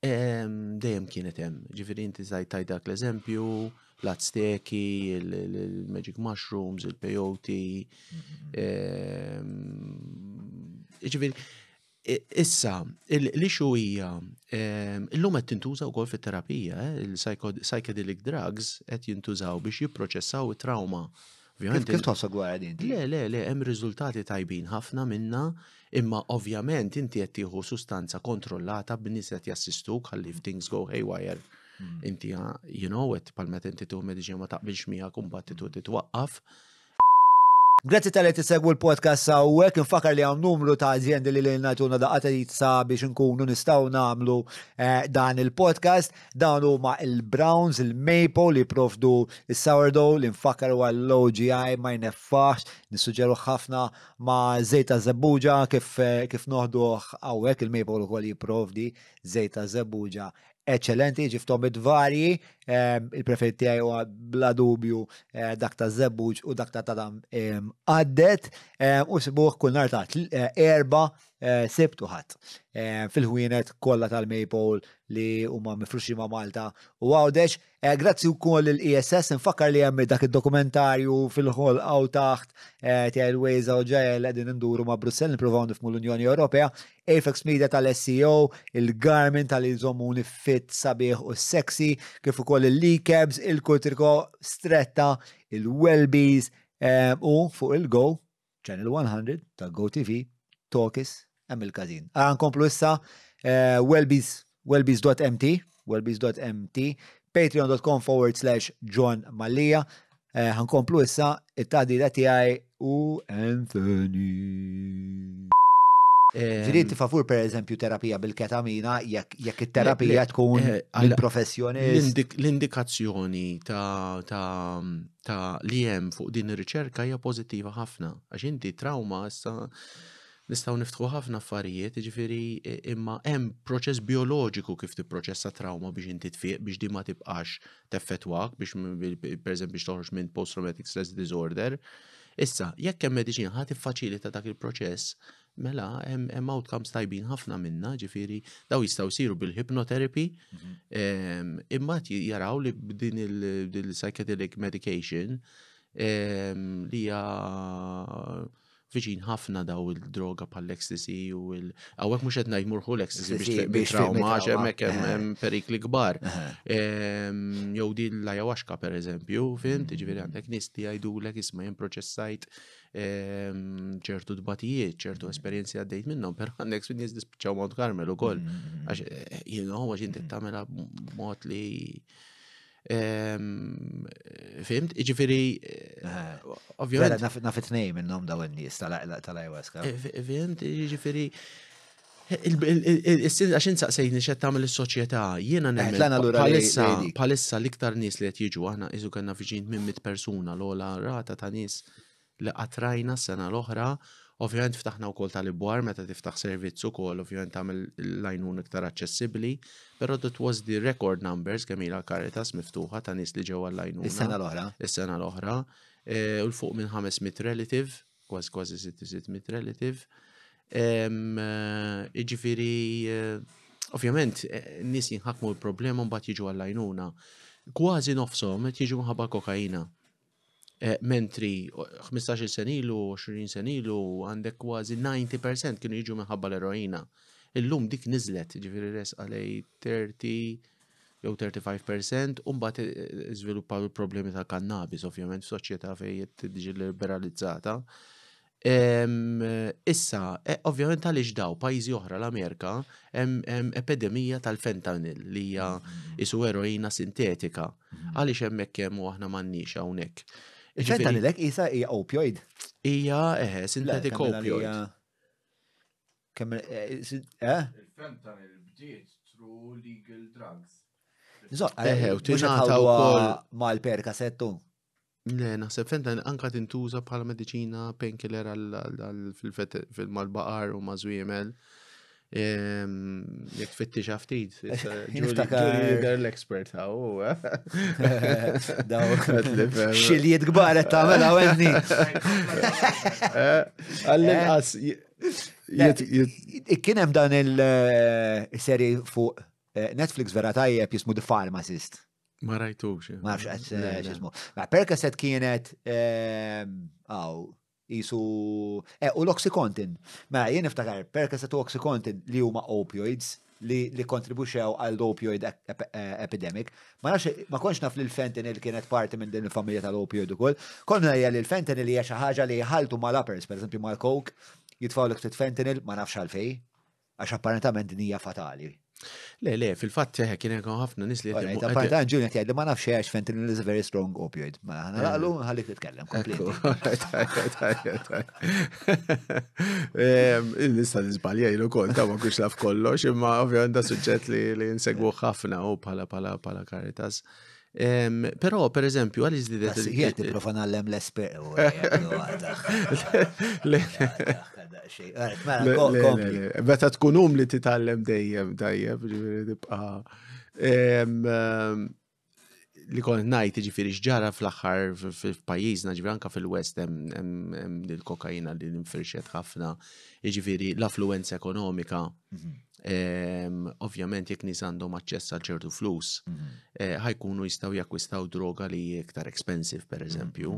dejjem kienet hemm. Ġifieri inti tajdak l-eżempju, l-Azteki, il-Magic Mushrooms, il-Peyote. Ġifieri, issa, l-ixu hija, illum qed tintuża wkoll fit-terapija, il-psychedelic drugs qed jintużaw biex jipproċessaw it-trauma Kif tħossok wara din? Le, hemm riżultati tajbin ħafna minna, imma ovvjament inti qed tieħu sustanza kontrollata b'nies qed jassistuk ħalli if things go haywire. Inti qed palmet inti tuħu mediċina ma taqbilx miegħek u mbagħad titwaqqaf. Grazzi tal-li t-segwu l-podcast sawwek, infakar li għam numru ta' azzjendi li l-natuna daqqata jitsa biex nkunu nistaw namlu dan il-podcast. Dan huma il-Browns, il-Maple li profdu il-Sourdough li nfakar u għall-OGI ma jneffax, nissuġġeru ħafna ma' zejta zebbuġa kif noħdu għawek il-Maple u għalli profdi zejta zebbuġa eccellenti, ġiftom id-varji, il-preferit tiegħi huwa bla dubju dak ta' zebbuġ u dak ta' tadam għaddet u sibuh kull nar ta' erba sibt u ħadd fil-ħwienet kollha tal-Maple li huma mifruxi ma' Malta u għawdex. Grazzi wkoll l-ISS, nfakkar li hemm dak id-dokumentarju fil-ħol għaw taħt tiegħi l-Wejza u ġejjel qegħdin induru ma' Brussell nippruvaw nifhmu l-Unjoni Ewropea, Apex Media tal-SEO, il-Garmin tal-iżommuni fit sabiħ u sexy, kif ukoll il-Leakabs, il-Kutriko stretta, il-Welbies u fuq il-Go, Channel 100 ta' Go TV, Talkis, hemm il-każin. Nkomplu issa welbies.mt, patreon.com/John Mallia. Ħankomplu issa it-tagħdila tiegħi u Anthony. Ġirid tifavur per eżempju terapija bil-ketamina jekk it-terapija tkun bil-professjonist. L-indikazzjoni ta' li hemm fuq din ir-riċerka hija pożittiva ħafna. Għax inti trauma issa nistgħu niftħu ħafna affarijiet, jiġifieri imma hemm proċess bioloġiku kif tipproċessa trauma biex inti tfiq biex di ma tibqax teffettwak biex pereżempju biex toħroġ minn post-traumatic stress disorder. Issa, jekk hemm mediċina ħadd tiffaċilita dak il-proċess, mela hemm outcomes tajbin ħafna minna, ġifieri daw jistgħu jsiru bil-hypnotherapy, imma jaraw li din il-psychedelic medication li hija viċin ħafna daw il-droga pal-ecstasy u għawek mux għedna jmurħu l-ecstasy biex trauma, hemmhekk hemm perikli kbar. Jew di l-ayahuasca per eżempju, fint, ġifieri għandek nies li jgħidulek isma' jien proċessajt ċertu dbatijiet, ċertu esperjenzi għaddejt minnhom, però għandek nies dispiċċaw Mount Carmel ukoll. Għax inti tagħmilha b'mod li fimt, ġifiri, ovvijament. Naf it-tnejn minnhom daw in-nies tal-ayahuasca. Fimt, ġifiri, għaxin saqsejni xed tagħmel is-soċjetà, jiena nemmen palissa l-iktar nies li qed jiġu aħna iżu kellna viċin minn 100 persuna l-ogħla rata ta' nies li qatrajna s-sena l-oħra. Ovvjament ftaħna wkoll tal-ibwar meta tiftaħ servizz ukoll, ovvjament tagħmel l-għajnuna iktar aċċessibbli, però that was the record numbers kemm ilha Caritas miftuħa ta' nies li ġew għall-għajnuna. Is-sena l-oħra. U l-fuq minn 500 relative, kważi 600 relative. Jiġifieri, ovvjament nies jinħakmu l-problema mbagħad jiġu għall-għajnuna. Kważi nofshom qed jiġu minħabba kokaina. Mentri 15 sen ilu, 20 sen ilu, għandek kważi 90% kienu jiġu minħabba l-eroina. Illum dik nizlet, ġifiri res għalej 30 jew 35%, mbagħad iżviluppaw il-problemi ta' kannabis, ovvjament f'soċjetà fejn tiġi liberalizzata. Issa, ovvjament għaliex daw pajjiżi oħra l-Amerika hemm epidemija tal-fentanyl li hija isu eroina sintetika. Għaliex hemmhekk hemm u aħna m'għandniex hawnhekk. Fentanyl isa hija opioid. Hija synthetic opioid. Il-fentanyl bdiet through legal drugs. U tingħata wkoll mal-perkasettu. Le, naħseb fentanyl anka tintuża bħala mediċina painkiller mal-baqar u mażwiemel. Jek fitti xaftit. Julie l-expert għaw. Xiliet gbaret ta' mela għenni. Għall-inqas. Kienem dan il-seri fuq Netflix vera tajjeb jismu The Pharmacist. Ma rajtux. Ma rafx għed xismu. Percocet kienet jisu u l-Oxycontin. Ma jien niftakar Percocet u Oxycontin li huma opioids li kontribuxew għall-opioid epidemic. Ma nafx, ma konx naf li l-fentanyl kienet parti minn din il-familja tal-opioid ukoll. Konna hija li l-fentanyl hija xi ħaġa li jħaltu mal-uppers, pereżempju mal-coke, jitfgħu l ftit fentanyl ma nafx għalfejn, għax apparentament din hija fatali. Le, fil-fatt kien hemm ħafna nies li apparentament Ġunja tgħid li ma nafx għax fentanyl is a very strong opioid. Ma ħanaqlu ħallik titkellem kompletli. Nista' nisbaljaj ukoll ta' ma kux naf kollox, imma ovvjament da suġġett li nsegwu ħafna u bħala Caritas. Però, per eżempju, għal iżdidet. Jiet nipprova nagħlem l-esper. Meta tkun li titgħallem dejjem tibqa' li kont ngħid jiġifieri x'ġara fl-aħħar f'pajjiżna ġifieri anke fil-West hemm il-kokaina li nfirxet ħafna, jiġifieri l-affluenza ekonomika. Ovvjament jekk nies għandhom aċċess għal ċertu flus, ħajkunu jistgħu jakkwistaw droga li hija iktar expensive pereżempju,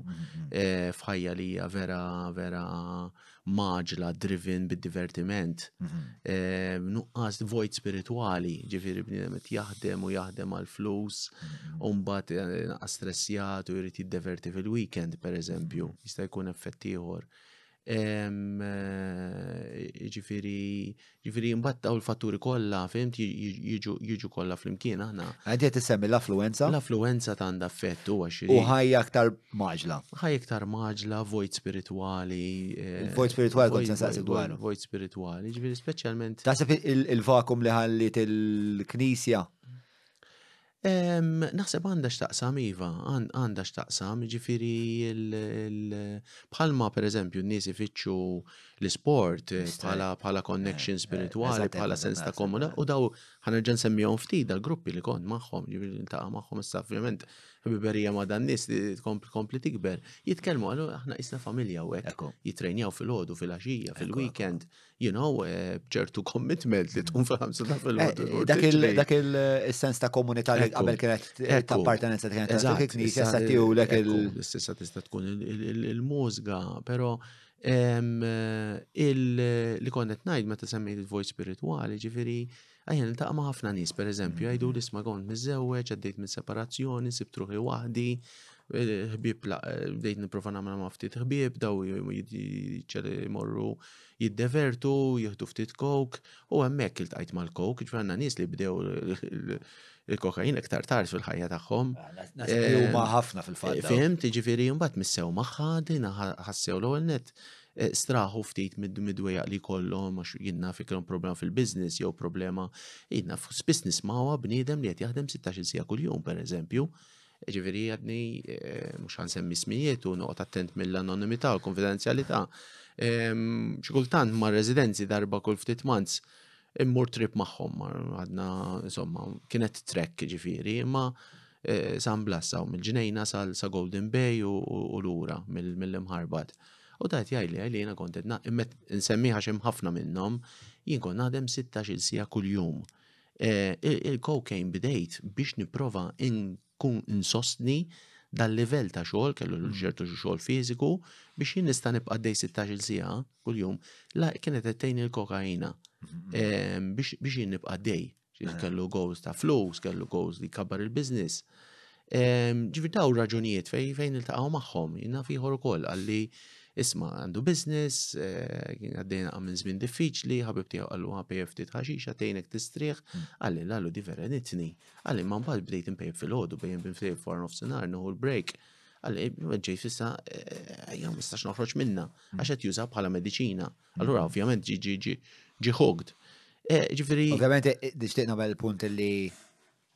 f'ħajja li hija vera maġla driven bid-divertiment, nuqqas void spiritwali, ġifieri bniedem qed jaħdem u jaħdem għal flus, u mbagħad stressjat u jrid jiddiverti fil-weekend pereżempju, jista' jkun effett ieħor. Ġifieri mbagħad dawn il-fatturi kollha, fimt, jiġu kollha flimkien aħna. Għadiet tissemmi l-affluenza? L-affluenza tagħha effett huwa xi. U ħajja aktar maġla. Ħajja aktar maġla, void spiritwali. Void spiritwali kont sensaqsi dwaru. Void spiritwali, ġifieri speċjalment. Taħseb il-vakum li ħallit il-Knisja? Naħseb għandha x'taqsam iva, għandha x'taqsam, ġifieri bħalma pereżempju n-nies ifittxu l-isport bħala connection spiritwali, bħala sens ta' komunità, u daw ħanerġa' nsemmihom ftit dal-gruppi li kont magħhom, ġifieri niltaqa' magħhom issa ovvjament ħbiberija ma' dan nies li tkompli tikber, jitkellmu għalu aħna isna familja u hekk, jitrejnjaw fil-ħodu, fil-għaxija, fil-weekend, b'ċertu commitment li tkun fil-ħamsa ta' fil-ħodu. Dak il-sens ta' komunità li qabel kienet ta' appartenenza kienet ta' knisja sa' tiegħu l-istessa tista' tkun il-mużga, però li konnet ngħid meta semmejt il-voice spirituali, ġifieri għajja niltaqa' ma' ħafna nies, pereżempju, jgħidu li isma' kont miżewweġ, għaddejt minn separazzjoni, sibt ruħi waħdi, ħbieb bdejt nipprova nagħmel ma' ftit ħbieb, daw jmorru jiddevertu, jieħdu ftit coke, u hemmhekk iltqajt mal-coke, ġifieri għandna nies li bdew il-kokain iktar tard fil-ħajja tagħhom. Huma ħafna fil-fatt. Fimt, jiġifieri mbagħad missew magħha din ħassew l-ewwel nett straħu ftit mid-dwejjaq li kollhom għax jiena fikrhom problema fil-business jew problema jiena f'spiss nisma'wa bniedem li qed jaħdem 16 siegħa kuljum pereżempju. Ġifieri għadni mhux ħansemmi ismijiet u noqgħod attent mill-anonimità u l-konfidenzjalità. Xi kultant ma' residenzi darba kull ftit months immur trip magħhom, għadna insomma kienet trek ġifieri, imma San Blassa u mill-ġnejna sa Golden Bay u lura mill-imħarbat. U daħt jgħajli jiena kont nsemmiħa xem ħafna minnhom, jien kont naħdem 16 siegħa kuljum. Il-cocaine bidejt biex nipprova nkun insostni dal-livell ta' xogħol, kellu ċertu xogħol fiżiku, biex jien nista' nibqa' għaddej 16 siegħa kuljum. La kienet qedtejn il-kokaina biex jien nibqa' għaddej. Kellu goals ta' flus, kellu goals li kabbar il-business. Ġifieri daw raġunijiet fejn iltaqgħu magħhom, jiena ieħor ukoll għalli isma' għandu business, għaddejna minn żmien diffiċli, ħabib tiegħu qallu ħapejjeb ftit ħaxixa tgħinek tistrieħ, għalli di vera nitni. Għalli ma mbagħad bdejt impejjeb fil-ħodu bejn b'infejjeb for nofsinhar nieħu l-break. Għalli ġej fissa jew ma nistax noħroġ minnha għax qed juża bħala mediċina. Allura ovvjament ġi hooked. Ġifieri. Ovvjament nixtieq nagħmel il-punt li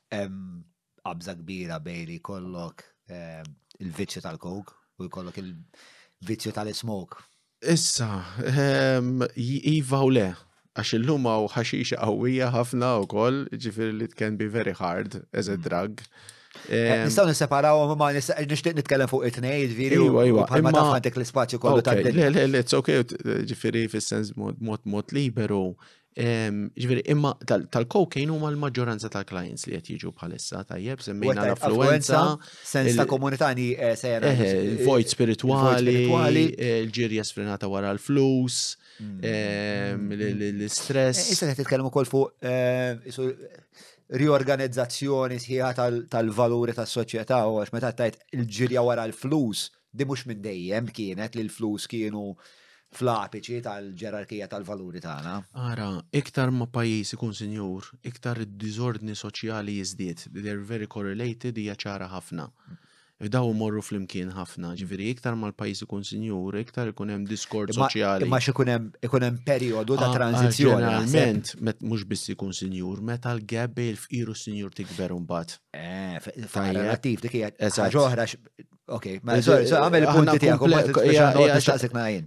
qabża kbira bejn li jkollok il-viċċju tal-coke u jkollok il-viċċju tal-smoke. Issa, iva u le, għax illum hawn ħaxixa qawwija ħafna wkoll, ġifieri li it can be very hard as a drug. Nistgħu nisseparaw ma nixtieq nitkellem fuq it-tnejn, ġifieri u bħalma taf għandek l-ispazju kollu tad-dinja. Le, it's okay, ġifieri fis-sens mod liberu. Ġifieri imma tal-cocaine huma l-maġġoranza tal-clients li qed jiġu bħalissa tajjeb semmejna l-affluenza, sens ta' komunità sejra. il-vojt spirituali, il-ġirja sfrenata wara l-flus, l-istress. Issa qed titkellmu wkoll fuq riorganizzazzjoni sħiħa tal-valuri tas-soċjetà u għax meta tajt il-ġirja wara l-flus, di mhux minn dejjem kienet li l-flus kienu fl-apiċi tal-ġerarkija tal-valuri tagħna. Ara, iktar ma pajjiż ikun sinjur, iktar id-diżordni soċjali jiżdied. They're very correlated, hija ċara ħafna. Daw morru fl-imkien ħafna, ġifieri iktar ma l-pajjiż ikun sinjur, iktar ikun hemm diskord soċjali. Imma ikun hemm perjodu ta' tranzizzjoni. Ġeneralment, mhux biss ikun sinjur, meta l-gap bejn il-fqir u s-sinjur tikber imbagħad. Relattiv dik hija ħaġa oħra. Okej, ma għamel il-punti tiegħek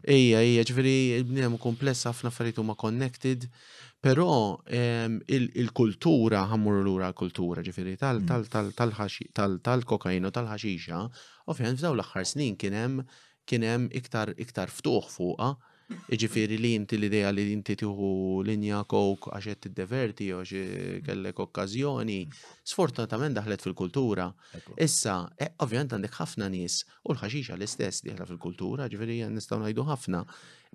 Ija, ġifieri bniedem kompless ħafna affarijiet huma connected, però il-kultura ħammur lura l-kultura ġifieri tal-kokaina u tal-ħaxixa, ovvjament f'dawn l-aħħar snin kien hemm iktar ftuħ fuqha, ġifieri li inti l-idea li inti tieħu linja coke għax qed tiddeverti u għax kellek okkażjoni, sfortunatament daħlet fil-kultura. Issa, ovvjament għandek ħafna nies u l-ħaxixa l-istess dieħla fil-kultura, ġifieri nistgħu ngħidu ħafna.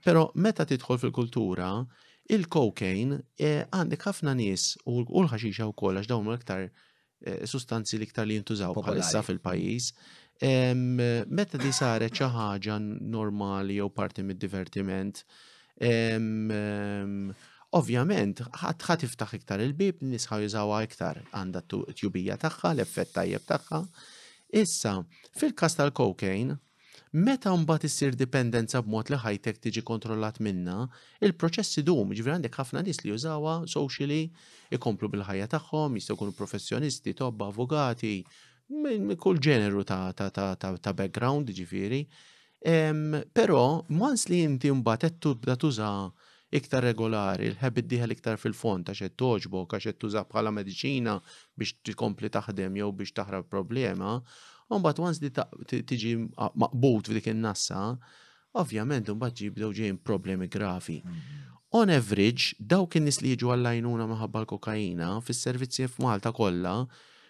Però meta tidħol fil-kultura, il-cocaine għandek ħafna nies u l-ħaxixa wkoll għax dawn l-iktar sustanzi l-iktar li jintużaw bħalissa fil-pajjiż. Meta di saret xi ħaġa normali jew parti mid-divertiment, ovvjament ħadd tiftaħ iktar il-bib, nies jużawha iktar għandha t-tjubija tagħha, l-effett tajjeb tagħha. Issa, fil-każ tal-cocaine, meta mbagħad issir dipendenza b'mod li ħajtek tiġi kontrollat minna, il-proċess idum, ġifieri għandek ħafna nies li jużawha socially, ikomplu bil-ħajja tagħhom, jistgħu jkunu professjonisti, tobba, avukati, kull ġeneru ta' background ġifieri. Però once li inti mbagħad qed tibda tuża iktar regolari, il-ħeb iddieħel iktar fil-fond għax qed toġbok, għax qed tuża bħala mediċina biex tkompli taħdem jew biex taħrab problema, mbagħad once li tiġi maqbut f'dik in-nassa, ovvjament mbagħad jibdew ġejjin problemi gravi. On average, dawk in-nies li jiġu għall-għajnuna minħabba l-kokaina fis-servizzi f'Malta kollha,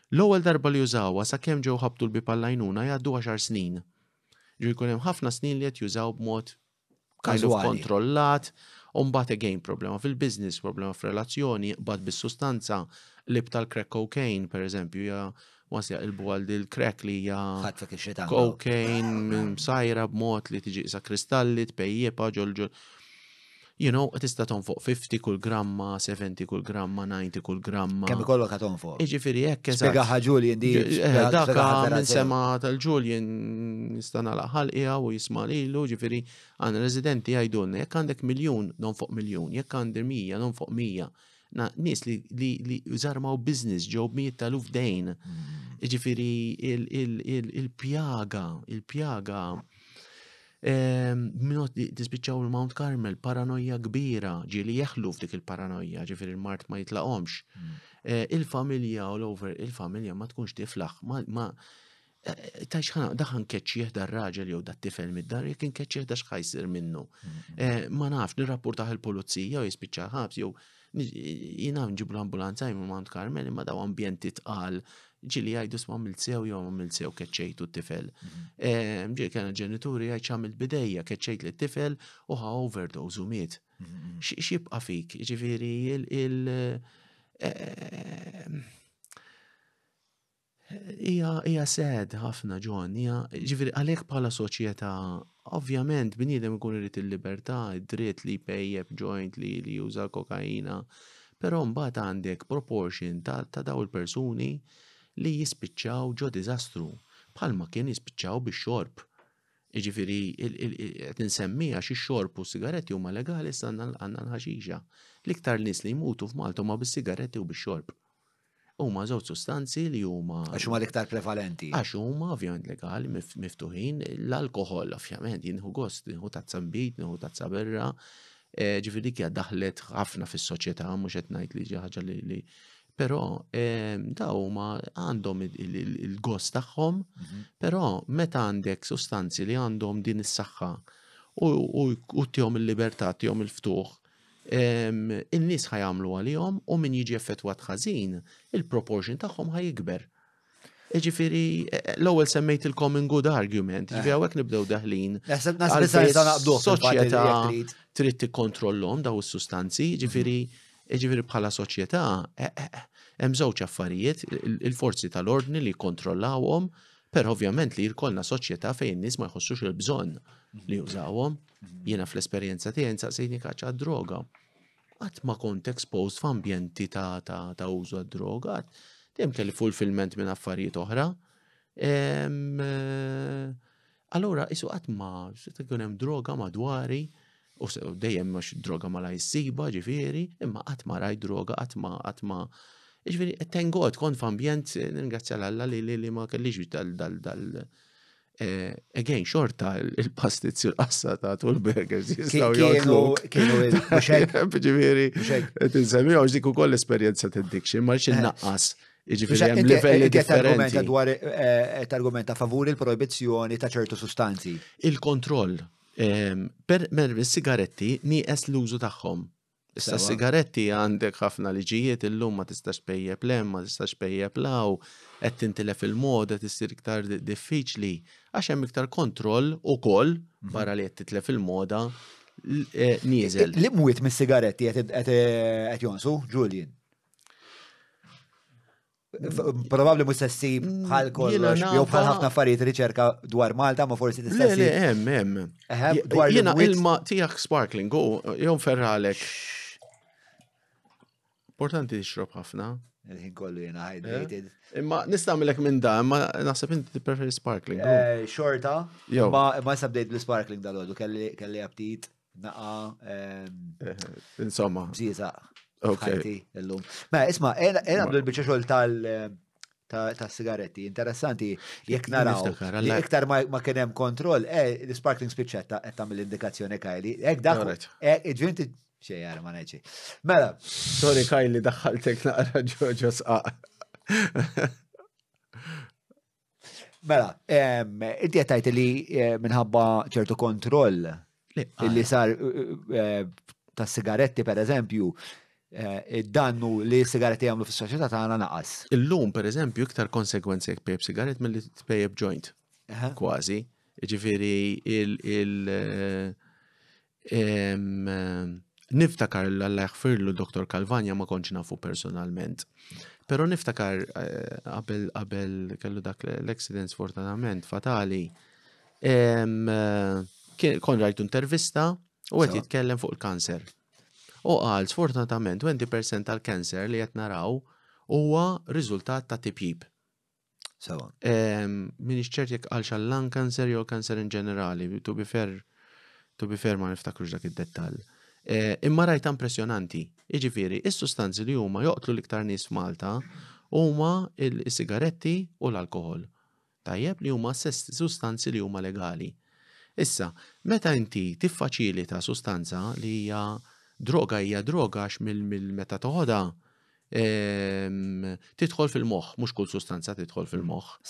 l-ewwel darba li jużawha sakemm ġew ħabtu l-bib għall-għajnuna jgħaddu 10 snin. Ġifieri jkun hemm ħafna snin li qed jużaw b'mod kind of kontrollat, u mbagħad again problema fil-business, problema f'relazzjoni, mbagħad bis-sustanza l-ib tal-crack cocaine, pereżempju, hija once jaqilbu għal il-crack li hija cocaine msajra b'mod li tiġi isa kristalli, tpejjebha ġol. You know, tista' tonfoq 50 kull gramma, 70 kull gramma, 90 kull gramma. Kemm ikollok qed tonfoq. Jiġifieri hekk Spjegaha Julian di. Daka minn sema tal-Julian nista' nagħlaq ħalqiha u jisma' lilu, ġifieri għandna residenti jgħidulna jekk għandek miljun nonfoq miljun, jekk għandi 100 nonfoq 100. Nies li żarmaw business ġew b'100 ta' luf dejn. Jiġifieri il-pjaga minot tispiċċaw il-Mount Carmel, paranoja kbira, ġieli jeħlu f'dik il-paranoja, ġifieri il-mart ma jitlaqhomx. Il-familja all over, il-familja ma tkunx tiflaħ, tajx ħana daħan keċċieħ dar-raġel jew dat-tifel mid-dar, jekk inkeċċieħ da x'ħajsir minnu. Ma nafx nirrapportaħ il-pulizija jew jispiċċa ħabs jew jiena nġibu l-ambulanza jmur Mount Carmel imma daw ambjenti tqal ġili jgħidu sma mill-sew jew mill-sew keċċejtu t-tifel. Ġili kena ġenituri jgħid x'għamilt bidejja keċċejt li t-tifel u ħa overdose u miet. X'jibqa' fik? Ġifieri hija sad ħafna John, ġifieri għalhekk bħala soċjetà ovvjament bniedem ikun irid il-libertà, id-dritt li jpejjeb joint li juża l-kokaina, però mbagħad għandek proportion ta' daw il-persuni li jispiċċaw ġo diżastru bħalma kien jispiċċaw bix-xorb. Jiġifieri qed insemmija xi xorb u sigaretti huma legali issa għandna l-ħaxixa. L-iktar nies li jmutu f'Malta huma bis-sigaretti u bix-xorb. Huma żewġ sustanzi li huma għax huma l-iktar prevalenti. Għax huma ovvjament legali miftuħin, l-alkoħol ovvjament jinħu gost, jinħu tazza mbit, jinħu tazza berra, ġifieri dik daħlet ħafna fis-soċjetà mhux qed ngħid li xi ħaġa li però daw huma għandhom il-gost tagħhom, però meta għandek sustanzi li għandhom din is-saħħa u tihom il-libertà, tihom il-ftuħ, in-nies ħajamlu għalihom u min jiġi effettwat ħażin, il-proportion tagħhom ħajikber. Ġifieri l-ewwel semmejt il-common good argument, ġifieri hawnhekk nibdew daħlin. Soċjetà trid tikkontrollhom daw is-sustanzi, ġifieri bħala soċjetà hemm żewġ affarijiet, il-forzi tal-ordni li jikkontrollawhom, però ovvjament li jkollna soċjetà fejn in-nies ma jħossux il-bżonn li jużawhom. Jiena fl-esperjenza tiegħi nsaqsejni kaċċa droga. Qatt ma kont exposed f'ambjenti ta' użu għad-droga. Dejjem kelli fulfillment minn affarijiet oħra. Allura isu qatt ma tkun hemm droga madwari, u dejjem mhux droga ma la jsiba ġifieri, imma qatt ma rajt droga, qatt ma ġifieri thank God kont f'ambjent ningrazzja l-Alla li ma kellix dal again xorta il-pastizzi l-qassa tul burgers jistgħu jgħidlu. Kienu ġifieri tinsemmihom dik ukoll l-esperjenza tad-diction ma rridx innaqqas. Ġifieri hemm livelli differenti. Dwar argumenta favur il-proibizzjoni ta' ċertu sustanzi. Il-kontroll. Per is-sigaretti nieqes l-użu tagħhom. Issa s-sigaretti għandek ħafna liġijiet illum ma tistax pejjeb lem, ma tistax pejjeb law, qed tintilef il-moda tisir iktar diffiċli għax hemm iktar kontroll ukoll barra li qed titlef il-moda nieżel. Li mwiet mis-sigaretti qed jonsu, Julian? Probabbli mhux se ssib bħal kollox jew bħal ħafna affarijiet riċerka dwar Malta ma forsi tista' ssib. Le, hemm. Jiena ilma tiegħek sparkling, jew ferralek. Importanti tixrob ħafna. Il-ħin kollu jiena hydrated. Imma nistgħmilek minn da, imma naħseb inti tippreferi sparkling. Xorta, ma sabdejt bl-sparkling dal-għodu, kelli aptit, naqa. Insomma. Bżieżaq. Illum. Ma isma' għamlu l-biċċa xogħol tas-sigaretti. Interessanti jekk naraw li iktar ma kien hemm kontroll, l-sparkling spiċċetta qed tagħmel indikazzjoni Kajli. Hekk dak ġvinti xejn jara ma ngħidx. Mela. Sorry Kajli daħħaltek naqra ġoġo sqaq. Mela, inti qed tgħid li minħabba ċertu kontroll li sar tas-sigaretti pereżempju, id-dannu li s-sigaretti jagħmlu fis-soċjetà tagħna naqas. Illum pereżempju iktar konsekwenzi jekk pejjeb sigaret milli tpejjeb joint. Kważi. Ġifieri niftakar l-Alla jħfirlu Dr. Calvania ma kontx nafu personalment. Però niftakar qabel kellu dak l-accident sfortunatament fatali. Kon rajtu intervista u qed jitkellem fuq il-kanser. U qal sfortunatament 20% tal-kanser li qed naraw huwa riżultat ta' tipjib. Sewa. Minix ċert jekk qalx għall-lung cancer jew cancer in ġenerali, to be fair ma niftakrux dak id-dettall. Imma rajta impressjonanti. Jiġifieri, is-sustanzi li huma joqtlu l-iktar nies f'Malta huma is-sigaretti u l-alkohol. Tajjeb li huma sustanzi li huma legali. Issa, meta inti tiffaċilita sustanza li hija droga għax mill-meta toħodha tidħol fil-moħħ, mhux kull sustanza tidħol fil-moħħ.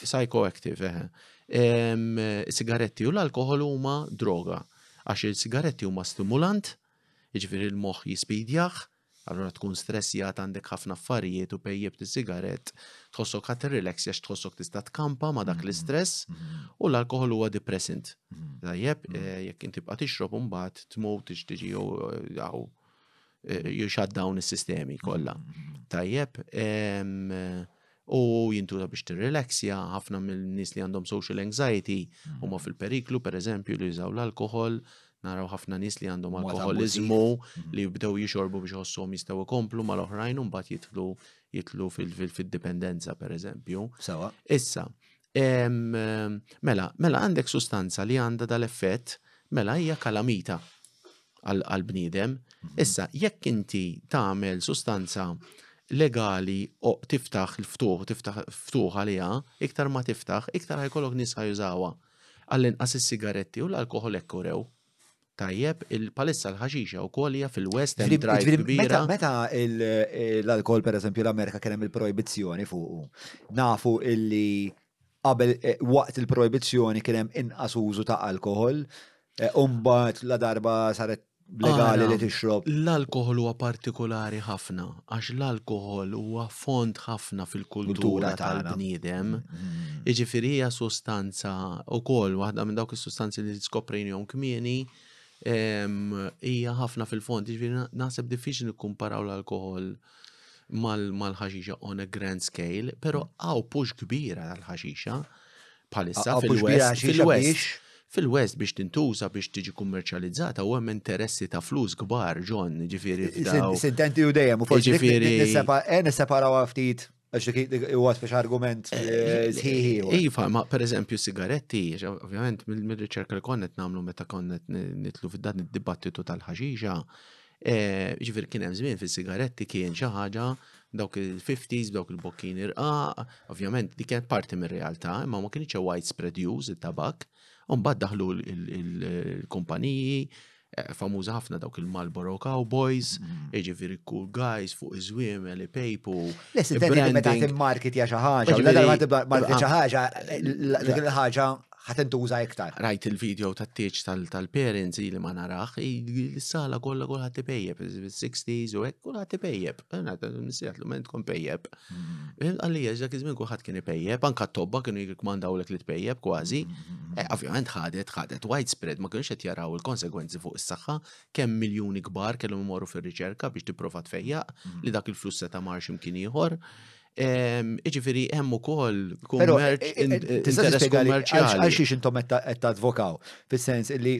Psychoactive, sigaretti u l-alkohol huma droga għax il-sigaretti huma stimulant, jiġifieri l-moħħ jispidjaħ, allura tkun stressjat għandek ħafna affarijiet u pejjeb is-sigarett, tħossok ħadd irrelax għax tħossok tista' tkampa ma' dak l-istress u l-alkohol huwa depressant. Tajjeb, jekk inti tibqa' tixrob imbagħad tmut tiġi jew shut down is-sistemi kollha. Tajjeb, u jintuża biex tirrelaxja, ħafna mill-nies li għandhom social anxiety huma fil-periklu pereżempju li jużaw l-alkohol. Naraw ħafna nies li għandhom alkoholizmu li jibdew jixorbu biex ħossom jistgħu jkomplu mal-oħrajn u mbagħad jitlu fil-dipendenza pereżempju. Sewa. Issa, mela għandek sustanza li għandha dal-effett, mela hija kalamita għall-bniedem. Issa, jekk inti tagħmel sustanza legali u tiftaħ il-ftuħ għaliha, iktar ma tiftaħ, iktar ħajkollok nies ħajużawha. Għall-inqas is-sigaretti u l-alkohol hekk urew. Tajjeb, il-palissa l-ħaxixa wkoll hija fil-West End Drive kbira. Meta l-alkohol pereżempju l-Amerika kien hemm il-projbizzjoni fuq. Nafu illi qabel waqt il-projbizzjoni kien hemm inqas użu ta' alkohol, mbagħad la darba saret legali li tixrob. L-alkohol huwa partikolari ħafna, għax l-alkohol huwa fond ħafna fil-kultura tal-bniedem. Jiġifieri hija sostanza wkoll waħda minn dawk is-sustanzi li tskoprinihom kmieni hija ħafna fil-fond. Jiġifieri naħseb diffiċli nikkumparaw l-alkohol mal-ħaxixa on a grand scale, però għaw push kbira tal-ħaxixa bħalissa fil-West. Fil-West biex tintuża biex tiġi kummerċjalizzata u hemm interessi ta' flus kbar, John, ġifieri f'daw. Sintenti u dejjem u forsi nisseparaw ftit għax huwa speċi argument sħiħi. Iva, ma pereżempju sigaretti, ovvjament mill-riċerka li konnet nagħmlu meta konnet nitlu f'dan id-dibattitu tal-ħaxixa, ġifieri kien hemm żmien fis-sigaretti kien xi ħaġa dawk il-50s, dawk il-bokkin irqaq, ovvjament di kienet parti mir-realtà, imma ma kienx widespread use it-tabak. Mbagħad daħlu l-kumpaniji famuża ħafna dawk il-Marlboro Cowboys, jiġifieri Cool Guys fuq iż-żwiemel, pejpu. Meta timmarket hija xi ħaġa, u darba market xi ħaġa, dik il-ħaġa ħatintuża iktar. Rajt il-video tat-tieġ tal-parents li ma narax, l-sala kollha kulħadd ipejjeb, fis-60s u hekk kulħadd ipejjeb. Nisiegħlu ment tkun pejjeb. Għalija dak iż-żmien kulħadd kien ipejjeb, anke t-tobba kienu jikmandawlek li tpejjeb kważi. Ovvjament ħadet widespread, ma kienux qed jaraw il-konsegwenzi fuq is-saħħa, kemm miljuni kbar kellhom imorru fir-riċerka biex tipprova tfejjaq li dak il-fluss seta' mar x'imkien ieħor. Iġifieri hemm ukoll interess kummerċjali. Għal xiex intom qed tadvokaw, fis-sens li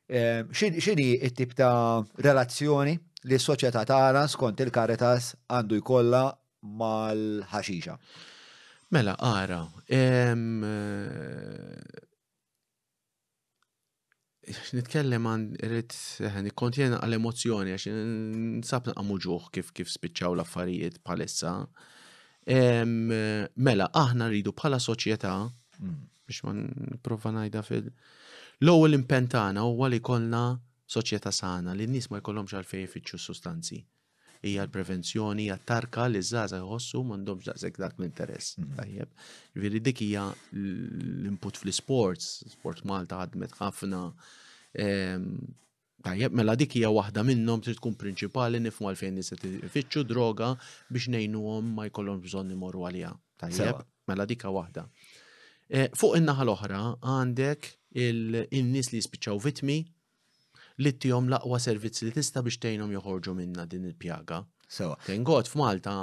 x'inhi t-tip ta' relazzjoni li s-soċjetà tagħna skont il-Caritas għandu jkollha mal-ħaxixa? Mela, ara, nitkellem għan irrid nikkontjena għall-emozzjoni għax nsab naqamuġuħ kif spiċċaw l-affarijiet bħalissa. Mela, aħna rridu bħala soċjetà biex ma nipprova ngħidha l-ewwel impenn tagħna huwa li jkollna soċjetà sana li n-nies ma jkollhomx għalfejn jfittxu sustanzi. Hija l-prevenzjoni, hija tarka li żgħażagħ jħossu m'għandhomx daqshekk dak l-interess. Tajjeb. Jiġifieri dik hija l-input fl-isports, sport Malta ħadmet ħafna. Tajjeb, mela dik hija waħda minnhom trid tkun prinċipali nifhmu għalfejn nies qed ifittxu droga biex ngħinuhom ma jkollhomx bżonn imorru għaliha. Tajjeb, mela dik waħda. Fuq in-naħa l-oħra għandek in-nies li jispiċċaw vittmi li tihom l-aqwa servizz li tista' biex tgħinhom joħorġu minnha din il-pjaga. Tengod f'Malta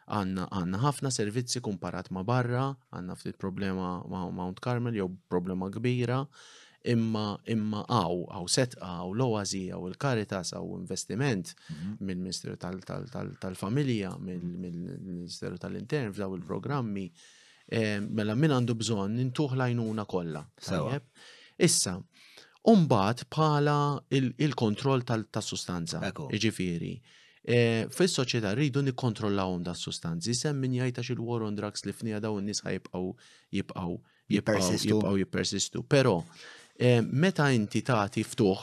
għandna ħafna servizzi kumparat ma' barra, għandna ftit problema ma' Mount Carmel jew problema kbira. Imma għaw setqa għaw l-oazi għaw il-Caritas għaw investiment mill-Ministeru tal-Familja, mill-Ministeru tal-Intern f'daw il-programmi, mela min għandu bżonn nintuħ lajnuna kollha. Issa, mbagħad bħala il-kontroll tas-sustanza, jiġifieri. Fis-soċjetà rridu nikkontrollawhom das-sustanzi, semmin jgħid għax il-war on drugs li fnija daw in-nies jibqgħu jippersistu. Però meta inti tagħti ftuħ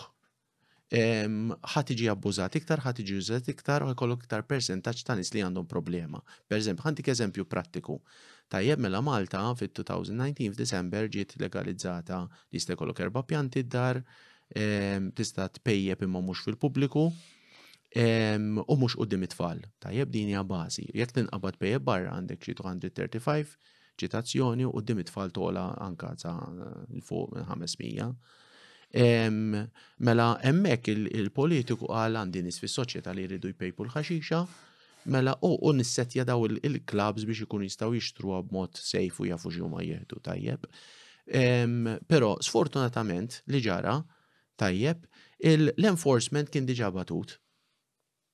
ħadd iġi abbużat iktar, ħadd iġi użat iktar u jkollok iktar persentaġġ ta' nies li għandhom problema. Pereżempju, ħantik eżempju prattiku. Tajjeb mela Malta fit-2019 f'Disember ġiet legalizzata li jista' jkollok 4 pjanti d-dar, tista' tpejjeb imma mhux fil-pubbliku u mhux quddiem it-tfal. Tajjeb din hija bażi. Jekk tinqabad pejjeb barra għandek xi 235 ċitazzjoni u qudiem it-tfal tola anka sa fuq minn 500. Mela hemmhekk il-politiku qal għandi nies fis-soċjetà li jridu jpejpu l-ħaxixa, mela u nissettja daw il-klabs biex ikunu jistgħu jixtruha b'mod sejf u jafu x'huma jieħdu tajjeb. Però sfortunatament li ġara tajjeb l-enforcement kien diġà batut.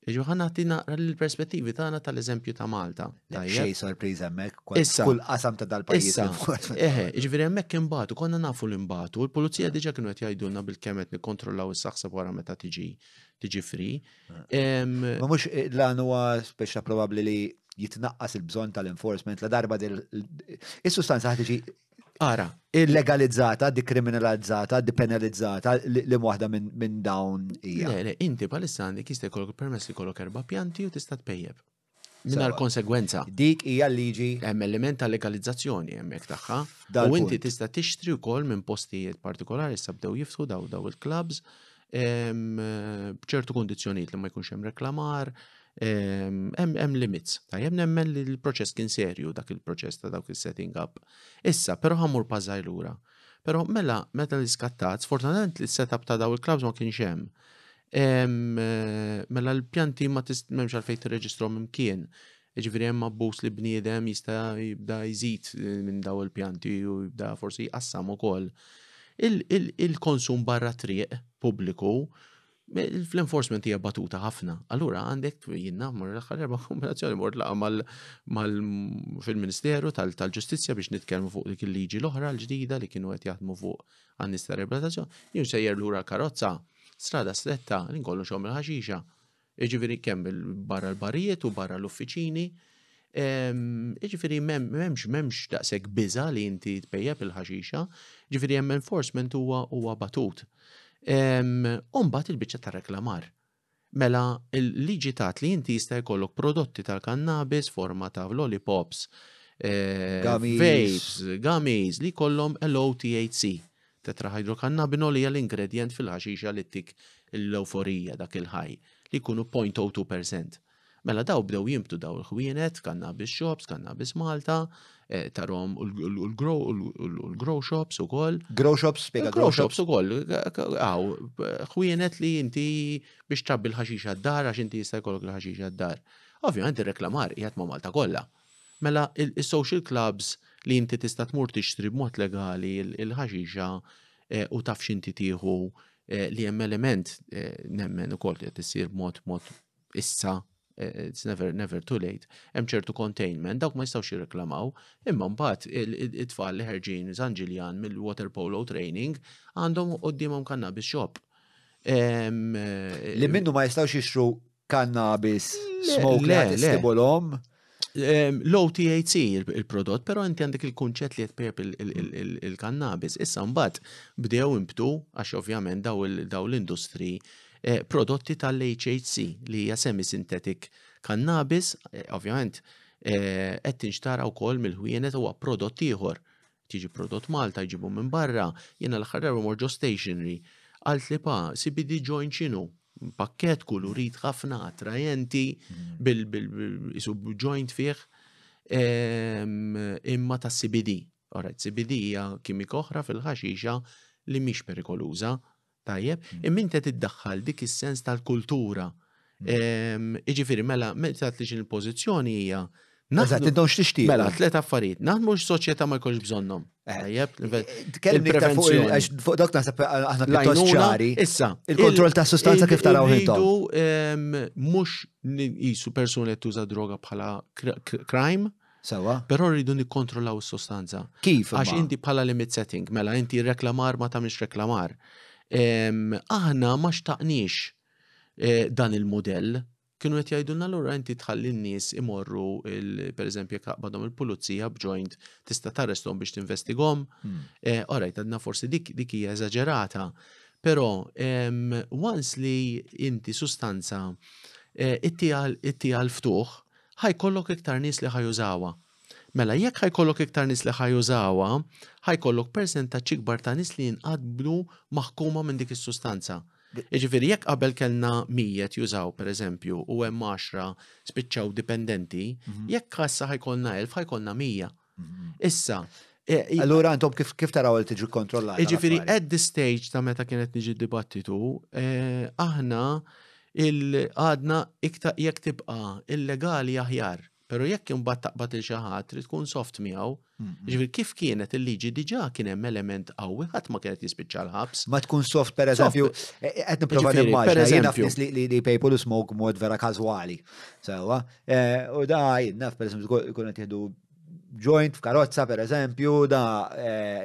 Iġu ħanati naqra l-perspettivi tagħna tal-eżempju ta' Malta. Xej sorpriż hemmhekk, kull qasam ta' dal-pajjiż. Jiġifieri hemmhekk imbagħtu, konna nafu l-imbagħtu, l-pulizija diġà kienu qed jgħidulna bil-kemm qed nikkontrollaw is-saħseb wara meta tiġi free. Ma mhux lan huwa speċa probabbli li jitnaqqas il-bżonn tal-enforcement la darba is-sustanza ħad tiġi illegalizzata, dikriminalizzata, dipenalizzata li waħda minn dawn hija. Le, inti palissa għandek jista' jkollok permess li jkollok 4 pjanti u tista' tpejjeb. Mingħajr konsegwenza. Dik hija liġi. Hemm element ta' legalizzazzjoni hemmhekk tagħha. U inti tista' tixtri wkoll minn postijiet partikolari issa bdew jiftħu daw il-clubs b'ċertu kondizzjonijiet li ma jkunx hemm reklamar, hemm limits. Tajjeb nemmen li l-proċess kien serju dak il-proċess ta' dawk is-setting up. Issa, però ħammur pażaj lura. Però meta l-iskattat, sfortunatament l-setup ta' daw il-clubs ma kienx hemm. Mela l-pjanti ma m'hemmx għalfejn tirreġistrom imkien. Ġifieri hemm abbuż li bniedem jista' jibda jżid minn daw il-pjanti u jibda forsi jqassam ukoll. Il-konsum barra triq pubbliku fl-enforcement hija batuta ħafna. Allura għandek jiena mmur l-aħħar erba' kombinazzjoni mort laqa fil-Ministeru tal-Ġustizzja biex nitkellmu fuq dik il-liġi l-oħra l-ġdida li kienu qed jaħdmu fuq għan-nies ta' reabilitazzjoni. Jien sejjer lura karozza, strada stretta, li nkollu xogħol il-ħaxixa. Jiġifieri kemm barra l-barijiet u barra l-uffiċini. Jiġifieri m'hemmx daqshekk biża li inti tpejjeb il-ħaxixa, jiġifieri hemm enforcement huwa batut. Mbagħad il-biċċa ta' reklamar. Mela il-liġi tat li inti jista' jkollok prodotti tal-kannabis forma ta' lollipops, vapes, gummies li jkollhom LOTHC. Tetrahydrocannabinol hija l-ingredient fil-ħaxixa li tik l-euforija dak il-ħaj li jkunu 0.02%. Mela daw bdew jimbtu daw il-ħwienet, kannabis shops, kannabis Malta, tarom l-grow shops u koll. Grow shops, spiega grow shops u koll. Għaw, ħwienet li inti biex tabbi l-ħaxixa d-dar, għax inti jista' jkollok l-ħaxixa d-dar. Ovvjament ir-reklamar jgħat ma' Malta kollha. Mela il-social clubs li inti tista' tmur tixtri b'mod legali il-ħaxixa u taf x'inti tieħu li hemm element nemmen ukoll qed isir b'mod issa. It's never too late. Hemm ċertu containment, dawk ma jistgħux jirreklamaw, imma mbagħad it-tfal li ħerġin Zanġiljan mill-water polo training għandhom qudiemhom cannabis shop. Li minnu ma jistgħux jixtru cannabis smoke li jistibulhom. Low THC il-prodott, però inti għandek il-kunċett li jtpejb il-cannabis. Issa mbagħad bdew imbtu għax ovvjament daw l-industri prodotti tal-HHC li hija semi-synthetic cannabis, ovvjament qed tinxtara wkoll mill-ħwienet huwa prodott ieħor. Tiġi prodott Malta jġibu minn barra, jiena l-aħħar darba mor ġo stationery. Qalt li CBD joint x'inhu? Pakkett kulurit ħafna attrajenti bil-joint fih imma ta' CBD. Alright, CBD hija kimika oħra fil-ħaxixa li mhix perikoluża. Tajjeb, imminti tiddaħħal dik is-sens tal-kultura. Jiġifieri mela meta tlix il-pożizzjoni hija Eżatt, intom x'tixtiequ. Mela, tliet affarijiet. Naħdmu x-soċjetà ma jkollx bżonnhom. Tajjeb, fuq dak naħseb aħna pjuttost ċari. Issa, il-kontroll ta' sustanza kif taraw intom. Mhux qisu persuni qed tuża droga bħala crime. Sewa. Però rridu nikkontrollaw is-sostanza. Kif? Għax inti bħala limit setting, mela inti reklamar ma tagħmilx reklamar. Aħna ma xtaqniex dan il-modell. Kienu qed jgħidulna allura inti tħalli n-nies imorru pereżempju jekk aqbadhom il-pulizija b'joint tista' tarresthom biex tinvestighom. Orajt għadna forsi dik hija eżaġerata. Però once li inti sustanza ittija l-ftuħ ħajkollok iktar nies li ħajużawha. Mela jekk ħajkollok iktar nies li ħajużawha, ħajkollok persentaġġ ikbar ta' nies li jinqadblu maħkuma minn dik is-sustanza. Jiġifieri jekk qabel kellna 100 jużaw pereżempju u hemm 10 spiċċaw dipendenti, jekk issa ħajkollna 1000 ħajkollna 100. Issa. Allura intom kif taraw li tiġi kontrollati? Jiġifieri at the stage ta' meta kienet niġi dibattitu, aħna għadna jekk tibqa' illegali aħjar. Pero jekk imbagħad taqbad il xi ħadd trid tkun soft miegħu. Ġifieri kif kienet il-liġi diġà kien hemm element qawwi ħadd ma kienet jispiċċa l-ħabs. Ma tkun soft pereżempju qed nipprova nimmaġina jiena f'nies li people smoke mod vera każwali. Sewwa. U da naf pereżempju jkun qed jieħdu joint f'karozza pereżempju da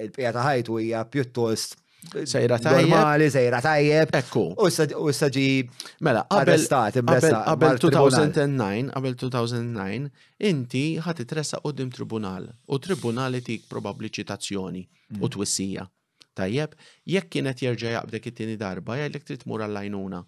il-bqija ta' ħajtu hija pjuttost sejra tajjeb. Normali, sejra tajjeb. Ekku. U issa ġi mela arrestat qabel 2009 inti ħadd titressaq quddiem tribunal u tribunal itik probabbli ċitazzjoni u twissija. Tajjeb, jekk kienet jerġa' jaqbdek it-tieni darba jgħidlek trid tmur għall-għajnuna.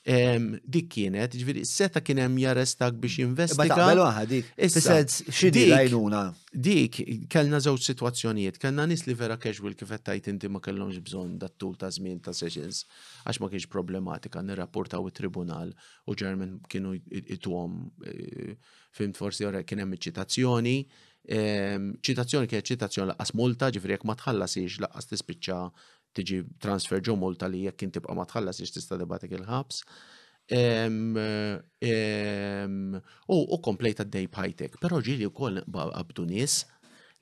Dik kienet, ġifieri seta kien hemm jarrestak biex Ma jinvestiga. taqbel waħda dik. Issa, X'inhi dik- lajnuna? Dik, kellna żewġ sitwazzjonijiet, kellna nies li vera casual kif qed tgħid inti ma kellhomx bżonn dat-tul ta' żmien ta' sessions għax ma kienx problematika nirrapportaw it-tribunal u German kienu ituhom fimt forsi ora kien hemm iċ-ċitazzjoni. Ċitazzjoni kienet ċitazzjoni laqqas multa, ġifieri jekk ma tħallasix laqqas tispiċċa tiġi transfer ġo multa li jekk kien tibqa' ma tħallasix tista' debatek il-ħabs. U komplejt għaddej bħajtek, pero ġili u koll qabdu nies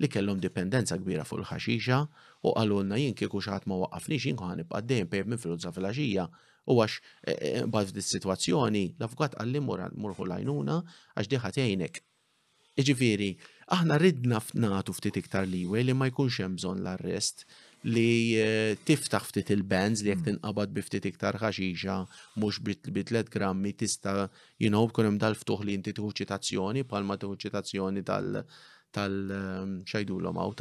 li kellhom dipendenza kbira fuq il-ħaxixa u għalulna jien kieku xaħat ma waqqafniex jien kħan nibqa' dejjem pejb minn filuzza fil-ħaxija u għax bad f'dis-sitwazzjoni l-avukat għalli murħu lajnuna għax diħat jgħinek. Iġifieri, aħna ridna nagħtu ftit iktar liwej li ma jkunx hemm bżonn l-arrest li tiftaħ ftit il-bands li jekk tinqabad bi ftit iktar ħaxixa mhux bi 3 grammi tista' kun hemm dal-ftuħ li inti tieħu ċitazzjoni bħalma tieħu ċitazzjoni xajdulhom hawn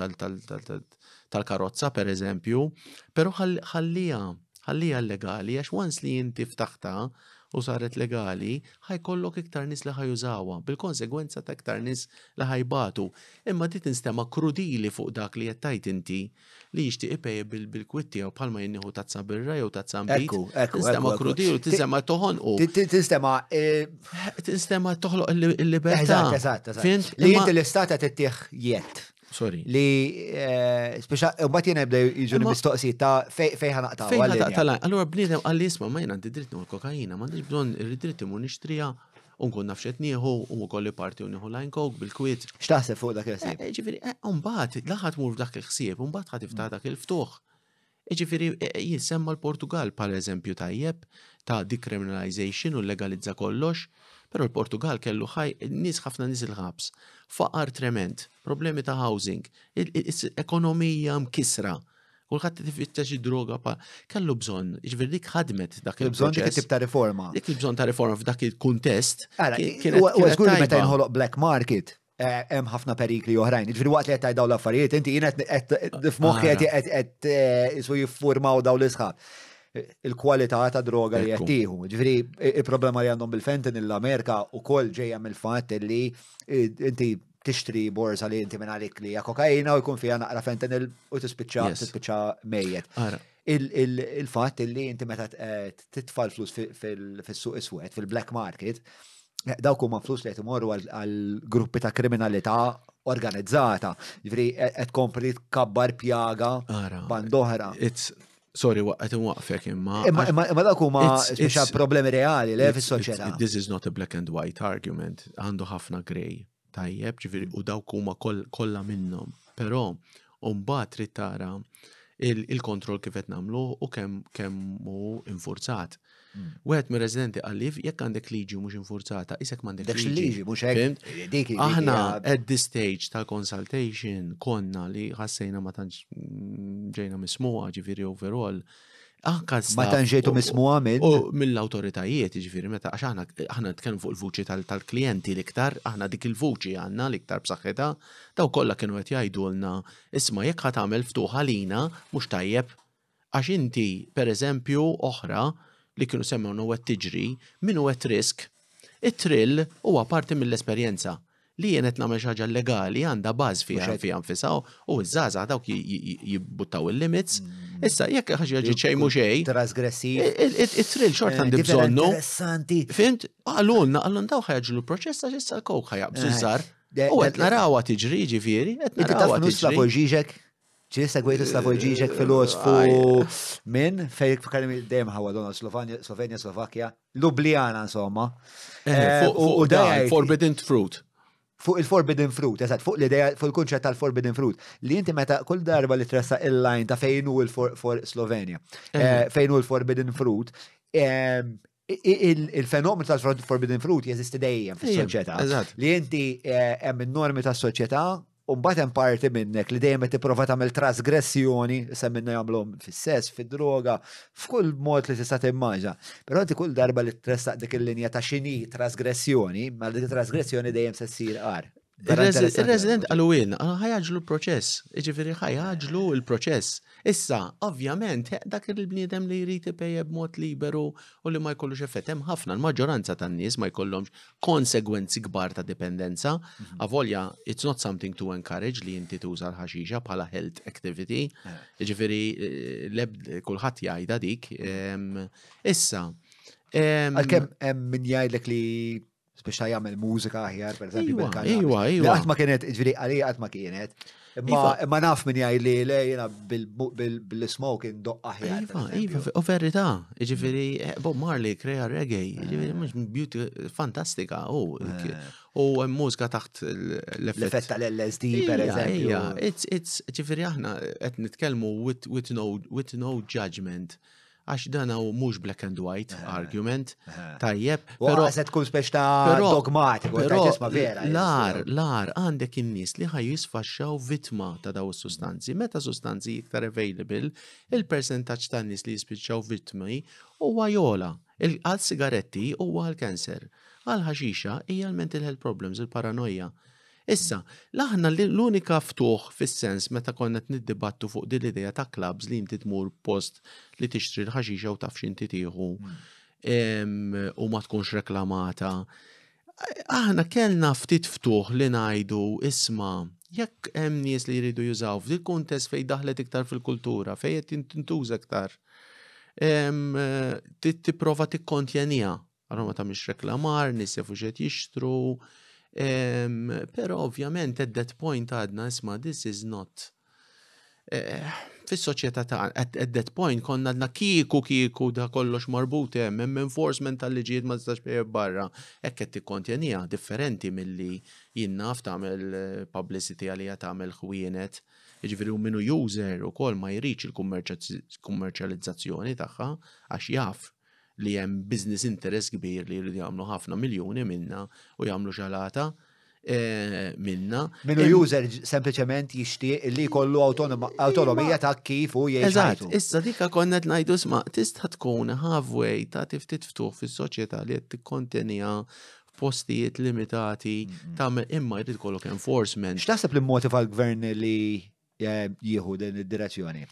tal-karozza pereżempju, però ħallija legali għax once li inti ftaħta u saret legali, ħajkollok iktar nis li ħajużawa, bil-konsegwenza ta' iktar nis li ħajbatu. Imma di tinstema krudili fuq dak li jettajt inti li jixtieq ipej bil-kwitti jew bħalma jinniħu tazza birra jew tazza mbit. Tinstema krudili u tinstema toħonqu. Tinstema toħloq il-libertà. Eżatt. Li inti l-istat qed ittieħ jett. Sorry. Li, speċa, u bat jena jibda jiġuni mistoqsi ta' fejħa naqtaw. Fejħa naqtaw. Allora bniedem għall-isma ma jena għandi dritt nieħu l-kokaina, ma għandix bżonn irrid imur nixtrija u nkun naf x'qed nieħu u kolli parti u nieħu line coke bil-kwiet. X'taħseb fuq dak il-ħsieb? Ġifieri, mbagħad laħat mur f'dak il-ħsieb u mbagħad ħadd tiftaħ dak il-ftuħ. Ġifieri jisemma l-Portugal bħal eżempju tajjeb ta' decriminalization u legalizza kollox. Pero l-Portugal kellu nis ħafna nis il-ħabs, faqar trement, problemi ta' housing, ekonomija mkisra, kulħadd tifittex id-droga kellu bżonn, ġifieri dik ħadmet dak il-proċess. Bżonn dik it-tip ta' riforma. Dik il-bżonn ta' riforma f'dak il-kuntest. U żgur li meta jinħoloq black market, hemm ħafna perikli oħrajn. Ġifieri waqt li qed dawn l-affarijiet, inti jien qed f'moħħi qed iswu jiffurmaw dawn l-isħab. Il-kwalità ta' droga li jattieħu. Ġifieri il-problema li għandhom bil-fentanyl l-Amerika wkoll ġejja mill-fatt li inti tixtri borsa li inti minn għalik li hija kokaina u jkun fiha naqra fentanyl u tispiċċa mejjed. Il-fatt li inti meta titfal flus fis-suq iswed, fil-black market, dawk huma flus li qed imorru għal gruppi ta' kriminalità organizzata. Ġifieri qed kompli tkabbar pjaga band oħra. Sorry, waqt waqfek imma. Imma dak huma speċa problemi reali le fis-soċjetà. This is not a black and white argument. Għandu ħafna grey. Tajjeb, ġifieri u dawk huma kollha minnhom. Però mbagħad trid tara il-kontroll kif qed nagħmlu u kemm hu infurzat. Wieħed mir-residenti qallif jekk għandek liġi mhux infurzata, isek m'għandek liġi mhux hekk. Aħna at this stage tal-consultation konna li ħassejna ma tantx ġejna mismuha ġifieri overall. Ma tantx ġejtu mismuha mill-awtoritajiet ġifieri meta għax aħna nitkellmu fuq il-vuċi tal-klijenti l-iktar, aħna dik il-vuċi għandna l-iktar b'saħħitha, daw kollha kienu qed jgħidulna isma' jekk ħad tagħmel ftuħ għalina mhux tajjeb għax inti pereżempju oħra li kienu semmewna u tiġri, minnu risk. It-trill huwa parti mill-esperjenza li jenet nagħmel xi ħaġa legali għandha baż fiha nfisha u ż-żgħażagħ dawk jibbuttaw il-limits. Issa jekk ħaġa xejn mhux xejn. Trasgressiv. It-trill xort għandi bżonnu. Interessanti. Fimt? Għalulna daw ħajaġlu l-proċess għax issa l-kowk ħajaqbżu żgħar. U qed narawha tiġri ġifieri, qed narawha tiġri. ċista gwejtu Slavojġiġek fil-osfu minn fejk f'kalmi dejjem ħawadona Slovenja, Slovakkja, Ljubljana insomma. U Forbidden Fruit. Fuq il-Forbidden Fruit, eżatt, fuq l-idea, fuq il-kunċett tal-Forbidden Fruit, li inti meta kull darba li tressa il-line ta' fejn hu Slovenja, fejn hu l-Forbidden Fruit, il-fenomenu tal-Forbidden Fruit jeżisti dejjem fis-soċjetà. Li inti hemm in-normi tas-soċjetà u mbagħad hemm parti minnek li dejjem qed tipprova tagħmel trasgressjoni, semminna jagħmluhom fis-sess, fid-droga, f'kull mod li tista' timmaġa. Però inti kull darba li tressaq dik il-linja ta' x'inhi trasgressjoni, ma dik trasgressjoni dejjem se ssir qar. Il-resident għalwin, ħajġlu l-proċess, ġifiri ħajġlu l-proċess. Issa, ovvjament, dak il-bniedem li jrid ipejja b'mod liberu u li ma jkollux effett, hemm ħafna l-maġġoranza tan-nies ma jkollhomx konsegwenzi kbar ta' dipendenza. Avolja, it's not something to encourage li inti tuża l-ħaxixa bħala health activity. Ġifiri, kulħadd jgħidha dik. Issa. Għalkemm hemm min jgħidlek li biex ta' jagħmel mużika aħjar, pereżempju bil-kanna. Iwa. Qatt ma kienet, ġifieri għalija qatt ma kienet. Imma naf min jgħid li jiena bil-smoke indoq aħjar. Iva, u verità, ġifieri Bob Marley krea reggae, ġifieri mhux beauty fantastika, u hemm mużika taħt l-effett tal-LSD pereżempju. It's ġifieri aħna qed nitkellmu with no judgment. Għax dan u mhux black and white argument, tajjeb. Però se tkun spex ta' dogmatiku, ta' ġisma vera. Lar, għandek in-nies li ħaj jisfaxxaw vittma ta' daw is-sustanzi. Meta sustanzi iktar available, il-percentaġġ ta' nies li jispiċċaw vittmi huwa jola. Għal sigaretti huwa għal-kanser. Għal ħaxixa hija l-mental health problems, il-paranoja. Issa, laħna l-unika ftuħ fis-sens meta konna niddibattu fuq din l-idea ta' clubs li inti tmur post li tixtri l-ħaxixa u taf x'inti tieħu u ma tkunx reklamata. Aħna kellna ftit ftuħ li ngħidu isma' jekk hemm nies li jridu jużaw f'dil kuntest fejn daħlet iktar fil-kultura, fejn qed tintuża iktar. Tipprova tikkontjanija, ara ma tagħmilx reklamar, nies jafu x'qed jixtru. Pero ovvjament at that point għadna isma' this is not fis-soċjetà ta' at that point konna għadna kieku da kollox marbut hemm enforcement tal-liġijiet ma tistax bejjeb barra. Hekk qed tikkontjanija differenti milli jinnaf tagħmel publicity għalija tagħmel ħwienet. Jiġifieri minnu user ukoll ma jridx il-kummerċjalizzazzjoni tagħha għax jaf li hemm business interest kbir li jridu jagħmlu ħafna miljuni minna u jagħmlu xalata minna. Minnu user sempliċement jixtieq li jkollu awtonomija ta' kif u jgħix. Eżatt, issa dika konna qed ngħidu isma' tista' tkun halfway ta' tiftit ftuħ fis-soċjetà li qed tikkontenija f'postijiet limitati tagħmel imma jrid ikollok enforcement. X'taħseb li mmotiva l-gvern li jieħu din id-direzzjoni?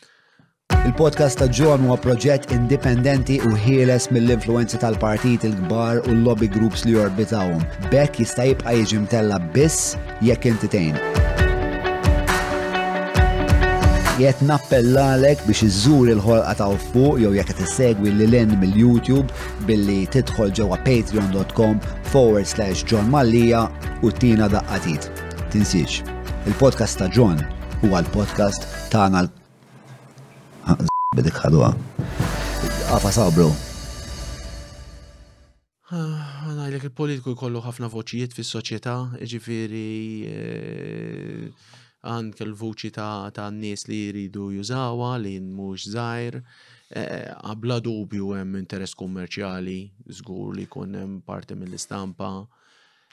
Il-podcast ta' John huwa proġett indipendenti u ħieles mill-influenzi tal-partit il-kbar u l-lobby groups li jorbitawhom. Bekk jista' jibqa' jiġi mtella biss jekk inti tgħin. Jett nappellalek biex iżżur il-ħolqa ta' fuq jew jekk qed issegwi lil mill-YouTube billi tidħol ġewwa patreon.com/John Mallija u tina daqqatit. Tinsiex, il-podcast ta' John huwa l-podcast tagħna bidik ħadwa. Għafa sabru. Għanajlek il-politiku jkollu ħafna voċijiet fis-soċjetà, ġifieri għandek il-voċi ta' nies li jridu jużawha li mhux żgħir. Bla dubju hemm interess kummerċjali, żgur li jkun hemm parti mill-istampa.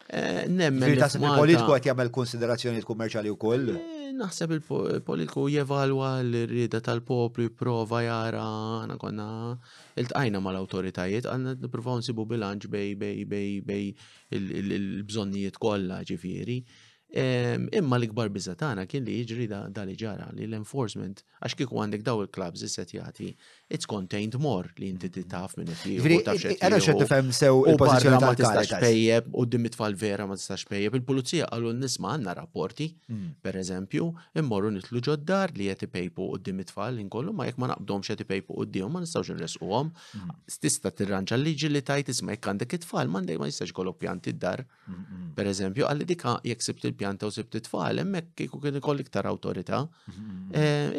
Il-politiku qed jagħmel konsiderazzjonijiet kummerċjali wkoll? Naħseb il-politiku jevalwa l-rieda tal-poplu, jipprova jara, għana konna il-tqajna mal-autoritajiet, għanna nippruvaw nsibu bilanċ bej il-bżonnijiet kollha ġifieri. Imma l-ikbar biża' tagħna kien li jiġri da li ġara li l-enforcement għax kieku għandek daw il-clubs is-setjati it's contained more li inti titaf minn Għara xed tifhem sew il-pożizzjoni ma tistax pejjeb u it-tfal vera ma tistax pejjeb. Il-pulizija qalu nisma' għandna rapporti, pereżempju, immorru nitlu ġoddar li qed ipejpu quddiem it-tfal inkollu ma jekk ma naqbdomx qed ipejpu qudiehom ma nistgħux inresquhom. Tista' tirranġa l-liġi li tajt isma' jekk għandek it-tfal m'għandek ma jistax ikollok pjanti d-dar. Pereżempju, għalli dika jekk sibt il-pjanta u sibt it-tfal, hemmhekk kieku kien ikoll iktar awtorità.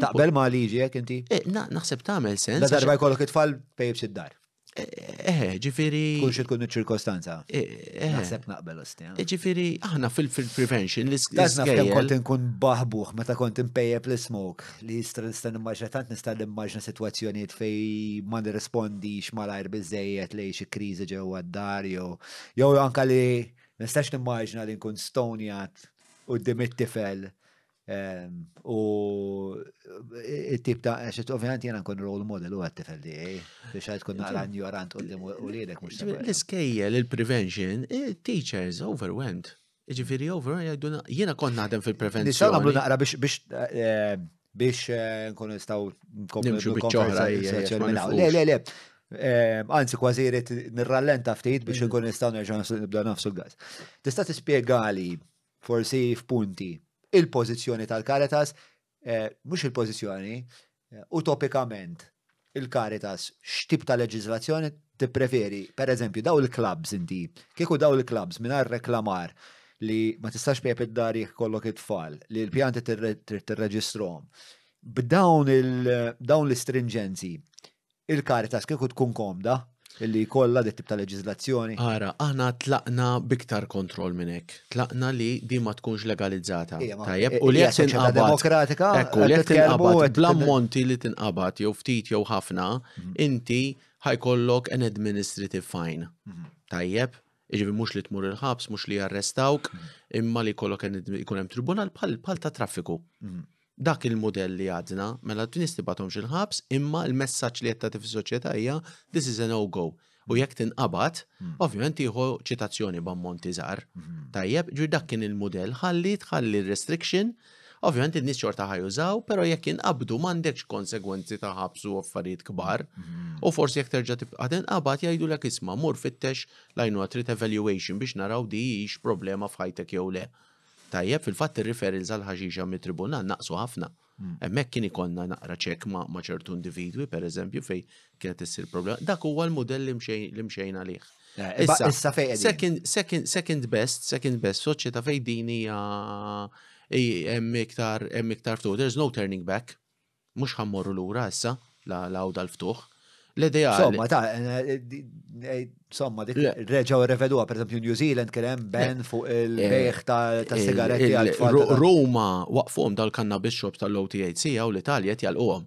Taqbel ma' liġi jekk inti? Naħseb tagħmel sens. Da darba jkollok it-tfal pejbx id-dar. Ġifieri. Kull xi tkun iċ-ċirkostanza. Naħseb naqbel ostja. Ġifieri aħna fil-prevention l-iskejjel. Kont inkun baħbuh meta kont impejjeb l-smoke li nista' nimmaġna tant nista' nimmaġna sitwazzjonijiet fejn ma nirrispondix malajr biżejjed lejn xi kriżi ġewwa d-dar jew anke li nistax nimmaġna li nkun stonjat quddiem it-tifel u it-tip ta' ovvjament jena nkun role model u għat-tifel di, biex għad kun naqra ignorant u l-idek mux. L-iskejjel, il-prevention, teachers overwhelmed. Ġifieri over jgħiduna jiena kont naħdem Nistgħu fil-prevenzjoni. nagħmlu naqra biex nkunu nistgħu Nimxu biċ-ċoħra, Le. Anzi, kważi jrid nirrallenta ftit biex nkunu nistgħu nerġgħu nibdew nafsu l-gas. Tista' tispjegali forsi f'punti il-pożizzjoni tal-Caritas, mhux il-pożizzjoni, utopikament il-Caritas x'tip ta' leġiżlazzjoni tippreferi, pereżempju daw il-clubs inti, kieku daw il-clubs mingħajr reklamar li ma tistax bejb id-dar jkollok it-tfal, li l-pjanti tirreġistrhom. B'dawn l-istringenzi, il-Caritas kieku tkun komda illi kollha dit tip ta' leġiżlazzjoni. Ara, aħna tlaqna biktar kontroll minn hekk. Tlaqna li di ma tkunx legalizzata. Tajjeb, u li jekk tinqabad demokratika, ekku, li jekk tinqabad bl-ammonti li tinqabad jew ftit jew ħafna, inti ħajkollok an administrative fine. Tajjeb, iġifi mhux li tmur il-ħabs, mhux li jarrestawk, imma li jkollok ikun hemm tribunal bħal ta' traffiku. Dak il-modell li għadna, mela t-nis tibatomx il-ħabs, imma il-messaġġ li jettati fis-soċjetà hija this is a no-go. U jekk tinqabad, ovvjament jieħu ċitazzjoni b'ammonti żgħar. Tajjeb, ġur dak kien il-modell, tħalli restriction, ovvjament in-nies xorta ħajużaw, però jekk inqabdu m'għandekx konsegwenzi ta' ħabs u affarijiet kbar. U forsi jekk terġa' tibqa' tinqabad jgħidulek isma' mur fittex lajnu trid evaluation biex naraw di hix problema f'ħajtek jew le. Tajjeb, fil-fatt ir-referrals għal ħaxixa mit-tribunal naqsu ħafna. Hemmhekk kien ikollna naqra ċekk ma' ċertu individwi, pereżempju, fejn kienet issir problema. Dak huwa l-mudell li mxejna lih. Issa fejn second best, soċjetà fejn din hija hemm iktar ftuħ. There's no turning back. Mhux ħammorru lura issa l-għawda l-ftuħ. L-ideali. Somma, dik reġaw reveduha, per esempio New Zealand kien hemm ben fuq il-bejħ ta' sigaretti għal-tfal. Roma waqfuhom dal-cannabis shops tal-OTHC u l-Italja qed jalquhom.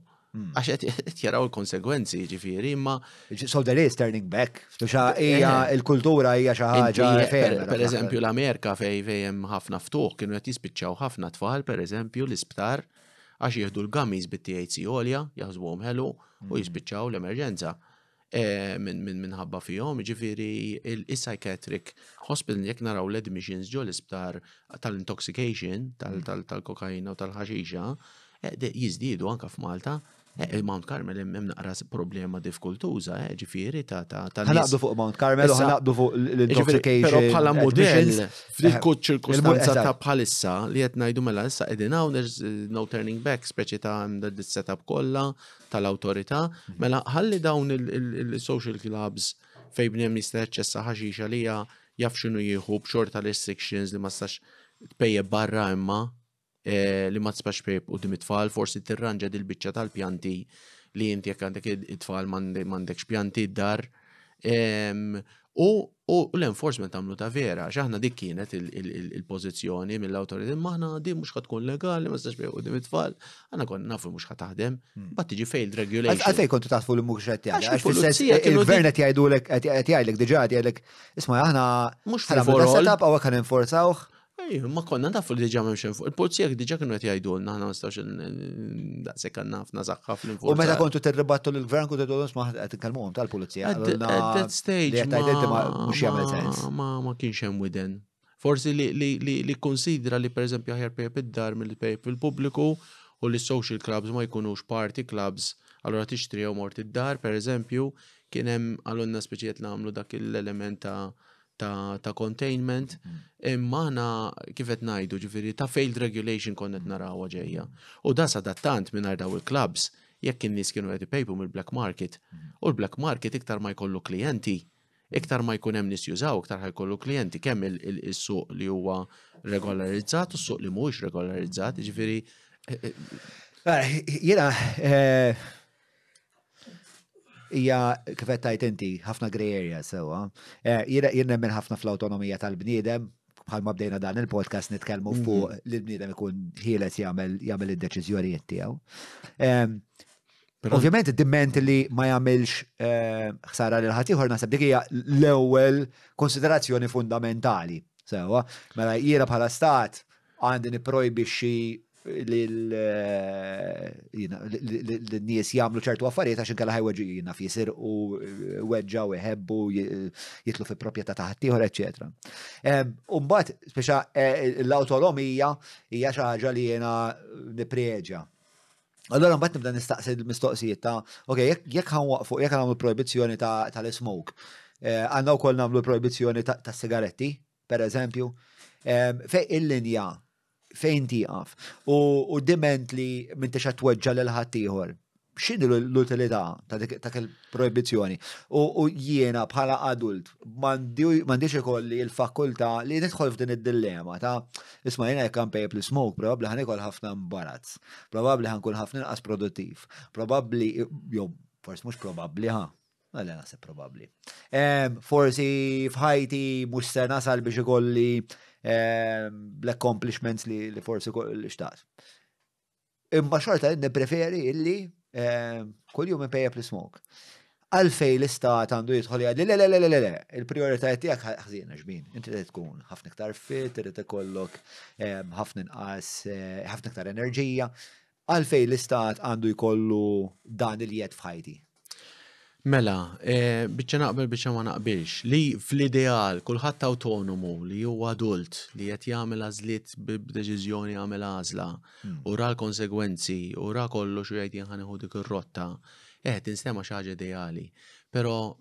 Għax qed jaraw il-konsegwenzi, ġifieri, imma. So there is turning back. Hija l-kultura hija xi ħaġa referma. Per eżempju l-Amerika fejn hemm ħafna ftuħ kienu qed jispiċċaw ħafna tfal, per eżempju l-isptar għax jieħdu l-gummies bit-THC għolja, jaħsbuhom ħelu u jispiċċaw l-emerġenza minħabba fihom, ġifieri il-psychiatric hospital jekk naraw l-admissions ġo l-isptar tal-intoxication, tal-kokaina u tal-ħaxixa, jiżdiedu anke f'Malta. Mount Carmel hemm naqra problema diffikultuża, ġifieri ta' ħanaqdu fuq Mount Carmel u ħanaqdu fuq l-intoxication. Però bħala modell fil-kut ċirkustanza ta' bħalissa li qed ngħidu mela issa qegħdin hawn there's no turning back, speċi ta' dis-setup kollha tal-awtorità, mela ħalli dawn il-social clubs fejn bniem jista' jaċċessa ħaxixa li hija jaf x'inhu jieħu b'xorta restrictions li ma stax tpejjeb barra imma li ma tispax pejb u it-tfal, forsi tirranġa dil-biċċa tal-pjanti li inti jekk għandek it-tfal m'għandekx pjanti d-dar. U l-enforcement għamlu ta' vera, xaħna dik kienet il-pożizzjoni mill-awtorità, maħna di mhux ħad tkun legali, ma tistax pejb u it-tfal, għandna konna nafu mhux ħad taħdem, bad tiġi failed regulation. Għalfejn kontu taħfu li mhux qed jagħmel. Il-gvern qed jgħidulek qed jgħidlek diġà jgħidlek isma' aħna mhux setup hawn kan enforzawh. Ma konna nafu li diġa memxen fuq. Il-polizija diġa kienu qed jgħidulna aħna ma nistgħux daqshekk għandna ħafna saħħa fl-infurzar. U meta kontu tirribattu lill-gvern kuntu tgħidulhom ma qed inkellmuhom tal-pulizija. At that stage mhux jagħmel sens. Ma kienx hemm widen. Forsi li konsidra li pereżempju aħjar pejb id-dar mill-pejb fil-pubbliku u li social clubs ma jkunux party clubs, allura tixtrihom mort id-dar, pereżempju, kien hemm għalunna speċijiet nagħmlu dak l-element ta' containment, imma kifet najdu ġifiri ta' failed regulation konnet narawa ġejja. U da sadattant minn daw il-clubs, jekk in-nies kienu qed ipejpu mill-black market. U l-black market iktar ma jkollu klijenti, iktar ma jkun hemm nies jużaw, iktar ħajkollu klijenti, kemm il-suq li huwa regolarizzat u s-suq li mhuwiex regolarizzat, ġifiri. Jiena hija kif qed tajt inti ħafna grey area sewwa. Jien nemmen ħafna fl-awtonomija tal-bniedem, bħalma bdejna dan il-podcast nitkellmu fuq li l-bniedem ikun ħieles jagħmel id-deċiżjonijiet tiegħu. Ovvjament id-diment li ma jagħmilx ħsara lil ħadd ieħor naħseb dik hija l-ewwel konsiderazzjoni fundamentali. Sewwa, mela jiena bħala stat għandi nipprojbixxi l-nies jagħmlu ċertu affarijiet għax inkella ħajweġġu jina fisir u weġġaw iħebbu jitlu fi proprjetà ta' ħaddieħor, eċetera. U mbagħad speċa l-awtonomija hija xi ħaġa li jiena nippreġja. Allora mbagħad nibda nistaqsi l-mistoqsijiet ta' okej, jekk ħanwaqfu, jekk nagħmlu proibizzjoni tal-smoke, għandna wkoll nagħmlu proibizzjoni tas-sigaretti, pereżempju, fejn il-linja fejn tieqaf u diment li m'intix qed tweġġa' lil ħaddieħor. X'inhi l-utilità ta' dik il-proibizzjoni? U jiena bħala adult m'għandix ikolli l-fakultà li nidħol f'din id-dilemma ta' isma' jiena jekk unpayable smoke, probabbli ħanikol ħafna imbarazz, probabbli ħankun ħafna inqas produttiv, probabbli jew forsi mhux probabbli Għalli naħseb probabbli. Forsi f'ħajti mhux se nasal biex ikolli l-accomplishments li forsi xtaqt. Imma xorta nippreferi illi kuljum impejjeb l-smoke. Għalfej l-istat għandu jidħol jgħid le, il-prioritajiet tiegħek ħażina xbin. Inti trid tkun ħafna iktar fit, trid ikollok ħafna iktar enerġija. Għalfej l-istat għandu jkollu dan il-jed f'ħajti. Mela, biċċa naqbel biċċa ma naqbilx, li fl-ideal kulħadd autonomu li huwa adult li qed jagħmel għażliet b'deċiżjoni jagħmel għażla u ra l-konsegwenzi u ra kollox u jgħid jien ħanieħu dik ir-rotta, tinstema xi ħaġa ideali. Però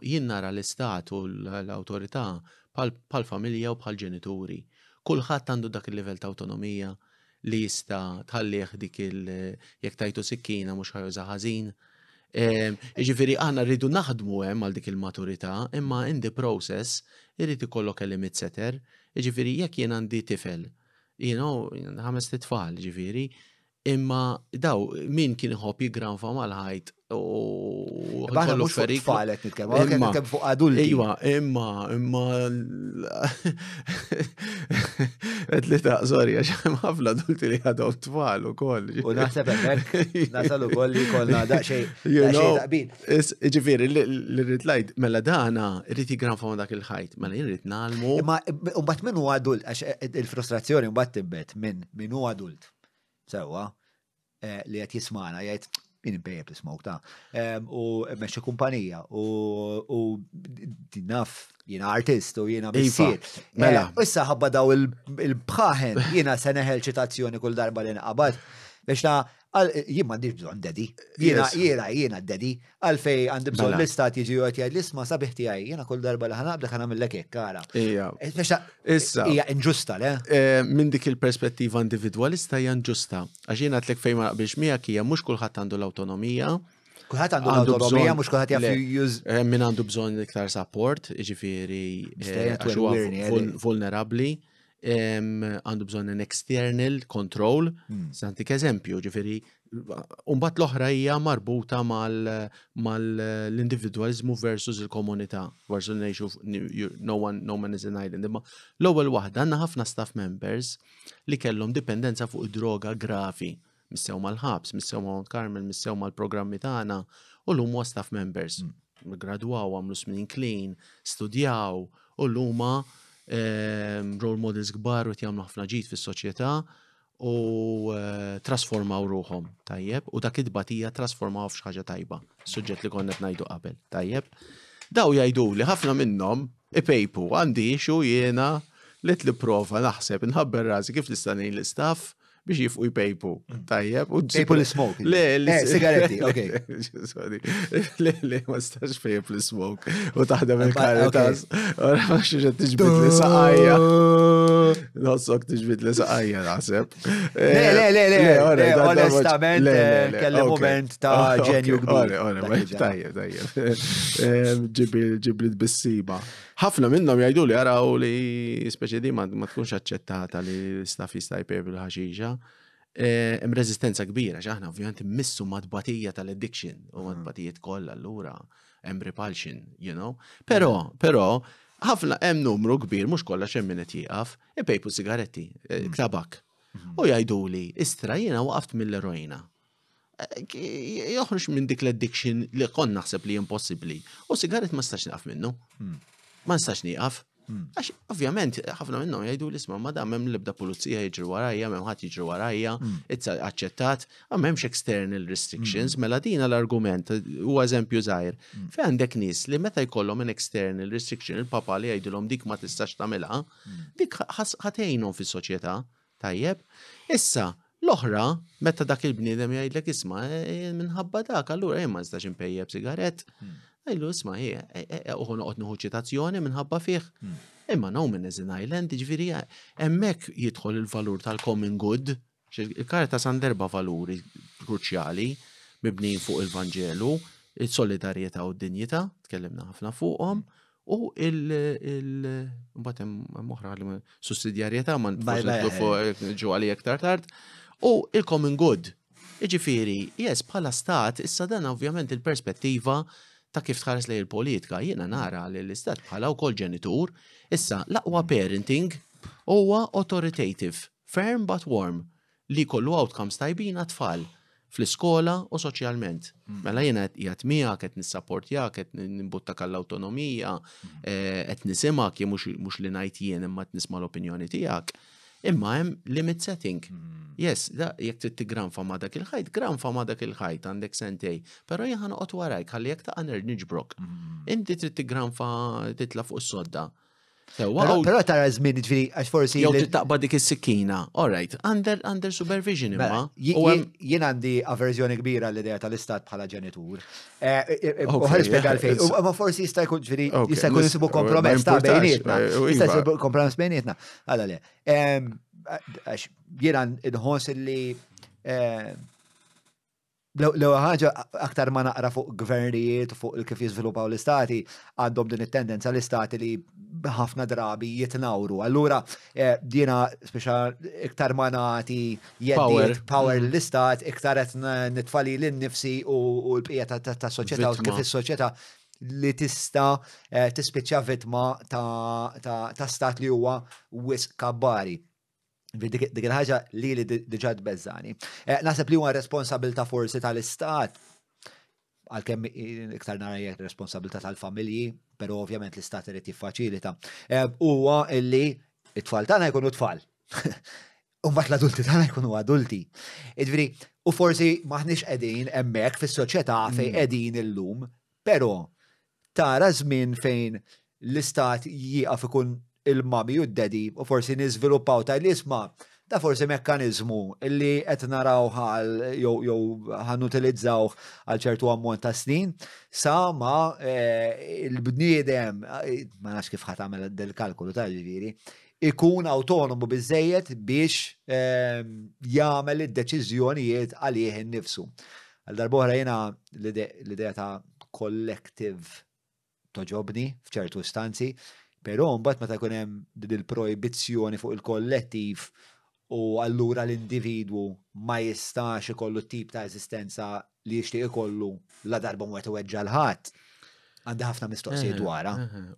jien nara l-istat u l-awtorità bħal familja u bħal ġenituri. Kulħadd għandu dak il-livell ta' awtonomija li jista' tħallih dik jekk tajtu sikkina mhux ħajuża ħażin. Ġifiri aħna rridu naħdmu hemm għal dik il-maturità, imma in the process irrid ikollok limit setter. Ġifiri jekk jien għandi tifel, 5 tfal, ġifiri, imma daw min kien iħobb jigranfa mal-ħajt u ħollu ferik. Tfalet nitkellmu fuq adulti. Ejwa, imma qed li sorry għax hemm ħafna adulti li għadhom tfal ukoll. U naħseb hekk nasal ukoll li jkollna daqsxejn taqbil. Ġifieri li rrid ngħid mela dana rrid jigranfa dak il-ħajt, mela jien rrid nagħlmu. Imma mbagħad min huwa adult għax il-frustrazzjoni mbagħad tibet min huwa adult. Sewa li qed jismana jgħid min impejjeb l-smoke ta' u mmexxi kumpanija u naf jiena artist u jiena missier. Mela. Issa ħabba daw il-bħaħen jiena se neħel ċitazzjoni kull darba li naqbad biex jien m'għandix bżonn dedi. Jiena dedi għalfej għandi bżonn l-istat jiġi jgħid l-isma' sabiħ tiegħi jiena kull darba li ħanaqblek ħanagħmellek hekk kara. Issa hija inġusta le? Minn dik il-perspettiva individwalista hija inġusta. Għax jiena għedlek fejn ma naqbilx miegħek hija mhux kulħadd għandu l-awtonomija. Kulħadd għandu l-awtonomija mhux kulħadd jaf już. Min għandu bżonn iktar support, jiġifieri vulnerabbli. Għandu bżonn an external control, santik eżempju, ġifiri, umbat l-oħra hija marbuta mal-individualizmu versus il-komunità, versus no man is an island. Imma l-ewwel waħda għandna ħafna staff members li kellhom dipendenza fuq id-droga gravi, missew mal-ħabs, missew mal Carmel, missew mal-programmi tagħna, u l-huma staff members. Gradwaw, għamlu smin clean, studjaw, u l-huma role models kbar u jagħmlu ħafna ġid fis-soċjetà u trasformaw ruhom, tajjeb, u dak id-batija trasformaw f'xi ħaġa tajba. Suġġett li konna ngħidu qabel, tajjeb. Daw jgħidu li ħafna minnhom ipejpu għandi xu jiena li prova naħseb inħabber rasi kif nista' ngħid l-istaff biex jifqu jpejpu, tajjeb. Pejpu l-smoke. Sigaretti, ok. Le, ma stax pejpu l-smoke. U taħdem il-Caritas. Ora ma xieġa tiġbid li saqajja. Nossok tiġbid li saqajja, naħseb. Le, onestament, kelli moment ta' ġenju kbir. Tajjeb. Ġiblit bis-siba. ħafna minnhom jgħidu li jaraw li speċi di ma tkunx aċċettata li l-istaff jista' jpejbu l-ħaxixa. Hemm reżistenza kbira x'aħna ovvjament immissu mad-batija tal-addiction u mad-batijiet kollha allura hemm repulsion, Però ħafna hemm numru kbir mhux kollha hemm min qed jieqaf ipejpu sigaretti, tabak. U jgħiduli istra jiena waqaft mill-eroina. Joħroġ minn dik l-addiction li kont naħseb li impossibbli. U sigaret ma stax nieqaf minnu. Ma nistax nieqaf, Għax, ovvjament, ħafna minnhom jgħidu l-isma' ma dam hemm l-ebda pulizija jiġri warajja, m'hemm ħadd jiġri warajja, aċċettat, m'hemmx external restrictions, mela dina l-argument huwa eżempju żgħir. Fejn għandek nies li meta jkollhom an external restriction il-papa li jgħidulhom dik ma tistax tagħmilha, dik ħatgħinhom fis-soċjetà, tajjeb. Issa, l-oħra, meta dak il-bniedem jgħidlek isma' minħabba dak, allura jien ma nistax impejjeb sigarett. Għajlu, isma, uħu noqgħod nieħu ċitazzjoni minħabba fih. Imma no minn Eżin Island, ġifieri hemmhekk jidħol il-valur tal-common good, il-Caritas għandha 4 valuri kruċjali mibnin fuq il-Vanġelu, il-solidarjetà u d-dinjità, tkellimna ħafna fuqhom, u mbagħad hemm oħra li sussidjarjetà ma nitlu ġewwa aktar tard, u il-common good. Jiġifieri, bħala stat, issa dan ovvjament il-perspettiva ta' kif tħares lej il-politika, jiena nara li l-istat bħala wkoll ġenitur, issa l-aqwa parenting huwa authoritative, firm but warm, li kollu outcomes tajbin għat-tfal fl-iskola u soċjalment. Mela jiena qiegħed miegħek qed nissapportjak, qed nimbuttak għall-awtonomija, qed nisimak mhux li ngħid jien imma qed nisma' l-opinjoni tiegħek. Imma hemm limit setting. Yes, jekk trid tigranfa ma' dak il-ħajt, granfa ma' dak il-ħajt għandek sentej. Però jien ħanoqgħod warajk ħalli jekk taqa' niġbrok. Inti trid tigranfa titla' fuq is-sodda. Però tara żmien ġifieri għax forsi jew trid taqbad dik is-sikkina. All right, under supervision imma. Jien għandi averżjoni kbira l-idea tal-istat bħala ġenitur. Ħarrispjega għalfejn. Ma forsi jista' jkun ġifieri jista' jkun isibu kompromess ta' bejnietna. Jista' jsibu kompromess bejnietna. Alla le. Għax jiena nħoss li l ħaġa aktar ma naqra fuq gvernijiet u fuq kif jiżviluppaw l-istati għandhom din it-tendenza l-istati li ħafna drabi jitnawru. Allura dina speċa iktar ma nagħti jeddiet power l-istat iktar qed nitfali lin-nifsi u l-bqija tas-soċjetà u kif is-soċjetà li tista' tispiċċa vittma ta' stat li huwa wisq kabbari. Dik il-ħaġa li diġà tbeżżani. Naħseb li huwa responsabilta forsi tal-istat, għalkemm iktar nara responsabilità tal-familji, però ovvjament l-istat irid jiffaċilita. Huwa illi it-tfal tagħna jkunu tfal. U mbagħad l-adulti tagħna jkunu adulti. Jiġifieri, u forsi maħniex qegħdin hemmhekk fis-soċjetà fejn qegħdin illum, però tara żmien fejn l-istat jieqaf ikun il-mami u d-dedi u forsi niżviluppaw ta' l-isma da forsi mekkanizmu illi qed naraw jew ħanutilizzaw għal ċertu ammont ta' snin sa ma il-bniedem ma nafx kif ħatamel del-kalkulu ta' ġifieri ikun autonomu biżejjed biex jagħmel id-deċiżjonijiet għalih innifsu. Għal darb'oħra jiena l-idea ta' collective toġobni f'ċertu stanzi. Però mbagħad meta jkun hemm din il-projbizzjoni fuq il-kollettiv u allura l-individwu ma jistax ikollu tip ta' eżistenza li jixtieq ikollu la darba mwet iweġġa l-ħadd. Għandi ħafna mistoqsijiet dwarha.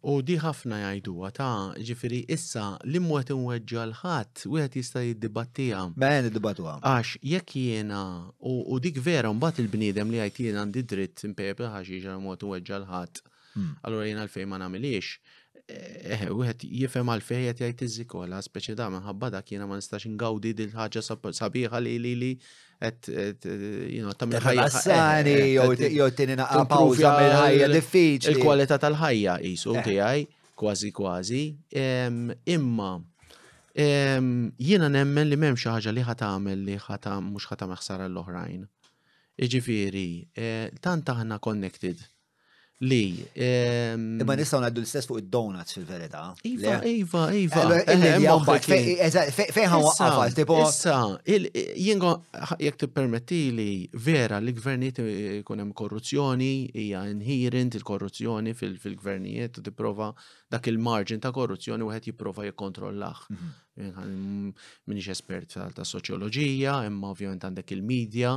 U di ħafna jgħiduha ta' ġifieri issa li mwet iweġġa l-ħadd wieħed jista' jiddibattiha. Men iddibattuha. Għax jekk jiena u dik vera mbagħad il-bniedem li jgħid jien għandi dritt impejjeb ħaxixa mwet iweġġa l-ħadd. Allura jiena għalfejn ma nagħmilix. Wieħed jifhem għalfejn qed jgħid iżikola, speċi da minħabba dak jiena ma nistax ingawdi dil ħaġa sabiħa li qed tagħmel ħajja. Jew tieni naqa' pawża mill-ħajja diffiċli. Il-kwalità tal-ħajja qisu tiegħi kważi. Imma jiena nemmen li m'hemm xi ħaġa li ħatamel li mhux ħatamel ħsara l-oħrajn. Jiġifieri, tant aħna connected. Li. Imma nistgħu ngħaddu l-istess fuq id-donuts fil-verità. Iva. Fejn ħanwaqqafha tipo. Issa, jien jekk tippermettili vera li gvernijiet ikun hemm korruzzjoni, hija inherent il-korruzzjoni fil-gvernijiet u tipprova dak il-margin ta' korruzzjoni wieħed jipprova jikkontrollah. Minix espert ta' soċjoloġija, imma ovvjament għandek il-medja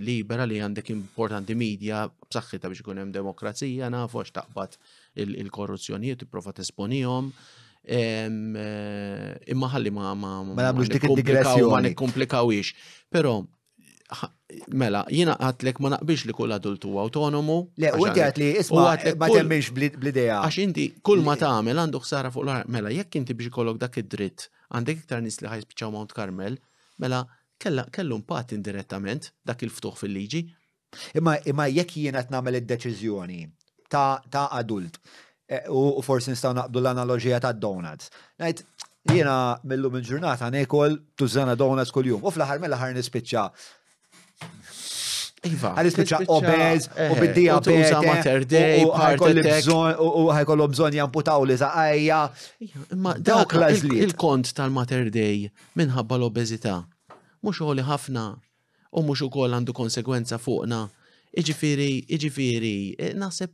libera li għandek importanti media b'saħħitha biex ikun hemm demokrazija nafu għax taqbad il-korruzzjonijiet tipprova tesponihom imma ħalli ma nagħmlux dik id-digressjoni ma nikkomplikawix. Però mela, jiena għatlek ma naqbix li kull adult huwa autonomu. Le, u inti għat li isma' ma temmix bl-idea. Għax inti kull ma tagħmel għandu ħsara fuq l-ar. Mela, jekk inti biex ikollok dak id-dritt, għandek iktar nies li ħajspiċċaw Mount Carmel, mela kellu impatt indirettament dak il-ftuħ fil-liġi. Imma jekk jiena qed nagħmel id-deċiżjoni ta' adult u forsi nistgħu naqbdu l-analogija ta' donuts. Ngħid jiena millum il-ġurnata ngħekol tużana donuts kuljum u fl-aħħar mill-aħħar nispiċċa nispiċċa obeż u bid-diabete u ħajkollu bżonn jamputaw li żaqajja. Imma dawk il-kont tal-Mater Dei minħabba l-obeżità mhux ħoli ħafna u mhux ukoll għandu konsegwenza fuqna. Iġifieri, naħseb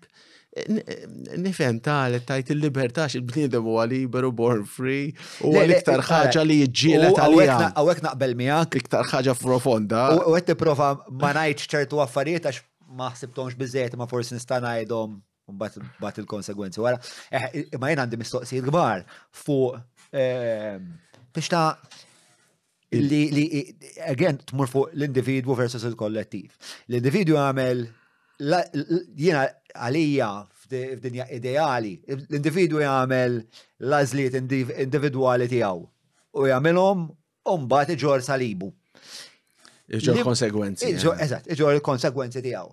nifhem tajt il-libertà il-bniedem huwa liberu born free u l-iktar ħaġa li jiġġieled għaliha. Hawnhekk naqbel miegħek. Iktar ħaġa profonda. U qed tipprova ma ngħidx ċertu affarijiet għax ma ħsibthomx biżejjed ma forsi nista' ngħidhom mbagħad il-konsegwenzi wara. Ma jien għandi mistoqsijiet kbar fuq biex ta' li again tmur fuq l-individwu versus il-kollettiv. L-individwu għamel jiena għalija f'dinja ideali, l-individwu jagħmel l-għażliet individwali tiegħu u jagħmilhom u mbagħad iġor salibu. Iġor konsegwenzi. Eżatt, iġor il-konsegwenzi tiegħu.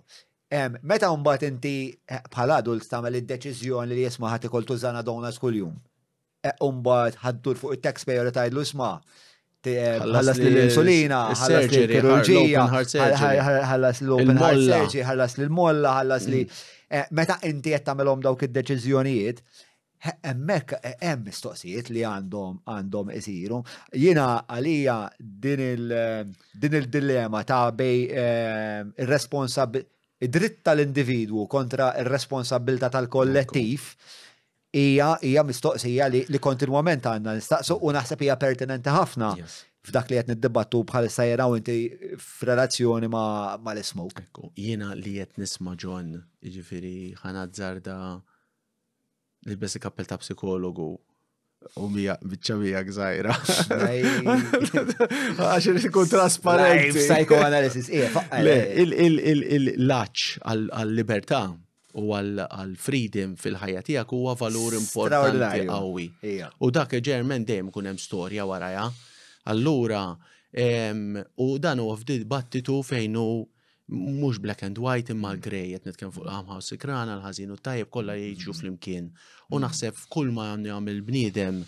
Meta mbagħad inti bħala adult tagħmel id-deċiżjoni li jisma' ħadd ikol tużana donuts kuljum. U mbagħad ħaddur fuq it-taxpayer u tgħidlu isma' ħallas l-insulina, ħallas l-kirurġija, ħallas l-open heart surgery, ħallas l-molla, ħallas li. Meta inti qed tagħmelhom dawk id-deċiżjonijiet, hemmhekk hemm mistoqsijiet li għandhom isiru. Jiena għalija din il-dilemma ta' bej id-dritt tal-individwu kontra ir-responsabilità tal-kollettiv hija mistoqsija li kontinwament għandna nistaqsu u naħseb hija pertinenti ħafna f'dak li qed niddibattu bħalissa jaraw inti f'relazzjoni ma' l-smoke. Jiena li qed nisma' John, jiġifieri ħanazzarda li besi kappell ta' psikologu u biċċa mija gżajra. Għax ikun trasparenti. Psychoanalysis, il-laċ għall-libertà u għal-freedom fil-ħajja tiegħek huwa valur importanti qawwi. U dak ġermen dejjem kun hemm storja warajha. Allura, u dan huwa f'dibattitu fejn hu mhux black and white imma grey qed nitkellem fuq l-ħamħa u sikrana l-ħażin u tajjeb kollha jgħixu flimkien. U naħseb f'kull ma jagħmel bniedem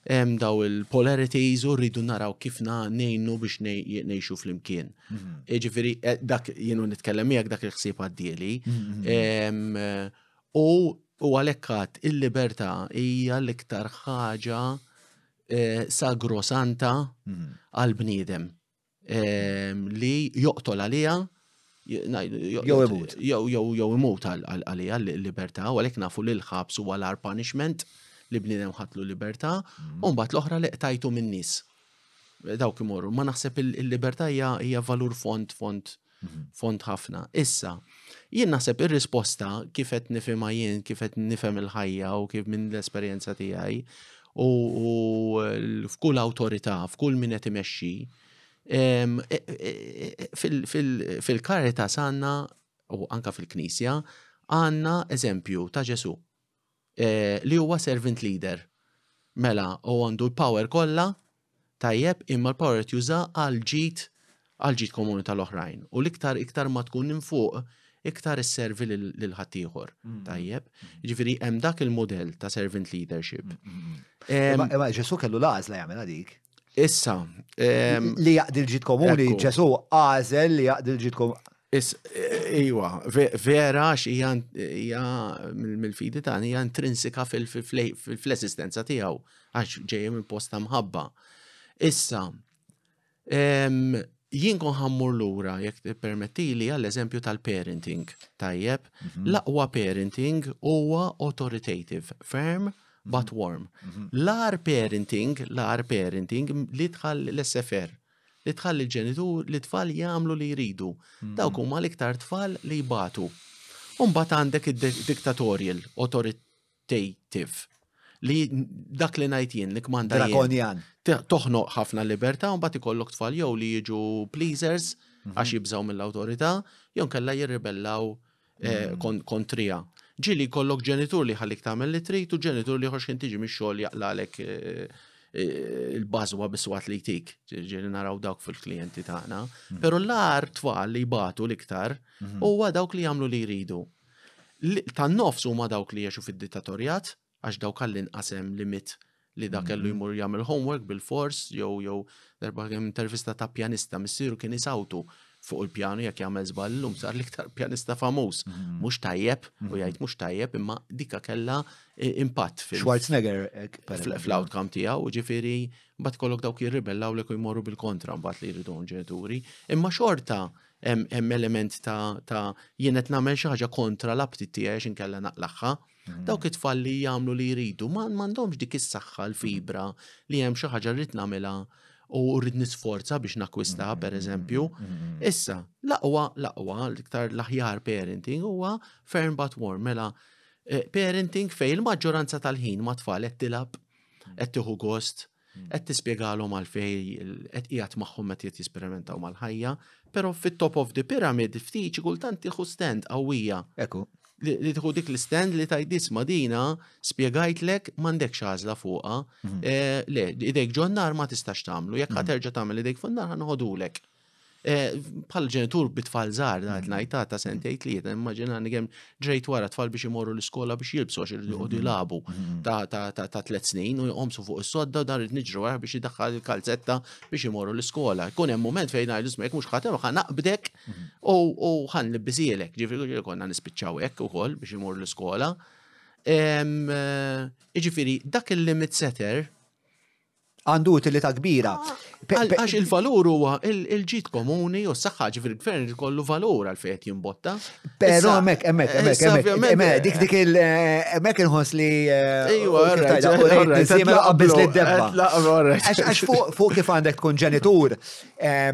hemm daw il-polarities u rridu naraw kif ngħinu biex ngħixu flimkien. Jiġifieri dak jienu nitkellem miegħek dak il-ħsieb għaddieli. U għalhekk il-libertà hija l-iktar ħaġa sagrosanta għall-bniedem li joqtol għaliha jew imut għaliha l-libertà u għalhekk nafu li l-ħabs huwa l-ar punishment li bniedem ħatlu libertà, u mbagħad l-oħra li qtajtu min-nies. Dawk imorru. Ma naħseb il-libertà hija valur font ħafna. Issa, jien naħseb ir-risposta kif qed nifhimha jien, kif qed nifhem il-ħajja u kif minn l-esperjenza tiegħi u f'kull awtorità, f'kull min qed imexxi, fil-Caritas għandna u anke fil-Knisja għandna eżempju ta' Ġesu. Li huwa servant leader. Mela, u għandu l-power kollha, tajjeb, imma l-power juża għal-ġid komuni tal-oħrajn. U l-iktar ma tkun infuq, iktar isservi lil-ħaddieħor. Tajjeb. Ġifieri hemm dak il-modell ta' servant leadership. Imma Ġesu kellu l-għażla jagħmel dik. Issa. Li jaqdi l-ġid komuni, Ġesu għażel li jaqdi l-ġid komuni. Iwa, vera hija mill-fidi tagħni hija intrinsika fil-esistenza tiegħu għax ġejjem minn posta mħabba. Issa, jien kon ħammur lura jekk tippermettili għall-eżempju tal-parenting. Tajjeb, l-aqwa parenting huwa authoritative, firm but warm. L-ar parenting li tħall l-SFR. Li tħalli l-ġenitur li tfal jagħmlu li jridu. Dawk huma l-iktar tfal li jbatu. U mbagħad għandek id-dictatorial, authoritative, li dak li ngħid jien li kmanda Drakonjan. Toħnoq ħafna libertà u mbagħad ikollok tfal jew li jiġu pleasers għax jibżaw mill-awtorità, jew kellha jirribellaw kontrija. Ġili kollok ġenitur li ħallik tagħmel li trid u ġenitur li ħox tiġi mix-xogħol jaqlalek il-bażwa bis-swat li jtik. Ġili naraw dawk fil-klijenti tagħna. Però l-ar tfal li jbatu l-iktar huwa dawk li jagħmlu li jridu. Tan-nofs huma dawk li jgħixu fid-dittatorjat għax dawk għall-inqasem limit li dak kellu jmur jagħmel homework bil-fors jew darba kemm intervista ta' pjanista missieru kien isawtu fuq il-pjanu jekk jagħmel żball illum sar l-iktar pjanista famuż. Mhux tajjeb u jgħid mhux tajjeb imma dikka kellha impatt Schwarzenegger fl-outcome tiegħu, ġifieri mbagħad kollok dawk jirribellaw lek u jmorru bil-kontra mbagħad li jridu ġenituri. Imma xorta hemm element ta' jien qed nagħmel xi ħaġa kontra l-abtit tiegħi għax inkella naqlaħħa. Dawk it-tfal li jagħmlu li jridu m'għandhomx dik is-saħħa l-fibra li hemm xi ħaġa rrid nagħmilha u rrid nisforza biex nakwista, pereżempju. Issa, l-aqwa l-iktar l-aħjar parenting huwa firm but warm. Mela parenting fejn il-maġġoranza tal-ħin ma' tfal qed tilab, qed tieħu gost, qed tispjegalhom għalfejn qed qiegħed magħhom qed jisperimentaw mal-ħajja, però fit-top of the pyramid ftit kultant tieħu stand qawwija. Ekku. Li tieħu dik l-stand li tajt isma' dina spjegajtlek m'għandekx għażla fuqha. Le, idejk ġonnar ma tistax tagħmlu, jekk ħaterġa' tagħmel idejk fin-nar ħanħodulek. Bħal ġenitur bit-tfal żgħar dat ngħid ta' sentejn tlieta, immaġinani kemm ġrejt wara tfal biex imorru l-iskola biex jilbsu għax irridu jilagħbu ta' 3 snin u jqomsu fuq is-sodda u dan irid niġru wara biex idaħħal il-kalzetta biex imorru l-iskola. Jkun hemm mument fejn ngħidu isma' jekk mhux ħatem ħanaqbdek u ħanlibbiżielek. Ġifieri konna nispiċċaw hekk ukoll biex imorru l-iskola. Jiġifieri dak il-limit setter għandu utilità kbira. Għax il-valur huwa il-ġid komuni u s-saħħa ġifieri gvern kollu valur għal fejn jimbotta. Però hemmhekk dik hemmhekk inħoss li qabbis li d-debba. Għax fuq kif għandek tkun ġenitur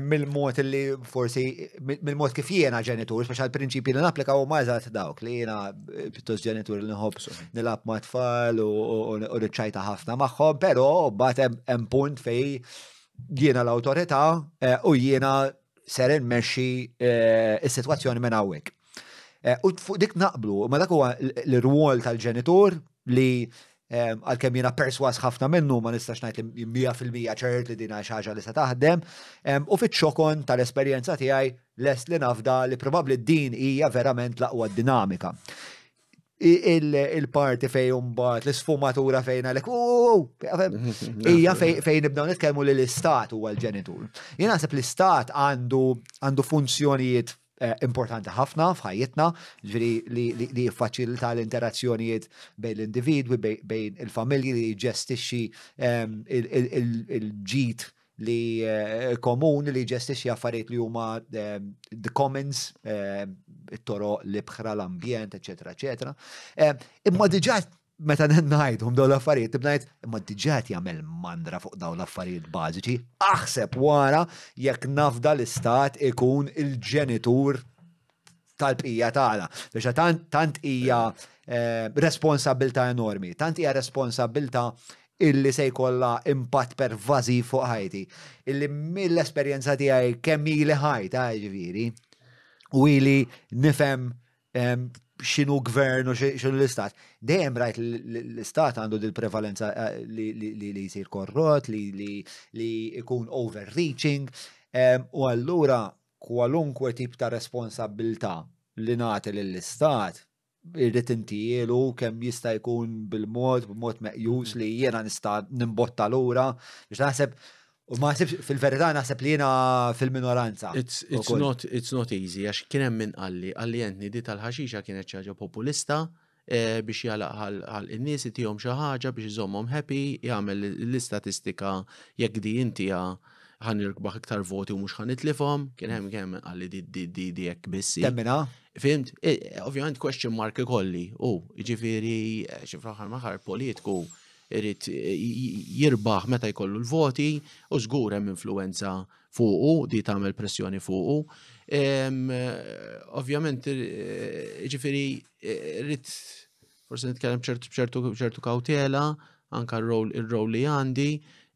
mill-mod li forsi mill-mod kif jiena ġenitur, speċjal prinċipji li napplika u ma eżatt dawk li jiena pjuttost ġenitur li nħobb nilab ma' tfal u riċċajta ħafna magħhom, però mbagħad hemm punt fej jiena l-awtorità u jiena ser immexxi is-sitwazzjoni minn hawnhekk. U fuq dik naqblu, ma dak huwa l-rwol tal-ġenitur li għalkemm jiena perswas ħafna minnu ma nistax ngħid li 100% ċert li din xi ħaġa li se taħdem, u fiċ-xokon tal-esperjenza tiegħi lest li nafda li probabbli din hija verament l-aqwa dinamika. Il-parti fej mbagħad l-sfumatura fejn għalek hija fejn nibdew nitkellmu li l-istat huwa l-ġenitur. Jien naħseb l-istat għandu funzjonijiet importanti ħafna f'ħajjitna, ġifieri li jiffaċilita l-interazzjonijiet bejn l-individwi, bejn il-familji li jġestixxi il-ġid li komuni li ġestixxi affarijiet li huma the commons, it-toroq, l-ibħra, l-ambjent, eċetera, eċetera. Imma diġà meta ngħidhom dawn l-affarijiet, ngħid imma diġà jagħmel mandra fuq dawn l-affarijiet bażiċi. Aħseb wara jekk nafda l-istat ikun il-ġenitur tal-bqija tagħna. Biex tant hija responsabilità enormi, tant hija responsabilità illi se jkollha impatt pervażiv fuq ħajti. Illi mill-esperjenza tiegħi kemm ili ħajta ġifieri u ili nifhem x'inhu gvern u x'inhu l-istat. Dejjem rajt l-istat għandu dil-prevalenza li jsir korrott, li jkun overreaching, u allura kwalunkwe tip ta' responsabilità li nagħti lill-istat irrid intielu kemm jista' jkun b'mod meqjus li jiena nista' nimbotta lura biex naħseb u ma naħseb fil-verità naħseb li jiena fil-minoranza. It's not easy għax kien hemm min qalli jentni di tal-ħaxixa kienet xi ħaġa populista biex jalaq għal-nies itihom xi ħaġa biex iżommhom happy, jagħmel l-istatistika jekk di inti ħan jirkbaħ iktar voti u mhux ħan itlifhom, kien hemm għalli di hekk bissi. Temmina? Fimt? Ovvjament question mark ikolli. Jiġifieri xi fl-aħħar maħar politiku irid jirbaħ meta jkollu l-voti u żgur hemm influenza fuqu, di tagħmel pressjoni fuqu. Ovvjament jiġifieri irid forsi nitkellem b'ċertu kawtela anke ir-rol li għandi.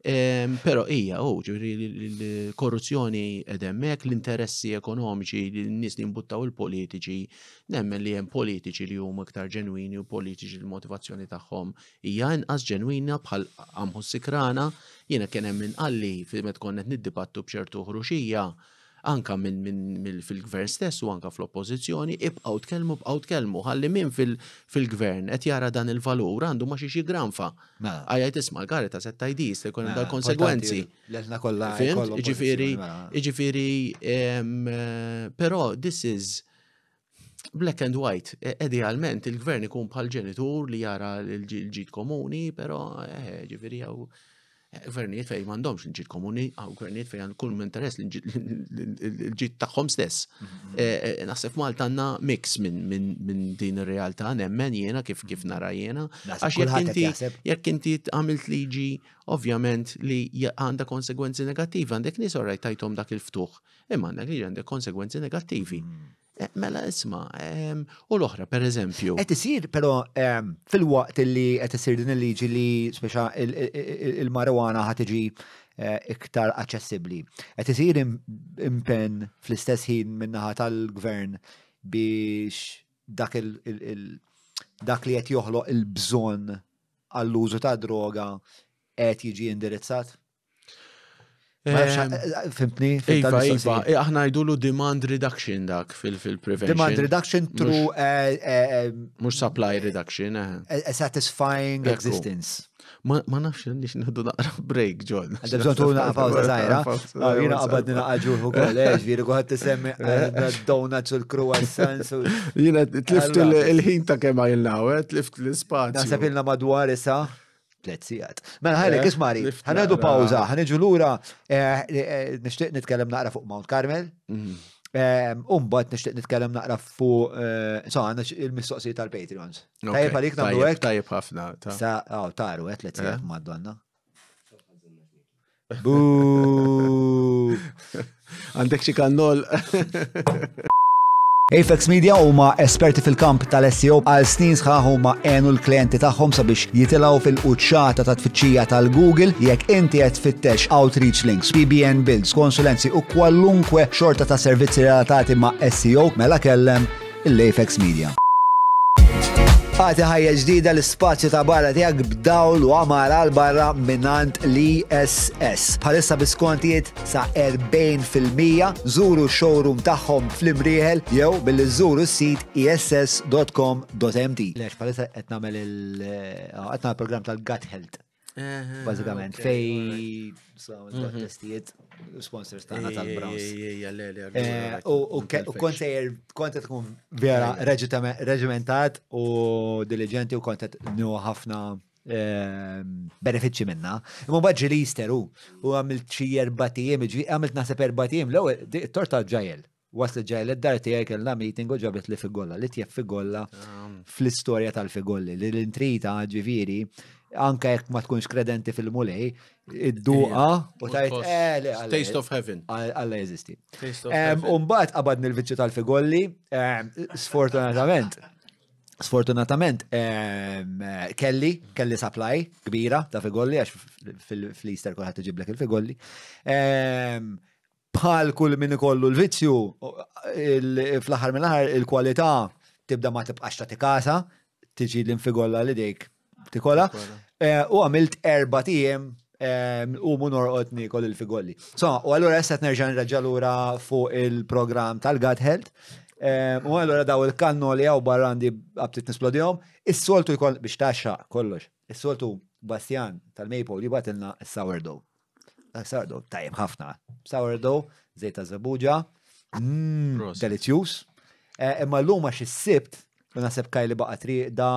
Pero hija, ġifieri l-korruzzjoni edemmek, l-interessi ekonomiċi, l-nies li mbuttaw il-politiċi, nemmen li hemm politiċi li huma iktar ġenwini u politiċi l-motivazzjoni tagħhom hija inqas ġenwina bħal Amħu Sikrana, jiena kien hemm inqalli meta konna qed niddibattu b'ċertu ħruxija anka fil-gvern stess u anka fl-oppożizzjoni, ibqgħu tkellmu, ħalli min fil-gvern qed jara dan il-valur għandu ma xi granfa. Għajja tisma' l-karita set tajdis li jkun hemm konsegwenzi. Ġifieri, però this is black and white. Idealment il-gvern ikun bħal ġenitur li jara l-ġid komuni, però ġifieri gvernijiet fej m'għandhomx l-ġid komuni, gvernijiet fej kull interess l-ġid tagħhom stess. Naħseb Malta għandna mix minn din ir-realtà nemmen jiena kif nara jiena. Għax jekk inti għamilt liġi ovvjament li għandha konsegwenzi negattivi, għandek nies orajt tajthom dak il-ftuħ, imma għandek liġi għandek konsegwenzi negattivi. Mela isma, u l-oħra per eżempju. Qed isir però fil-waqt li qed isir din il-liġi li speċa il-marijuana ħad tiġi iktar aċċessibbli. Qed isir impenn fl-istess ħin min-naħa tal-gvern biex dak li qed joħloq il-bżonn għall-użu ta' droga qed jiġi indirizzat? Fimtni? Iva, aħna jdulu demand reduction dak fil-prevention. Demand reduction through mux supply reduction. A satisfying existence. Ma nafx nix nħeddu naqra break, John. Għadda bżon tu naqra pawza zaħira. Jina qabadni naqġu u kolleġ, viri kuħat t-semmi donuts u l-croissants. Jina tlift il-ħin ta' kemma il-naw, tlift l-spazju. Nasab ilna madwar issa. Tletzijat. Mela ħalek, ismari, ħanadu pawza, ħanġu l-ura, nishtiq nitkellem naqra fuq Mount Carmel, umbat nishtiq nitkellem naqra fuq, għanna il-mistoqsijiet tal-Patreons. Tajjeb għalik namlu għek? Tajjeb ħafna. Taru għek, tletzijat madonna. Buuu. Għandek xi kannol. Apex Media huma esperti fil-kamp tal-SEO għal snin sħaħ huma għenu l-klienti tagħhom sabiex jitilgħu fil-quċċata ta' tfittxija tal-Google jekk inti qed tfittex outreach links, PBN builds, konsulenzi u kwalunkwe xorta ta' servizzi relatati ma' SEO mela kellem il-Apex Media. Għati ħajja ġdida l-spazju ta' barra tijak b'dawl u għamar għal-barra minnant l-ISS. Bħalissa biskontijiet sa' 40%, zuru showroom taħħom fl-imrieħel jew billi zuru s-sit iss.com.mt. Lex, bħalissa għetnamel il-program tal-Gut Health. Bazzikament, fej testijiet sponsors tagħna tal-Browns. U kont tkun vera reġimentat u diligenti u kont nu ħafna benefiċċji minna. Imma baġġi li jisteru u għamilt xi 4 tiem, għamilt naħseb 4 tiem, l-ewwel torta ġajel. Waslet ġajel id-dar tiegħi kellna meeting u ġabet li figolla, li tjef figolla fl-istorja tal-figolli. Li l-intrita ġifieri anka jekk ma tkunx kredenti fil-mulej, id-duqa u tajt Taste of Heaven. Alla jeżisti. Umbat qabadni l-viċċju tal-figolli, sfortunatament kelli supply kbira ta' figolli, għax fil-Easter kulħadd iġiblek il-figolli. Bħal kull min ikollu l-vizzju, fl-aħħar mill-aħħar il-kwalità tibda ma tibqax ta' tikasa, tiġi l-infigolla li dejk tikola, u għamilt 4 tiem u norqod nikol il-figolli. U għallura jessat nerġan nirraġġalura fuq il-program tal-Gut Health, u għallura daw il-kannoli għaw barrandi għabtit nisplodijom, is-soltu jkoll biex taxxa kollox. Is-soltu Bastian tal-Maple jibatilna sourdough. Sourdough, tajjem ħafna. Sourdough, zejta zabuġa, delizjus. Imma l-lum għax is-sibt, u nasib kajli baqa triqda,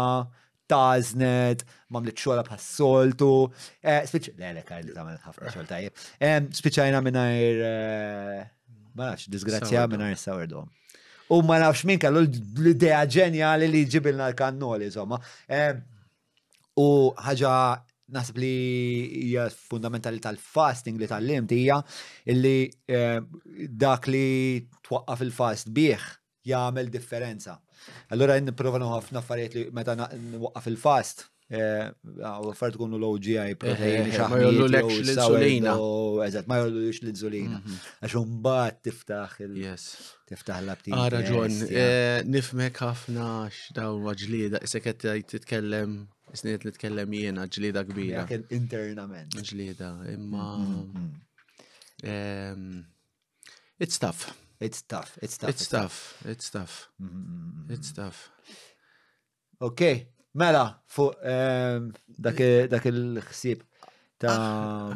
taznet, mamlit xola bħas-soltu. Le, kajli tamen ħafna xol tajjeb. Spiċajna minnajr, ma nafx, disgrazzja minnajr sourdough. U ma nafx minn kallu l-idea ġenjali li ġibilna l-kannoli, insomma. U ħaġa nasib li hija fundamentali tal-fasting li tal-limt hija illi dak li twaqqaf il-fast bih jagħmel differenza. Allura nipprova ħafna affarijiet li meta nwaqqaf il-fast Affarijiet ikunu low GI proteini ma jollulekx l-insulina. Eżatt, ma jollulekx l-insulina. Għax imbagħad tiftaħ Yes. l-aptit. Raġun, nifmek ħafna x'dawn ġlieda, sekket titkellem, isniet nitkellem jiena ġlieda kbira. Internament. Ġlieda, imma it's tough. It's tough. Ok, mela, fuq dak il-ħsieb ta'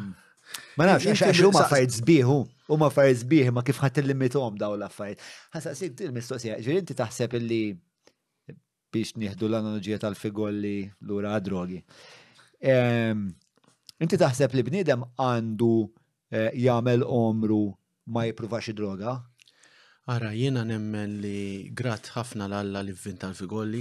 ma nafx, għax huma affarijiet sbieħu, huma affarijiet sbieħ ma kif ħadd illimituhom dawn l-affarijiet. Ħasaqsik il-mistoqsija, ġieli inti taħseb illi biex nieħdu l-analogija tal-figolli lura drogi. Inti taħseb li bniedem għandu jagħmel omru ma jippruvax droga? Ara, jiena nemmen li grat ħafna l-Alla li vvinta l-figolli.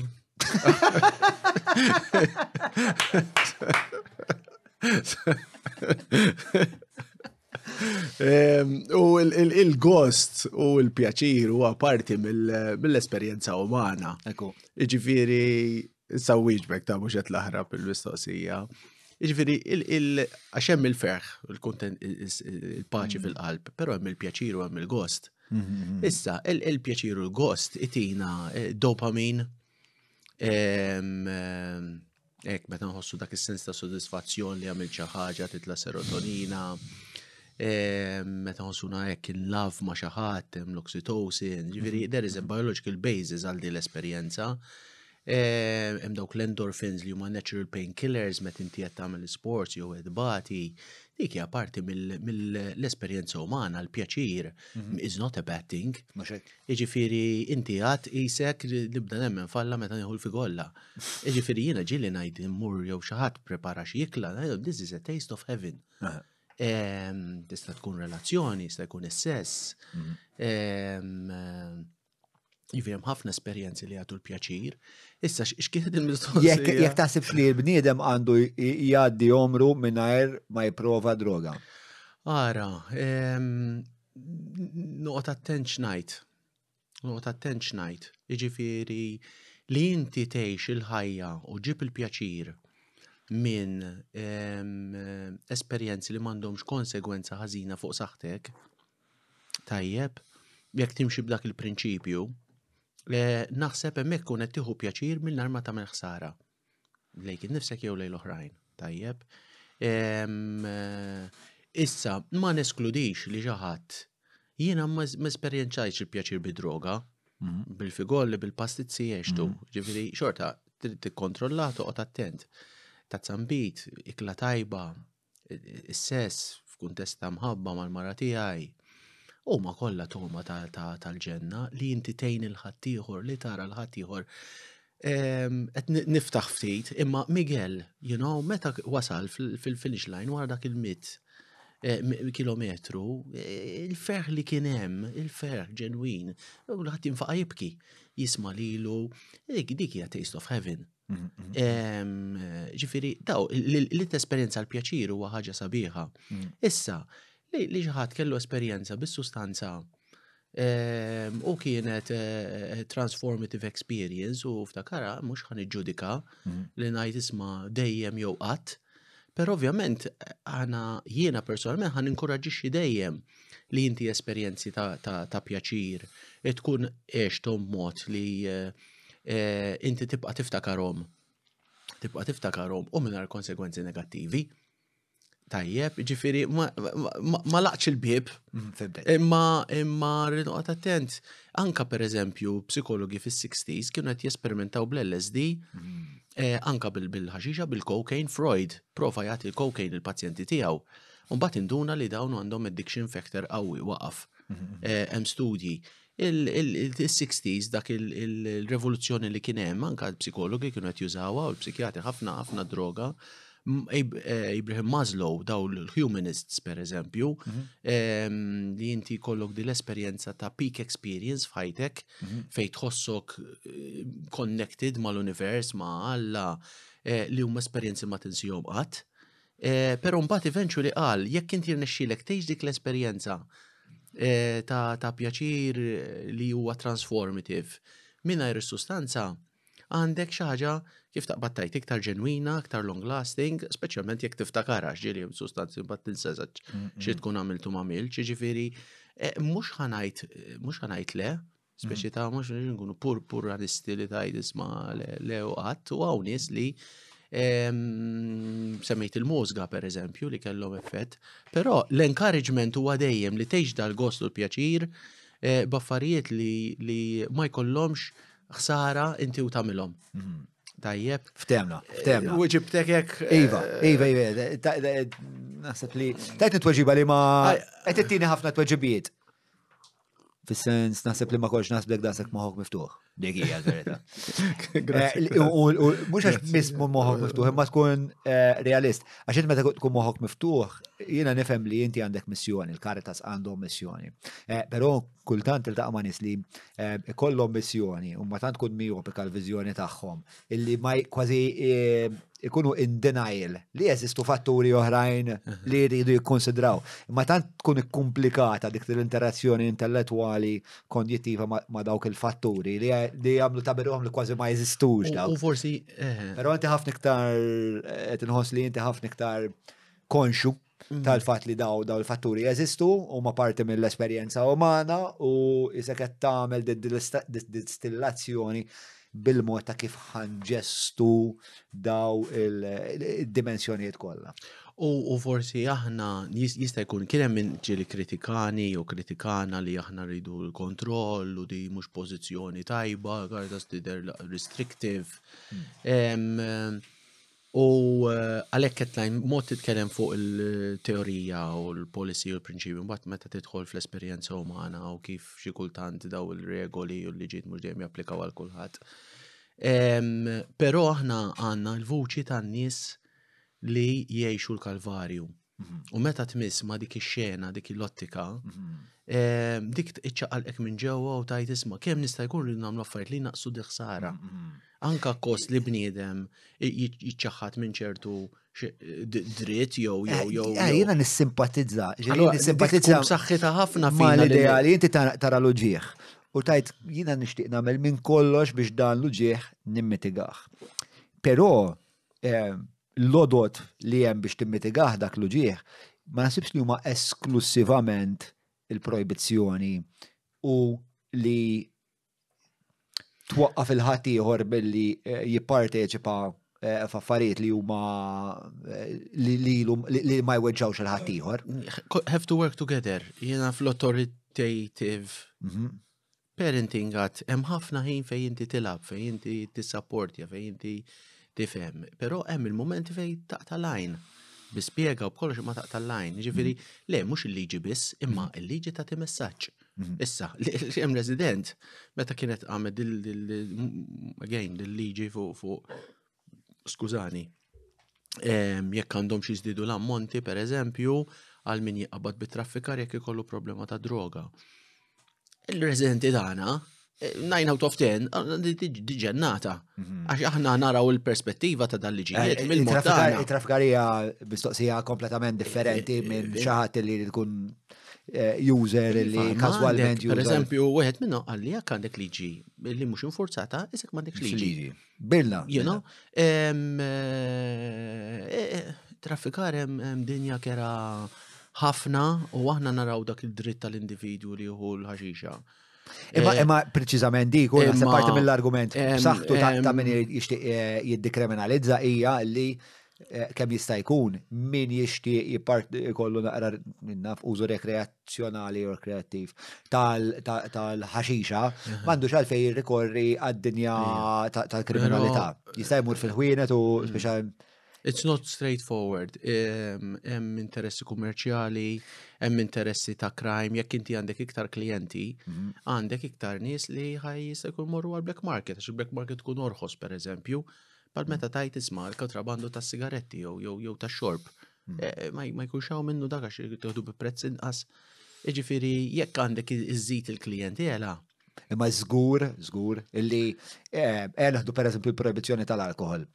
U il-gost u il-pjaċir huwa parti mill-esperjenza umana. Iġifieri sawwiġbek ta' mhux qed laħrab il-mistoqsija. Iġifieri għax hemm il-ferħ, il-paċi fil-qalb, però hemm il-pjaċir u hemm il-gost. Issa, il-pjaċir u l-gost itina dopamin, meta nħossu dak is-sens ta' sodisfazzjon li għamil xi ħaġa titla' serotonina, meta nħossuna hekk in-love ma' xi ħadd, hemm l-oxytocin, ġifieri there is a biological basis għal din l-esperjenza. Hemm dawk l-endorphins li huma natural painkillers meta inti qed tagħmel sports jew edbati, dik hija parti mill-esperjenza umana, l-pjaċir is not a bad thing. Jiġifieri inti għad qisek li bda nemmen falla meta nieħu l-figolla. Jiġifieri jiena ġieli ngħid immur jew xi ħadd prepara xi jikla, this is a taste of heaven. Tista' tkun relazzjoni, tista' jkun is-sess. Jivjem ħafna esperjenzi li għatu l-pjaċir. Issa, x'kienet il-mistoqsija? Jekk taħsib li l-bniedem għandu jgħaddi omru mingħajr ma jipprova droga. Ara, noqgħod attent x'ngħid. Jiġifieri li inti tgħix il-ħajja u ġib il-pjaċir minn esperjenzi li m'għandhomx konsegwenza ħażina fuq saħħtek. Tajjeb, jekk timxi b'dak il-prinċipju, naħseb hemmhekk kun qed tieħu pjaċir mingħajr ma tagħmel ħsara. Lejk innifsek jew lejn l-oħrajn, tajjeb. Issa ma neskludix li xi ħadd jiena ma esperjenċajtx il-pjaċir bid-droga, bil-figolli, bil-pastizzi jgħixtu. Ġifieri xorta trid tikkontrolla toqgħod attent. Tazzambit, ikla tajba, is-sess f'kuntest ta' mħabba mal-mara tiegħi. Huma kollha toma tal-ġenna li inti tgħin il-ħaddieħor li tara l-ħaddieħor. Qed niftaħ ftit, imma Miguel, meta wasal fil-finish line wara dak il-100 kilometru, il-ferħ li kien hemm, il-ferħ ġenwin, u l-ħadd jinfaqa' jibki, jisma' lilu, dik hija taste of heaven. Ġifieri daw li tesperjenza l-pjaċir huwa ħaġa sabiħa. Issa, li ġaħat kellu esperjenza bis-sustanza u kienet transformative experience u ftakara mhux ħan iġġudika li ngħid isma' dejjem jew qatt, però ovvjament jiena personalment ħan inkoraġġixxi dejjem li inti esperjenzi ta' pjaċir tkun għexthom mod li inti tibqa' tiftakarhom u mingħajr konsegwenzi negattivi. Tajjeb, ġifieri ma laqx il-bib, imma rrid noqgħod attent. Anka pereżempju psikologi fis-60s kienu qed jesperimentaw bl-LSD, anka bil-ħaxixa, bil-cocaine. Freud prova jagħti l-cocaine il-pazjenti tiegħu. U mbagħad induna li dawn għandhom addiction factor qawwi waqaf. Hemm studji. Il-60s dak il-revoluzzjoni li kien hemm anka l-psikologi kienu qed jużawha u l-psikjatri ħafna droga. Abraham Maslow, daw l-humanists per eżempju, li inti kollok di l-esperjenza ta' peak experience f'ħajtek, fejn tħossok connected mal-univers, ma' Alla, li huma esperjenzi ma tinsihom qatt. Però mbagħad eventually qal, jekk inti rnexxielek tgħix dik l-esperjenza ta' pjaċir li huwa transformative mingħajr is-sustanza, għandek xi ħaġa kif taqbad tajt iktar ġenwina, iktar long lasting, speċjalment jekk tiftakara ġieli sustanzi mbagħad tinseżax xi tkun għamiltu m'għamilx, jiġifieri mhux ħanajt le, speċi ta' mhux nkunu pur ranisti li tajt isma' le u qatt u hawn nies li semmejt il-mużga per eżempju li kellhom effett, però l-encouragement huwa dejjem li tgħix dal-gost u l-pjaċir b'affarijiet li ma jkollhomx ħsara inti u tagħmilhom. Tajjeb. Ftemna. U ġibtek hekk. Iva. Naħseb li tajt nitweġiba li ma qed ittini ħafna tweġibiet. Fis-sens naħseb li ma kolx naħsblek dasek moħok miftuħ. Dik hija l-verità. Mhux għax biss moħok miftuħ, imma tkun realist. Għax inti meta tkun moħok miftuħ, jiena nifhem li inti għandek missjoni, il-Caritas għandhom missjoni. Però kultant iltaqa' ma' nies li ikollhom missjoni u ma tant tkun miopika l-viżjoni tagħhom illi ma kważi ikunu in denial li jeżistu fatturi oħrajn li jridu jikkonsidraw. Ma tant tkun ikkumplikata dik l-interazzjoni intellettwali konjettiva ma' dawk il-fatturi li jagħmlu tabiruhom li kważi ma jeżistux daw. U forsi. Però inti ħafna iktar qed inħoss li inti ħafna iktar konxu tal-fatt li daw il-fatturi jeżistu u ma parti mill-esperjenza umana u isek qed tagħmel distillazzjoni bil-mod ta' kif ħanġestu daw il-dimensjonijiet kollha. U forsi aħna jista' jkun kien hemm min ġieli kritikani jew kritikana li aħna rridu l-kontroll u di mhux pożizzjoni tajba, Caritas tidher restrictive. U għalhekk qed lajn mod titkellem fuq il-teorija u l-policy u l-prinċipju, mbagħad meta tidħol fl-esperjenza umana u kif xi kultant daw il-regoli u l-liġijiet mhux dejjem japplikaw għal kulħadd. Però aħna għandna l-vuċi tan-nies li jgħixu l-kalvarju. U meta tmiss ma' dik ix-xena, dik l-ottika, dik iċċaqalqek minn ġewwa u tajt isma' kemm nista' jkun li nagħmlu affarijiet li naqsu di ħsara. Anka kost li bniedem jiċċaħħad minn ċertu dritt jew. Jiena nissimpatizza. Nissimpatizza b'saħħitha ħafna ma l-idea li inti tara l-uġieħ. U tajt jiena nixtieq nagħmel minn kollox biex dan l-uġieħ nimmitigah. Però l-odot li hemm biex timmitigaħ dak l-uġieħ ma nasibx li huma esklusivament il-projbizzjoni u li twaqqaf il-ħadd ieħor billi jipparteċipa f'affarijiet li huma li ma jweġġawx il-ħadd ieħor. Have to work together. Jiena fl-authoritative parenting għad hemm ħafna ħin fejn inti tilab, fejn inti tissapportja, fejn inti tifhem. Però hemm il-momenti fejn taqta' lajn. Bispjega u b'kollox ma taqta' lajn. Ġifieri le mhux il-liġi biss, imma il-liġi tagħti messaġġ. Issa, hemm resident, meta kienet għamed il-liġi fuq, skużani, jekk għandhom xi jżdiedu l-ammonti, per eżempju, għal min jiqbad bit-traffikar jekk ikollu problema ta' droga. Il-residenti tagħna, 9 out of 10, diġennata. Għax aħna naraw il-perspettiva ta' dal-liġijiet mill-mod tagħna. Il-traffikarija mistoqsija kompletament differenti minn xi ħadd li tkun user li kasualment user. Per eżempju, wieħed minnu għalli jekk għandek liġi li mhux infurzata, isek m'għandekx liġi. Billa. Traffikar hemm dinja kera ħafna u aħna naraw dak id-dritt tal-individwu li jieħu l-ħaxixa. Imma preċiżament dik, u naħseb parti mill-argument b'saħħtu ta' min jixtieq jiddikriminalizza hija li kemm jista' jkun min jixtieq jkollu naqra naf użu rekreazzjonali u kreattiv tal-ħaxixa m'għandux għalfejn jirrikorri għad-dinja tal-kriminalità. Jista' jmur fil-ħwienet u speċjal. It's not straightforward. Hemm interessi kummerċjali, hemm interessi ta' crime, jekk inti għandek iktar klijenti, għandek iktar nies li jista' jkun morru għal black market, għax il-black market tkun orħos pereżempju, bħal meta tajt isma' l-kontrabandu ta' sigaretti jew ta' xorb. Ma jkunx hawn minnu dak għax tieħdu bi prezz inqas. Jiġifieri jekk għandek iżżid il-klijentela. Imma żgur illi naħdu pereżempju l-proibizzjoni tal-alkohol.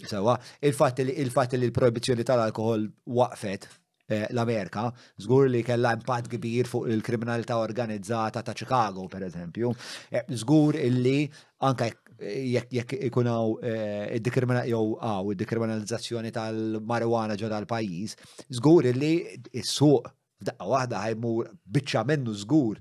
Sewa, il-fatt li l-proibizzjoni tal-alkohol waqfet l-Amerika, żgur li kellha impatt kbir fuq il-kriminalità organizzata ta' Chicago, per eżempju. Żgur illi anke jekk ikunaw id-dekriminalizzazzjoni tal-marijuana ġo tal-pajjiż, żgur li s-suq f'daqqa waħda ħajmur biċċa minnu żgur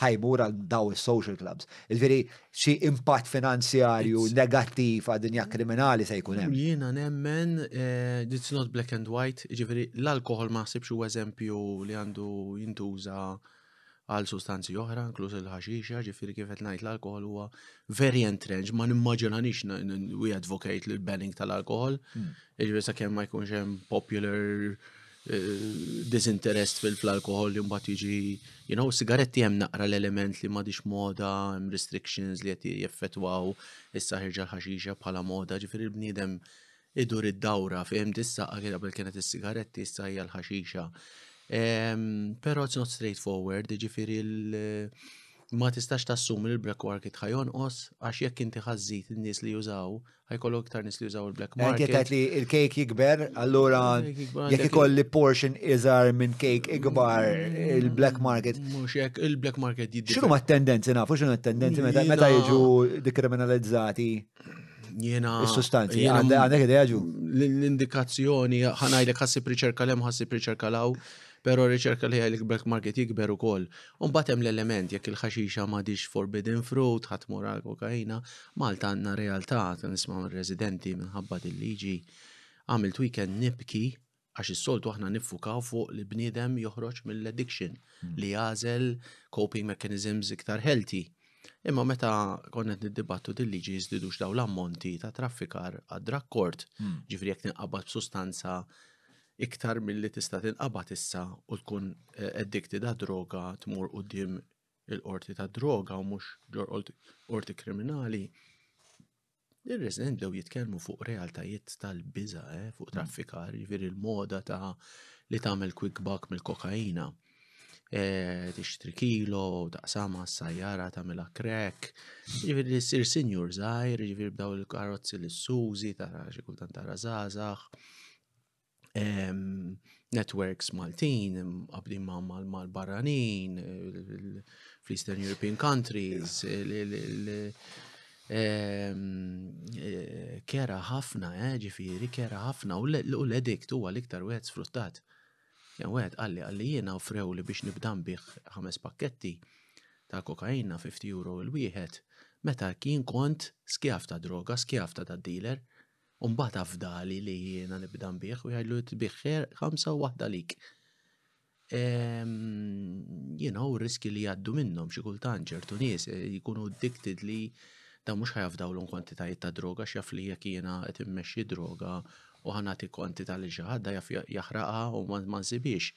ħajmur għal daw is-social clubs. Iġifieri xi impatt finanzjarju negattiv għad-dinja kriminali se jkun hemm. Jiena nemmen, it's not black and white, ġifieri l-alkohol ma ħsibx huwa eżempju li għandu jintuża għal sustanzi oħra, inkluż il-ħaxixa, ġifieri kif qed ngħid l-alkohol huwa very entrenched, ma nimmaġinanix we advocate lil banning tal-alkohol, ġifieri sakemm ma jkunx hemm popular disinterest fil-alkohol li mbagħad jiġi, sigaretti hemm naqra l-element li m'għadix moda, hemm restrictions li qed jeffettwaw issa ħirġa l-ħaxixa bħala moda, ġifieri l-bniedem idur id-dawra fihem tis-saqqa kien qabel kienet is-sigaretti issa hija l-ħaxixa. Però it's not straightforward, ġifieri ma tistax tassumi li l-black market ħajonqos għax jekk inti ħażid in-nies li jużaw, ħajkollu iktar nies li jużaw il-black market. Qed li l-kejk jikber, allura jekk ikolli portion iżgħar minn kejk ikbar il-black market. Mhux jekk il-black market jiddi. X'inhu t-tendenzi nafu x'inhu t-tendenzi meta jiġu dekriminalizzati is-sustanzi? Għandek idea ġu? L-indikazzjoni ħanajdlek ħassib riċerka lem ħassib riċerka law. Pero riċerka li għalik black market jikber ukoll. Mbagħad hemm l-element jekk il-ħaxixa m'għadix forbidden fruit, ħatmur għal kokaina, Malta għandna realtà nisma' mir-residenti minħabba din-liġi. Għamilt weekend nibki għax is-soltu aħna niffukaw fuq li bniedem joħroġ mill-addiction li jażel coping mechanisms iktar healthy. Imma meta konna niddibattu din-liġi jiżdidux dawn l-ammonti ta' traffikar għad-drug court, ġifieri jekk tinqabad b'sustanza iktar mill-li tista' tinqabad issa u tkun addicted għad droga tmur quddiem il-qorti ta' droga u mhux qorti kriminali. Ir-resident bdew jitkellmu fuq realtajiet tal-biża, fuq traffikar, jiġifieri l-moda ta' li tagħmel quick buck mill-kokaina. Tixtri kilo, taqsama s-sajjara tagħmilha crack. Jiġifieri ssir senior żgħir, jiġifieri bdew il-karozzi lis-Sużi tara xi kultant tara żgħażagħ. Networks Maltin, qabdin mal-barranin, fl-Eastern European countries, kera ħafna, ġifieri, kera ħafna, u l-edikt huwa l-iktar wieħed sfruttat. Wieħed għalli jiena offrew li biex nibda nbih 5 pakketti ta' kokaina 50 euro il-wieħed, meta kien kont skjaf ta' droga, skjaf ta' dealer, Mbagħad afdali li jiena nibda nbih u jgħidlu tbieħ 5 u waħda lik. R-riski li jgħaddu minnhom xi kultant ċertu nies jkunu addicted li da mhux ħajafdawlhom kwantitajiet ta' droga x'jaf li jekk jiena qed immexxi droga u ħanati kwantità li xi ħadd jaħraqha u ma nsibix.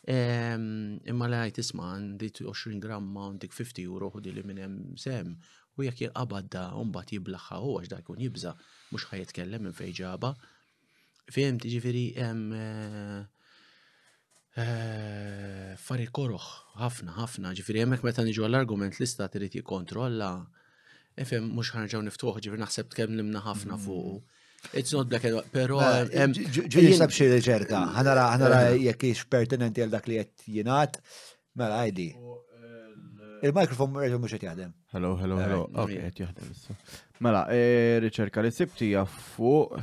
Imma li għajt isma' għandi 20 gramma għandek 50 euro ħudi li minn hemm sem. U jekk jinqabad da mbagħad jiblaħħa u għax da jkun jibża mhux ħajitkellem minn fejn ġaba. Fihem tiġifieri hemm affarijiet koroħ ħafna, ġifieri hemmhekk meta niġu għall-argument l-istat irid jikkontrolla. Ifhem mhux ħarġgħu niftuħ, ġifieri naħseb tkellimna ħafna fuq. It's not black and white, però ġieli sab xi riċerka. Ħanara jekk hix pertinenti għal dak li qed jingħad, mela għajdi. Il-mikrofon mhux qed jaħdem. Hello. Ok, qed jaħdem issa. Mela, riċerka li sibtija fuq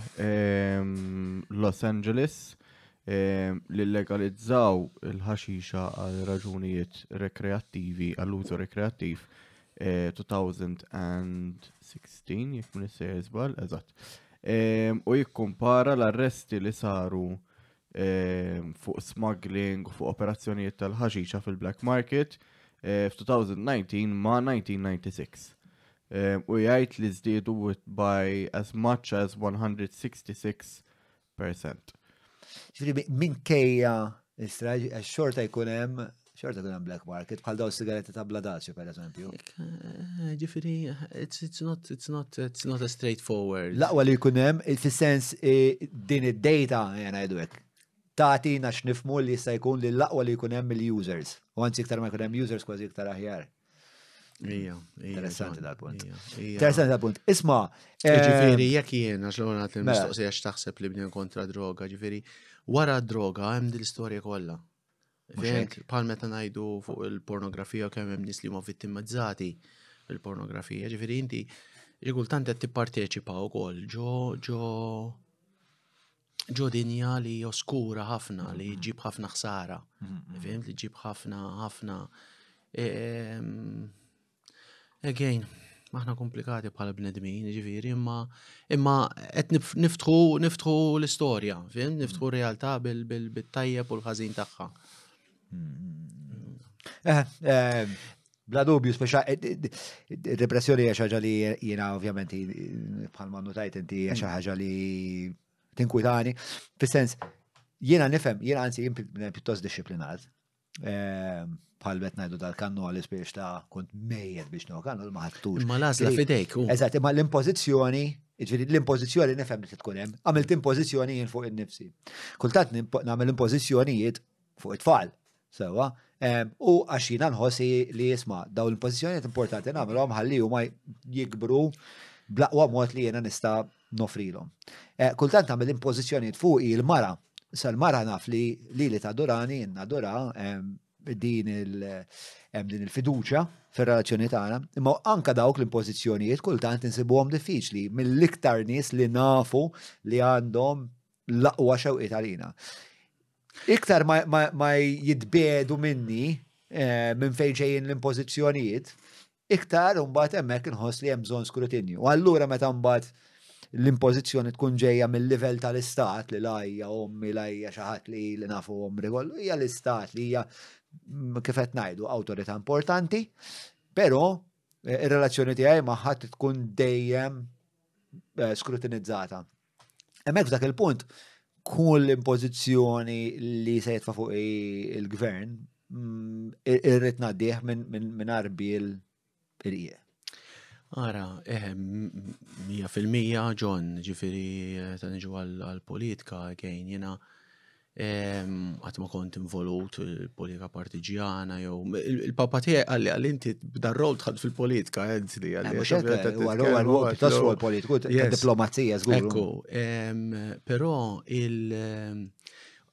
Los Angeles li legalizzaw il-ħaxixa għal raġunijiet rekreattivi, għall-użu rekreattiv 2016, jekk minn issejjer żball, eżatt. U jikkumpara l-arresti li saru fuq smuggling u fuq operazzjonijiet tal-ħaxixa fil-black market f-2019 ma' 1996. U jgħid li żdiedu by as much as 166%. Ġifieri minkejja xorta jkun hemm black market bħal dawn sigaretti ta' bladaċi pereżempju. Ġifieri it's not a straightforward. L-aqwa li jkun hemm fis-sens din id-data ngħidu hekk. Tagħtina x'nifhmu li jista' jkun li l-aqwa li jkun hemm mill-users. U anzi iktar ma jkun hemm users kważi iktar aħjar. Interessanti dal-punt. Interessanti dal-punt. Isma' ġifieri jekk jien għax l-ewwel nagħti mistoqsija x'taħseb li bnien kontra droga, ġifieri wara d-droga hemm din l-istorja kollha. Bħal meta ngħidu fuq il-pornografija kemm hemm nies li huma vittimizzati il-pornografija, ġifieri inti Kultant qed tipparteċipa wkoll ġo dinja li oskura ħafna li ġib ħafna ħsara. Fimt li ġib ħafna again, maħna komplikati bħala bnedmin, ġifieri, imma qed niftħu l-istorja, fimt, niftħu realtà bil-tajjeb u l-ħażin tagħha. Bla dubju, speċa, repressjoni hija xi ħaġa li jiena ovvjament bħalma notajt inti hija xi ħaġa li tinkwitani. Fis-sens, jiena nifhem, jiena anzi pjuttost disciplinat. Bħal bet ngħidu dal-kannoli biex ta' kont mejjed biex kannol ma ħadtux. Imma l-għażla fidejk. Eżatt, imma l-impożizzjoni, l-impożizzjoni nifhem li tkun hemm, għamilt impożizzjoni jien fuq innifsi. Kultant nagħmel impożizzjonijiet fuq it-tfal. Sewa, u għaxina nħossi li jisma' daw l-impożizzjonijiet importanti nagħmelhom ħalli huma jikbru blaqwa mod li jiena nista' nofrilhom. Kultant nagħmel impożizzjonijiet fuq il-mara. Sa l-mara naf li tadorani, nadora din il-fiduċja fir-relazzjoni tagħna, imma anke dawk l-impożizzjonijiet kultant insibuhom diffiċli mill-iktar nies li nafu li għandhom l-aqwa xewqiet għalina. Iktar ma jitbedu minni minn fejn ġejjin l-impożizzjonijiet, iktar mbagħad hemmhekk inħoss li hemm bżonn skrutinju. U allura meta mbagħad l-impożizzjoni tkun ġejja mill-livell tal-istat li lajja ommi lajja xi ħadd li nafu omri kollu, hija l-istat li hija kif qed ngħidu awtorità importanti, però ir-relazzjoni tiegħi ma' ħadd tkun dejjem skrutinizzata. Hemmhekk f'dak il-punt kull impożizzjoni li se jitfa' fuq il-gvern irrid ngħaddih minn arbi l-irqie. Ara, 100% John, ġifieri ta' niġu għall-politika again, jiena għat ma kont involut fil-politika partiġjana, jew il-papa tiegħi għalli inti b'darrol tħadd fil-politika, li għal politiku, diplomazija żgur. Ekku, però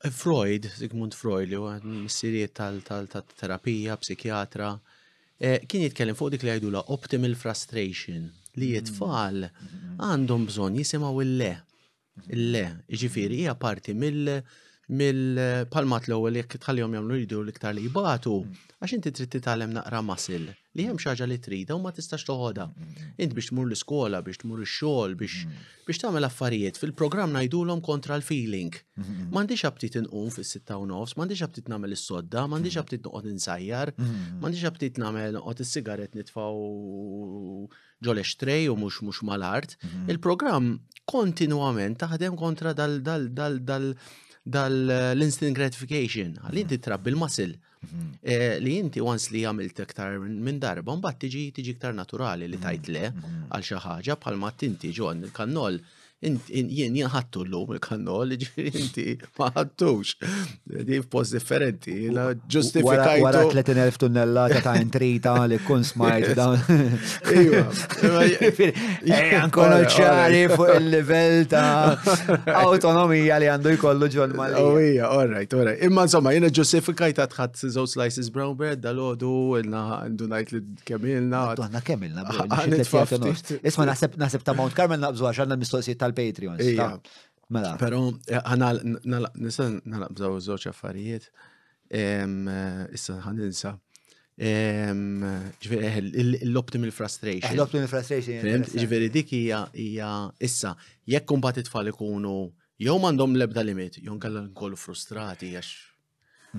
Freud, Sigmund Freud, li huwa missieriet tal-terapija, psikjatra, kien jitkellem fuq dik li għajdula optimal frustration, li jitfall għandhom bżonn jisimgħu il-le. Il-le, ġifieri hija parti mill-palmat l-ewwel jekk tħallihom jagħmlu jridu l-iktar li jibatu, għax inti trid titgħallem naqra masil li hemm xi ħaġa li trida u ma tistax toħodha. Inti biex tmur l-iskola, biex tmur ix-xogħol, biex tagħmel affarijiet fil-programm ngħidulhom kontra l-feeling. M'għandix aptit inqum fis-6:30, m'għandix aptit nagħmel is-sodda, m'għandix aptit noqgħod insajjar, m'għandix aptit nagħmel noqgħod is-sigaret nitfgħu ġol extrej u mhux mal-art. Il-programm kontinwament taħdem kontra dal-instant gratification, għalli inti trabbi l-masil. Li inti once li għamilt iktar minn darba, mbagħad tiġi iktar naturali li tajt le għal xi ħaġa bħalma tinti John il-kannol. Jien ħattu l-lum il-kannol, ġifieri inti ma ħattux. Di f'post differenti, ġustifikajtu. Wara 30,000 tunnellata ta' intrita li kun smajt dawn. Ankunu ċari fuq il-livell ta' autonomija li għandu jkollu John Malli. All right. Imma insomma, jiena ġustifikajta tħadd żewġ slices brown bread dal-għodu, għandu ngħid li kemmilna. Għandna kemmilna. Isma' naħseb ta' Mount Carmel naqbżu għax għandna mistoqsijiet tal-Patreons. Pero nisa nalabżaw żewġ affarijiet. Issa ħaninsa. L-optimal frustration. L-optimal frustration. Ġifieri dik hija issa jekk imbagħad it-tfal ikunu jew m'għandhom l-ebda limit, jew kellha nkollu frustrati għax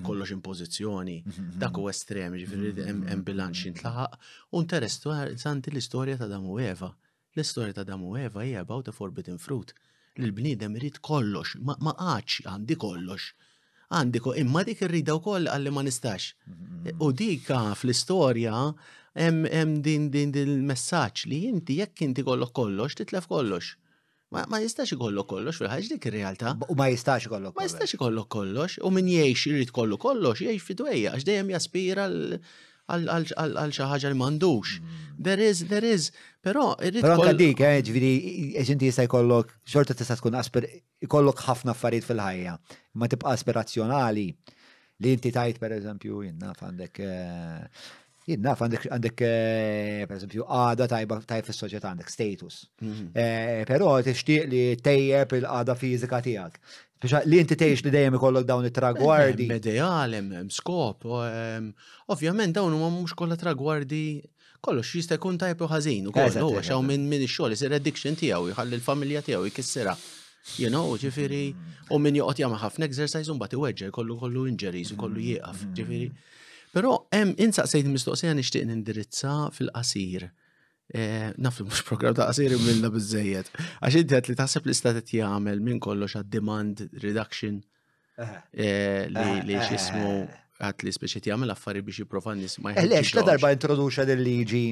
kollox impożizzjoni, dak huwa estrem, ġifieri hemm bilanċ jintlaħaq. U interessanti l-istorja ta' Adam u Eva. L-istorja ta' Adam u Eva hija about a forbidden fruit. L-bniedem irid kollox, ma qatx għandi kollox. Imma dik irrida wkoll għalli ma nistax. U dik fl-istorja hemm din il-messaġġ li inti jekk inti kollok kollox, titlef kollox. Ma jistax ikollok kollox fil-ħaġa dik ir-realtà. U ma jistax ikollok kollox. Ma jistax ikollok kollox, u min jgħix irid kollu kollox, jgħix fidwejja għax dejjem jaspira għal xi ħaġa li m'għandux. There is, però irrid Però anke dik, ġifieri inti jista' jkollok xorta tista' tkun ikollok ħafna affarijiet fil-ħajja. Ma tibqa' aspirazzjonali li inti tajt pereżempju jinnaf għandek Jien naf għandek per esempio għada tajba fis-soċjetà għandek status. Però tixtieq li tejjeb il-qada fiżika tiegħek. Li inti tgħix li dejjem ikollok dawn it-tragwardi. Ideal, hemm skop. Ovvjament dawn huma mhux kollha tragwardi kollox jista' jkun tajb u ħażin ukoll. Huwa xaw minn ix-xogħol isir addiction tiegħu jħalli l-familja tiegħu jkissirha. You know, ġifieri, u min joqgħod jagħmel ħafna exercise u mbagħad iweġġa' jkollu injuries u kollu jieqaf, ġifieri. Però hemm insaqsejt mistoqsija nixtieq nindirizza fil-qasir. Naf li mhux programm ta' qasir imilna biżejjed. Għax inti qed li taħseb l-istat qed jagħmel minn kollox għad-demand reduction li x'ismu għat li speċi jagħmel affarijiet biex jipprova nies ma Lex la darba introduċa lill-liġi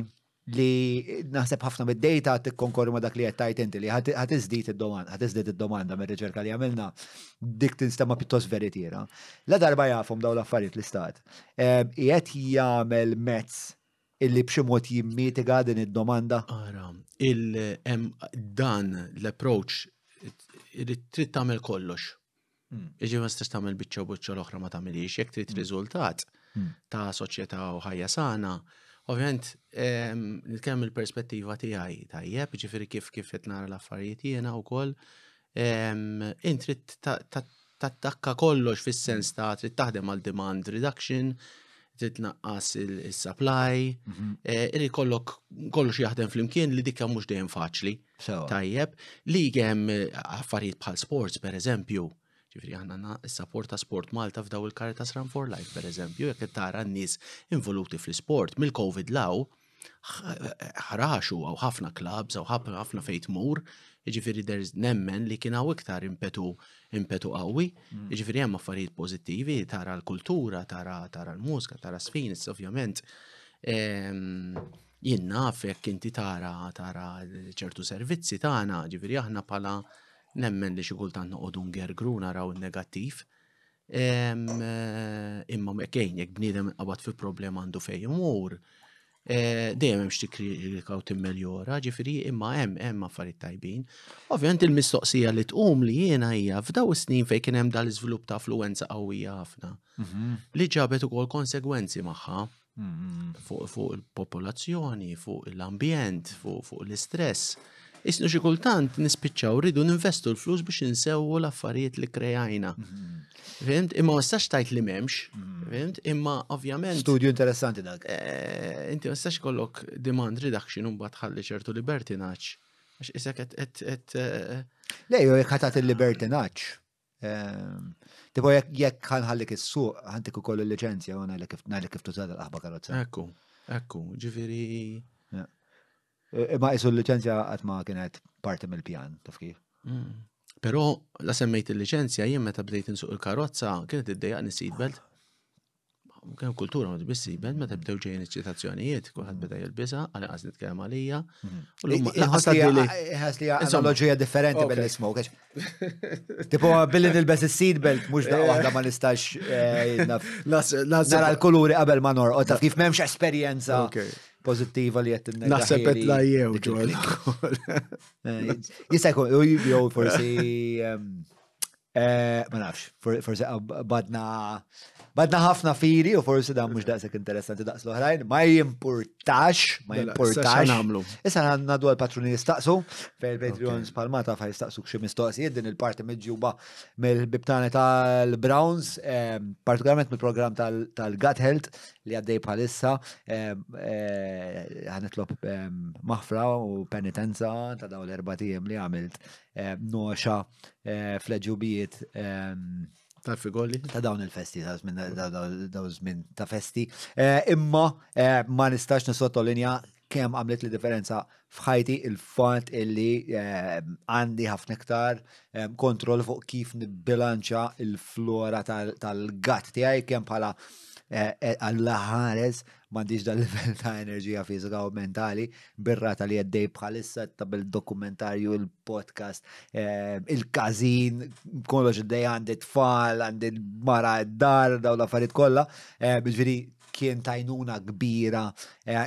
li naħseb ħafna bid-data tikkonkorri ma dak li qed tajt inti li ħad iżdied id-domanda mir-riċerka li għamilna dik tinstema pjuttost veritiera. La darba jafhom dawn l-affarijiet l-istat. Qiegħed jagħmel mezz illi b'xi mod jimmitiga din id-domanda. Ara, dan l-approach trid tagħmel kollox. Iġi ma tistax tagħmel biċċa u biċċa l-oħra ma tagħmilix, jekk trid riżultat ta' soċjetà u ħajja sana. Ovvjament, nitkellem il-perspettiva tiegħi tajjeb, ġifieri kif qed nara l-affarijiet jiena wkoll, int trid tattakka kollox fis-sens ta' trid taħdem għal demand reduction, trid tnaqqas il-supply, irid kollox jaħdem flimkien li dikka mhux dejjem faċli. Tajjeb, li hemm affarijiet bħal sports pereżempju. Ġifri għanna s-support ta' Sport Malta f'daw il-Caritas Run for Life, per eżempju, jekk tara n-nies involuti fl-sport, mill-Covid law, ħraxu għaw ħafna clubs, għaw ħafna fejt mur, ġifiri nemmen li kien għaw iktar impetu qawwi, ġifiri hemm affarijiet pozittivi, tara l-kultura, tara l-mużika, tara s-finis, ovvjament. Jien naf jekk inti tara ċertu servizzi tagħna, ġifiri aħna pala nemmen li xi kultant noqogħdu ngergru naraw in-negattiv. Imma jekk bniedem qabad fi problema għandu fejn imur, dejjem hemm xi kritika u timmeljora, ġifieri imma hemm affarijiet tajbin. Ovvjament il-mistoqsija li tqum li jiena hija f'daw is-snin fejn kien hemm dal-iżvilupp ta' affluwenza qawwija ħafna. Li ġabet ukoll konsegwenzi magħha fuq il-popolazzjoni, fuq l-ambjent, fuq l-istress. Isnu xi kultant nispiċċaw rridu ninvestu l-flus biex insewwu l-affarijiet li krejajna. Fimt? Imma ma stax tajt li m'hemmx, fimt? Imma ovvjament. Studju interessanti dak. Inti ma stax kollok demand reduction u mbagħad ħalli ċertu libertinaġġ. Għax isek qed Lej, jekk ħatat il-libertinaġġ. Tipo jekk ħanħallik is-suq, ħantik ukoll il-liċenzja u ngħidlek kif tużad l-aħba karozza. Ekku, ġifieri. Imma isu l-licenzja għat ma kienet parti mill-pjan, taf kif? Pero la semmejt il-licenzja jien meta bdejt insuq il-karozza kienet iddejjaqni seatbelt. Kien kultura ma tbis seatbelt meta bdew ġejjin iċ-ċitazzjonijiet, kulħadd beda jilbisha, għalli nitkellem għalija. Ħas li analoġija differenti bil-ismu. Tipo billi nilbes is-seatbelt mhux daqqa waħda ma nistax nara l-kuluri qabel ma norqod, taf kif m'hemmx esperjenza pozittiva li jett n-negħ. Naħsebet la jew, ġol. Jista' jkun, jew forsi, ma nafx, forsi badna ħafna firi u forsi dan mhux daqshekk interessanti daqs l-oħrajn, ma jimpurtax. Issa ngħaddu għall-patruni jistaqsu, fejn il-Patreons bħalma taf jistaqsu xi mistoqsijiet din il-parti miġjuba mill-bibtani tal-Browns, partikolarment mill-programm tal-Gut Health li għaddej bħalissa, ħanitlob maħfra u penitenza ta' dawn l-4 tiem li għamilt noxa fl-ġubijiet tal-Figoli? Ta' dawn il-festi, dawn żmien ta' festi. Imma ma nistax nisottolinja kemm għamlet li differenza f'ħajti il-fatt illi għandi ħafna iktar kontroll fuq kif nibbilanċa il-flora tal-gatt tiegħi kemm bħala għall-ħares m'għandix dal-livell ta' enerġija fiżika u mentali, birrata li għaddej bħalissa ta' bil-dokumentarju, il-podcast, il-kazin, kollox id-dej għandi tfal, għandi mara id-dar, daw l-affarijiet kollha, ġifieri kien tajnuna kbira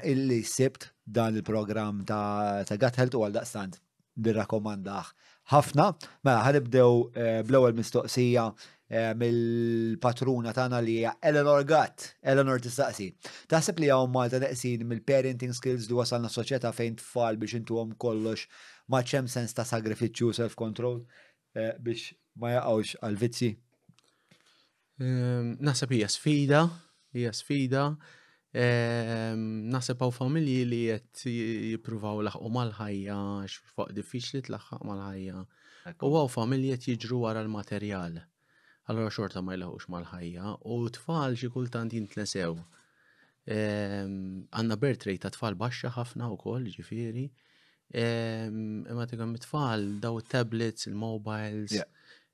illi sibt dan il-programm ta' Gut Health u għal-daqstant nirrakkomandah ħafna. Mela ħanibdew bl-ewwel mistoqsija mill-patruna tagħna li hija Eleanor Gatt. Eleanor tistaqsi. Taħseb li hawn Malta neqsin mill-parenting skills li wasalna soċjetà fejn tfal biex intuhom kollox ma hemm sens ta' sagrifiċċju self-control biex ma jaqgħux għal-vizzi? Naħseb hija sfida. Naħseb hawn familji li qed jippruvaw laħqu mal-ħajja fuq diffiċli tlaħħaq mal-ħajja. U hawn familji qed jiġru wara l-materjal. Allora xorta ma jlaħqux mal-ħajja u tfal xi kultant jintlesew. Għandna birth rate ta' tfal baxxa ħafna wkoll, ġifieri. Imma tigam it-tfal daw it-tablets, il-mobiles,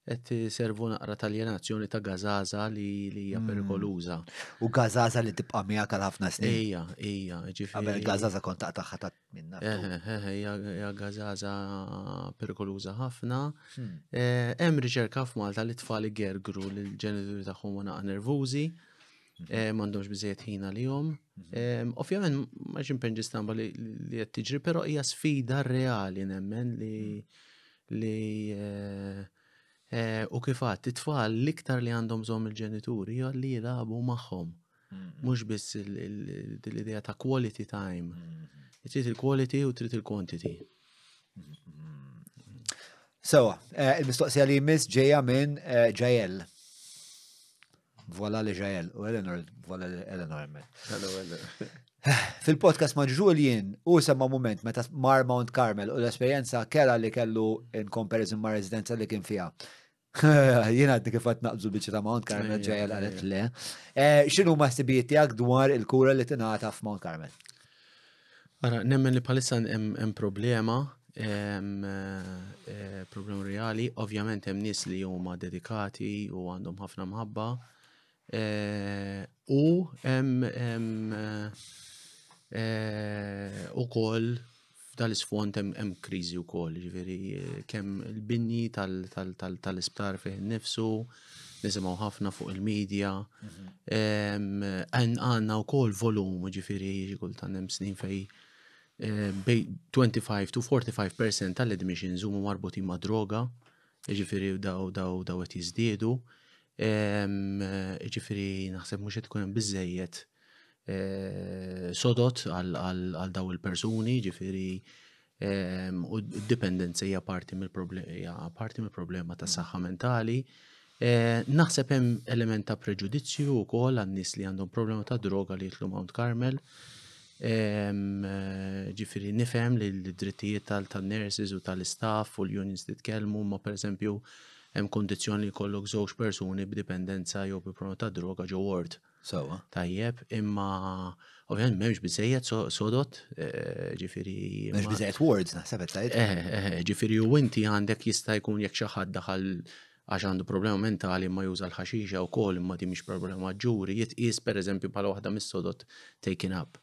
qed servu naqra tal-alienazzjoni ta' gazaza li hija perikoluża. U gazaza li tibqa' miegħek għal ħafna snin. Ejja, ġifieri. Qabel gazaza kont taqtaħħa minna. Hija gazaza perikoluża ħafna. Hemm riċerka f'Malta li tfal igergru li l-ġenituri tagħhom naqa' nervużi. M'għandhomx biżejjed ħin għalihom. Ovvjament ma ġimpenġi stamba li qed tiġri, però hija sfida reali nemmen li u kif għadt it-tfal l-iktar li għandhom bżonn il-ġenituri hija li jilagħbu magħhom. Mhux biss l-idea ta' quality time. Trid il-quality u trid il-quantity. Sewa, il-mistoqsija li jmiss ġejja minn Ġajel. Vola li Ġajel, u Eleanor, vola li Eleanor. Fil-podcast ma' Julian u semma moment meta mar Mount Carmel u l-esperjenza kera li kellu in comparison ma' residenza li kien fiha. Jiena għadni kif naqbżu biċi ta' Mount Carmel Ġajel għalet le. X'inhu ma' ħsibijiet tiegħek dwar il-kura li tingħata f'Mount Carmel? Ara, nemmen li bħalissa hemm problema. Problema reali, ovvjament hemm nies li huma dedikati u għandhom ħafna mħabba. U hemm ukoll f'dal-isfond hemm kriżi wkoll, ġifieri kemm il-binji tal-isptar fih innifsu, nisimgħu ħafna fuq il-medja. Għandna wkoll volum, ġifieri kultant hemm snin fejn 25 to 45% tal-admissions huma marbutin ma' droga, ġifieri daw qed jiżdiedu. Ġifieri naħseb mhux qed tkun hemm biżżejjed sodot għal daw il-persuni, ġifieri u d-dipendenza hija parti mill-problema tas saħħa mentali. Naħseb hemm element ta' preġudizzju wkoll għan-nies li għandhom problema ta' droga li jitlu Mount Carmel. Ġifieri nifhem li l-drittijiet tal-nurses u tal-istaff u l-unions titkellmu, ma pereżempju hemm kondizzjoni li jkollok żewġ persuni b'dipendenza jew bi problema ta' droga ġew ward. Tajjeb, imma ovvjament m'hemmx biżejjed sodot, ġifieri. M'hemmx biżejjed wards naħseb qed tgħid. Ġifieri u inti għandek jista' jkun jekk xi ħadd daħal għax għandu problema mentali ma juża l-ħaxixa wkoll imma di mhix problema ġuri, jitqies pereżempju bħala waħda mis-sodot taken up.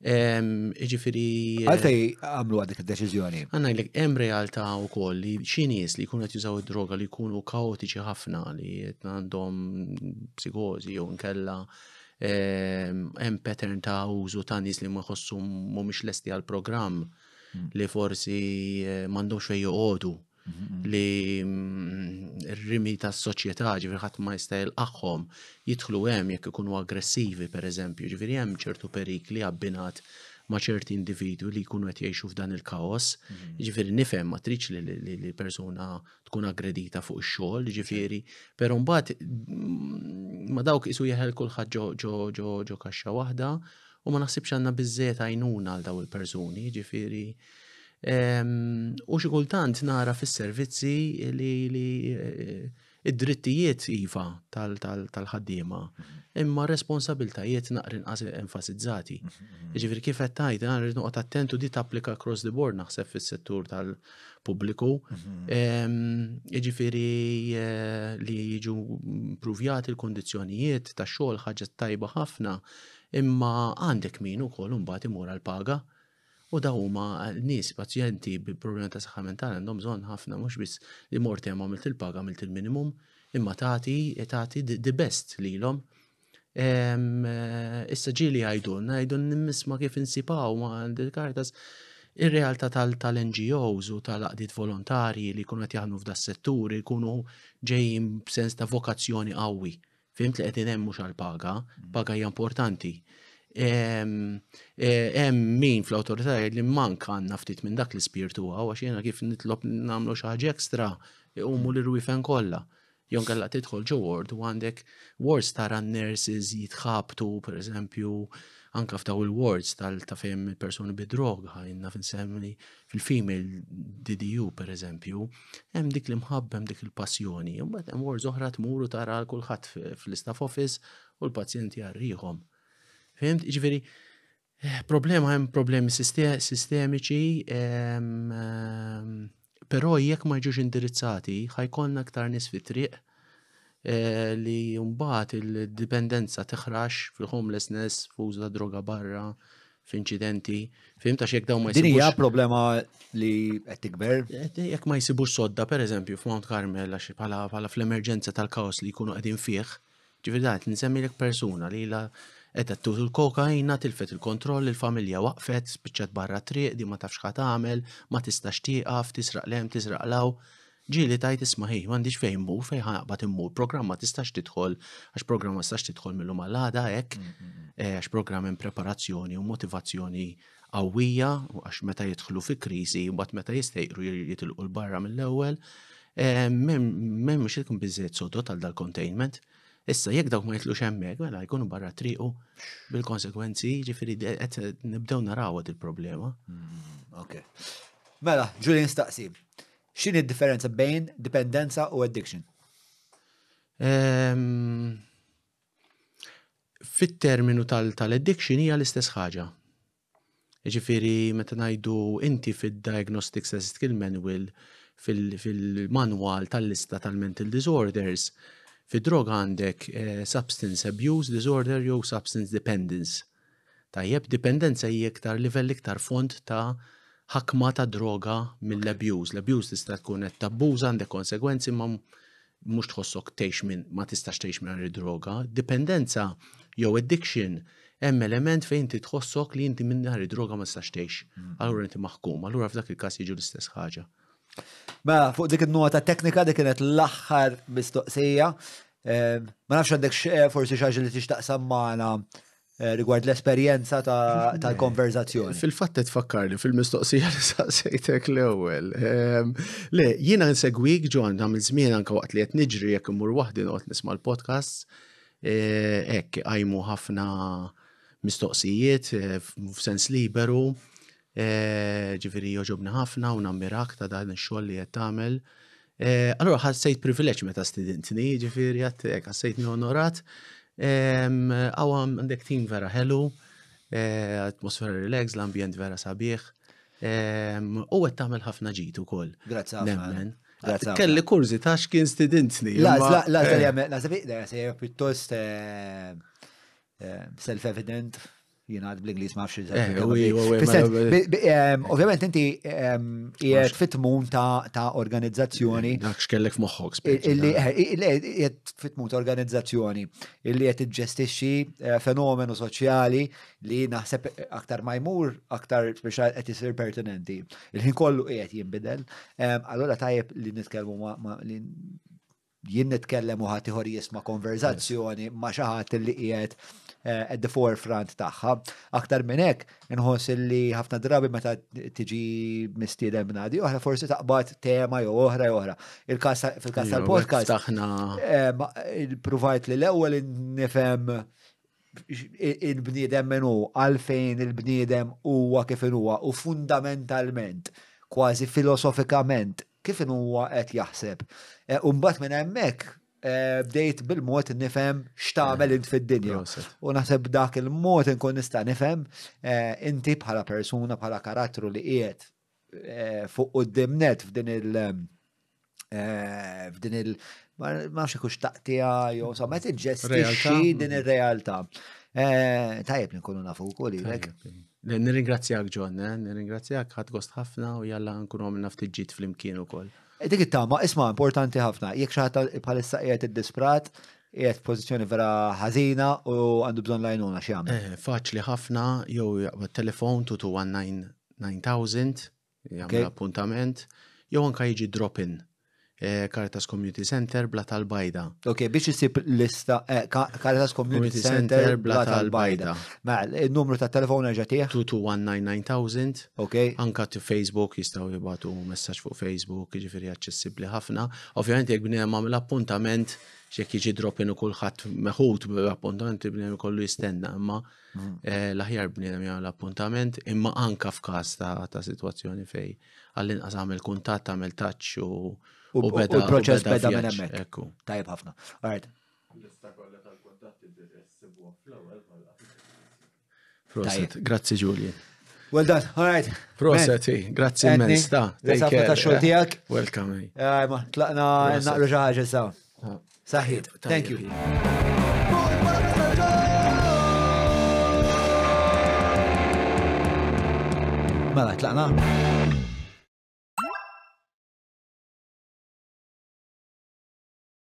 Ġifieri. Għalfej għamlu għadik id-deċiżjoni. Għandna hemm realtà wkoll li xi nies li jkunu qed jużaw id-droga li jkunu kaotiċi ħafna li qed għandhom psikożi jew nkella hemm pattern ta' użu ta' nies li ma jħossuhom mhumiex lesti għall-programm li forsi m'għandhomx fejn joqogħdu li r-rimi tas-soċjetà ġifieri ħadd ma jista' jilqagħhom jidħlu hemm jekk ikunu aggressivi pereżempju, ġifieri hemm ċertu perikli abbinat ma' ċerti individwi li jkunu qed jgħixu f'dan il-kaos. Ġifieri nifhem ma tridx li persuna tkun aggredita fuq ix-xogħol, ġifieri, però mbagħad ma dawk isu jeħel kulħadd ġo kaxxa waħda u ma naħsibx għandna biżżejjed għajnuna għal daw il-persuni, ġifieri. U xi kultant nara fis-servizzi li id-drittijiet iva tal-ħaddiema imma responsabiltajiet naqra inqas enfasizzati. Jiġifieri kif qed tgħid rrid noqgħod attent u di tapplika across the board naħseb fis-settur tal-pubbliku. Jiġifieri li jiġu improvjati l-kundizzjonijiet tax-xogħol ħaġa tajba ħafna imma għandek min ukoll imbagħad imur għall-paga. U da huma nies pazjenti bil-problemi ta' saħħa mentali għandhom bżonn ħafna mhux biss li morti hemm għamilt il-paga għamilt il-minimum imma tagħti the best lilhom. Issa ġieli jgħidulna nisma' kif insipaw ma' il-Caritas Ir-realtà tal-NGOs u tal-qdiet volontarji li jkunu qed jaħdmu f'da s-setturi jkunu ġejjin b'sens ta' vokazzjoni qawwi. Fimt li qegħdin hemm mhux għall-paga, paga hija importanti. Hemm min fl-awtorità li manka għandna ftit minn dak l-ispirtu għax jiena kif nitlob nagħmlu xi ħaġa ekstra iqumu l-irwifen kollha. Jon kalla tidħol ġo ward u għandek wards tara nurses jitħabtu, per eżempju, anka f'daw il-wards ta' fejn il-persuni bid-droga, jinna finsemmi fil-female DDU, per eżempju, hemm dik l-imħabba, hemm dik il-passjoni. Mbagħad hemm wards oħra tmuru tara kulħadd fl-staff office u l-pazjenti għarriħom. Fimt? Ġifieri, problema hemm problemi sistemiċi, però jekk ma jiġux indirizzati, ħajkollna aktar nies fit-triq li mbagħad il-dipendenza teħrax fil-homelessness, f'użu ta' droga barra, f'inċidenti. Fimt għax jekk dawn ma jsibux. Din hija problema li qed tikber. Jekk ma jsibux sodda, pereżempju, f'Mount Carmel għax bħala fl-emerġenza tal-kaos li jkunu qegħdin fih, ġifieri dat nsemmilek persuna li la qed tużu l-kokaina, tilfet il-kontroll, il-familja waqfet, spiċċat barra triq, di ma tafx ħadd tagħmel, ma tistax tieqaf, tisraq lem, tisraq law. Ġieli tajt isma' ħej, m'għandix fejn immur, fejn ħaqbad immur, programm ma tistax tidħol, għax programm ma tistax tidħol mill-lum għall-għada hekk, għax programm hemm preparazzjoni u motivazzjoni qawwija, għax meta jidħlu fi kriżi, mbagħad meta jistejqru jitilqu l-barra mill-ewwel, m'hemm mhux ikun biżżejjed sodot għal dal-containment. Issa jekk dawk ma jitlux hemmhekk, mela jkunu barra triqu bil-konsekwenzi, ġifieri qed nibdew naraw il-problema. Okay. Mela, Julian staqsi. X'inhi d-differenza bejn dipendenza u addiction? Fit-terminu tal-addiction hija l-istess ħaġa. Ġifieri meta ngħidu inti fid-Diagnostic Statistical Manual fil-manwal tal-lista tal-mental disorders, fid-droga għandek substance abuse disorder jew substance dependence. Tajjeb, dipendenza hija iktar livell iktar fond ta' ħakma ta' droga mill-abuse. L-abuse tista' tkun qed tabbuża għandek konsegwenzi ma mhux tħossok tgħix minn ma tistax tgħix minn id-droga. Dipendenza jew addiction hemm element fejn inti tħossok li inti minn id-droga ma tistax tgħix. Allura inti maħkum, allura f'dak il-każ jiġu l-istess ħaġa. Mela, fuq dik il-nota teknika dik kienet l-aħħar mistoqsija. Ma nafx għandek forsi xi ħaġa li tixtaqsam magħna rigward l-esperjenza tal-konverzazzjoni. Fil-fatt tfakkarni fil-mistoqsija li saqsejtek l-ewwel. Le, jiena nsegwik Ġon nagħmel żmien anke waqt li qed niġri jekk imur waħdi noqgħod nisma' l-podcasts. Hekk qajmu ħafna mistoqsijiet f'sens liberu. Ġifieri joġobni ħafna u nammirak ta' dan ix-xogħol li qed tagħmel. Allura ħassejt privileġġ meta studentni, ġifieri hekk ħassejtni onorat. Għandek tim vera ħelu, atmosfera relax, l-ambjent vera sabiħ, u għed tamel ħafna ġit ukoll. Grazzi ħafna. Kelli kurzi ta' x'kien studentni. La, pjuttost self-evident, jina bl-Inglis ma' fxil. Ovvijament inti jgħed fit-tmun ta' organizzazzjoni. Dak xkellek f'moħħok. Illi jgħed fit-tmun ta' organizzazzjoni illi jgħed iġġestixxi fenomenu soċjali li naħseb aktar ma jmur, aktar speċjal qed isir pertinenti. Il-ħin kollu qiegħed jinbidel. Allura tajjeb li nitkellmu jien nitkellem u ħadd ieħor jisma' konverzazzjoni ma' xi ħadd li qiegħed at the forefront tagħha. Aktar minn hekk inħoss li ħafna drabi meta tiġi mistiedem b'nadi oħra forsi taqbad tema jew oħra. Fil-każ tal-podcast provajt li l-ewwel nifhem il-bniedem minn hu għalfejn il-bniedem huwa kif huwa u fundamentalment kważi filosofikament kif huwa qed jaħseb. U mbagħad minn hemmhekk bdejt bil-mod nifhem x'tagħmel int fid-dinja. U naħseb dak il-mod inkun nista' nifhem inti bħala persuna bħala karattru li qiegħed fuq quddiem net f'din il ma nafx ikux taqtija jew ma tiġġestixxi din ir-realtà. Tajjeb li nkunu nafu wkoll ilek. Nirringrazzjak Ġon, nirringrazzjak ħadd gost ħafna u jalla nkunu għamilna ftit ġid flimkien ukoll. Dik it-tama, isma' importanti ħafna. Jekk xi ħadd bħalissa qiegħed id-disprat, qiegħed f'pożizzjoni vera ħażina u għandu bżonn lajnuna x'jagħmel. Faċli ħafna jew jaqbad telefon 2219 9000 jagħmel appuntament jew anke jiġi drop-in. Caritas Community Center bla tal-Bajda. Ok, biex jisib lista Caritas Community Center bla tal-Bajda. Ma il-numru ta' telefon ġatieħ? 22199000. Ok. Anka tu Facebook jistaw jibatu messaġġ fuq Facebook, jiġifieri aċċessibbli ħafna. Ovvjament jekk bniedem għamil appuntament, x'jekk jiġi drop-in u kulħadd meħud b'appuntament bniedem kollu jistenna, imma l-aħjar bniedem jagħmel appuntament, imma anka f'każ ta' sitwazzjoni fej għall-inqas għamel kuntatt, għamel touch u l-proċess beda minn hemmhekk. Tajjeb ħafna. Alright. Proset, grazzi Julian. Well done, alright. Proset, grazzi immens ta' Rizafna ta' xogħol tiegħek. Welcome. Ma tlaqna naqru xi ħaġa sawa. Saħħit. Thank you. Mela tlaqna.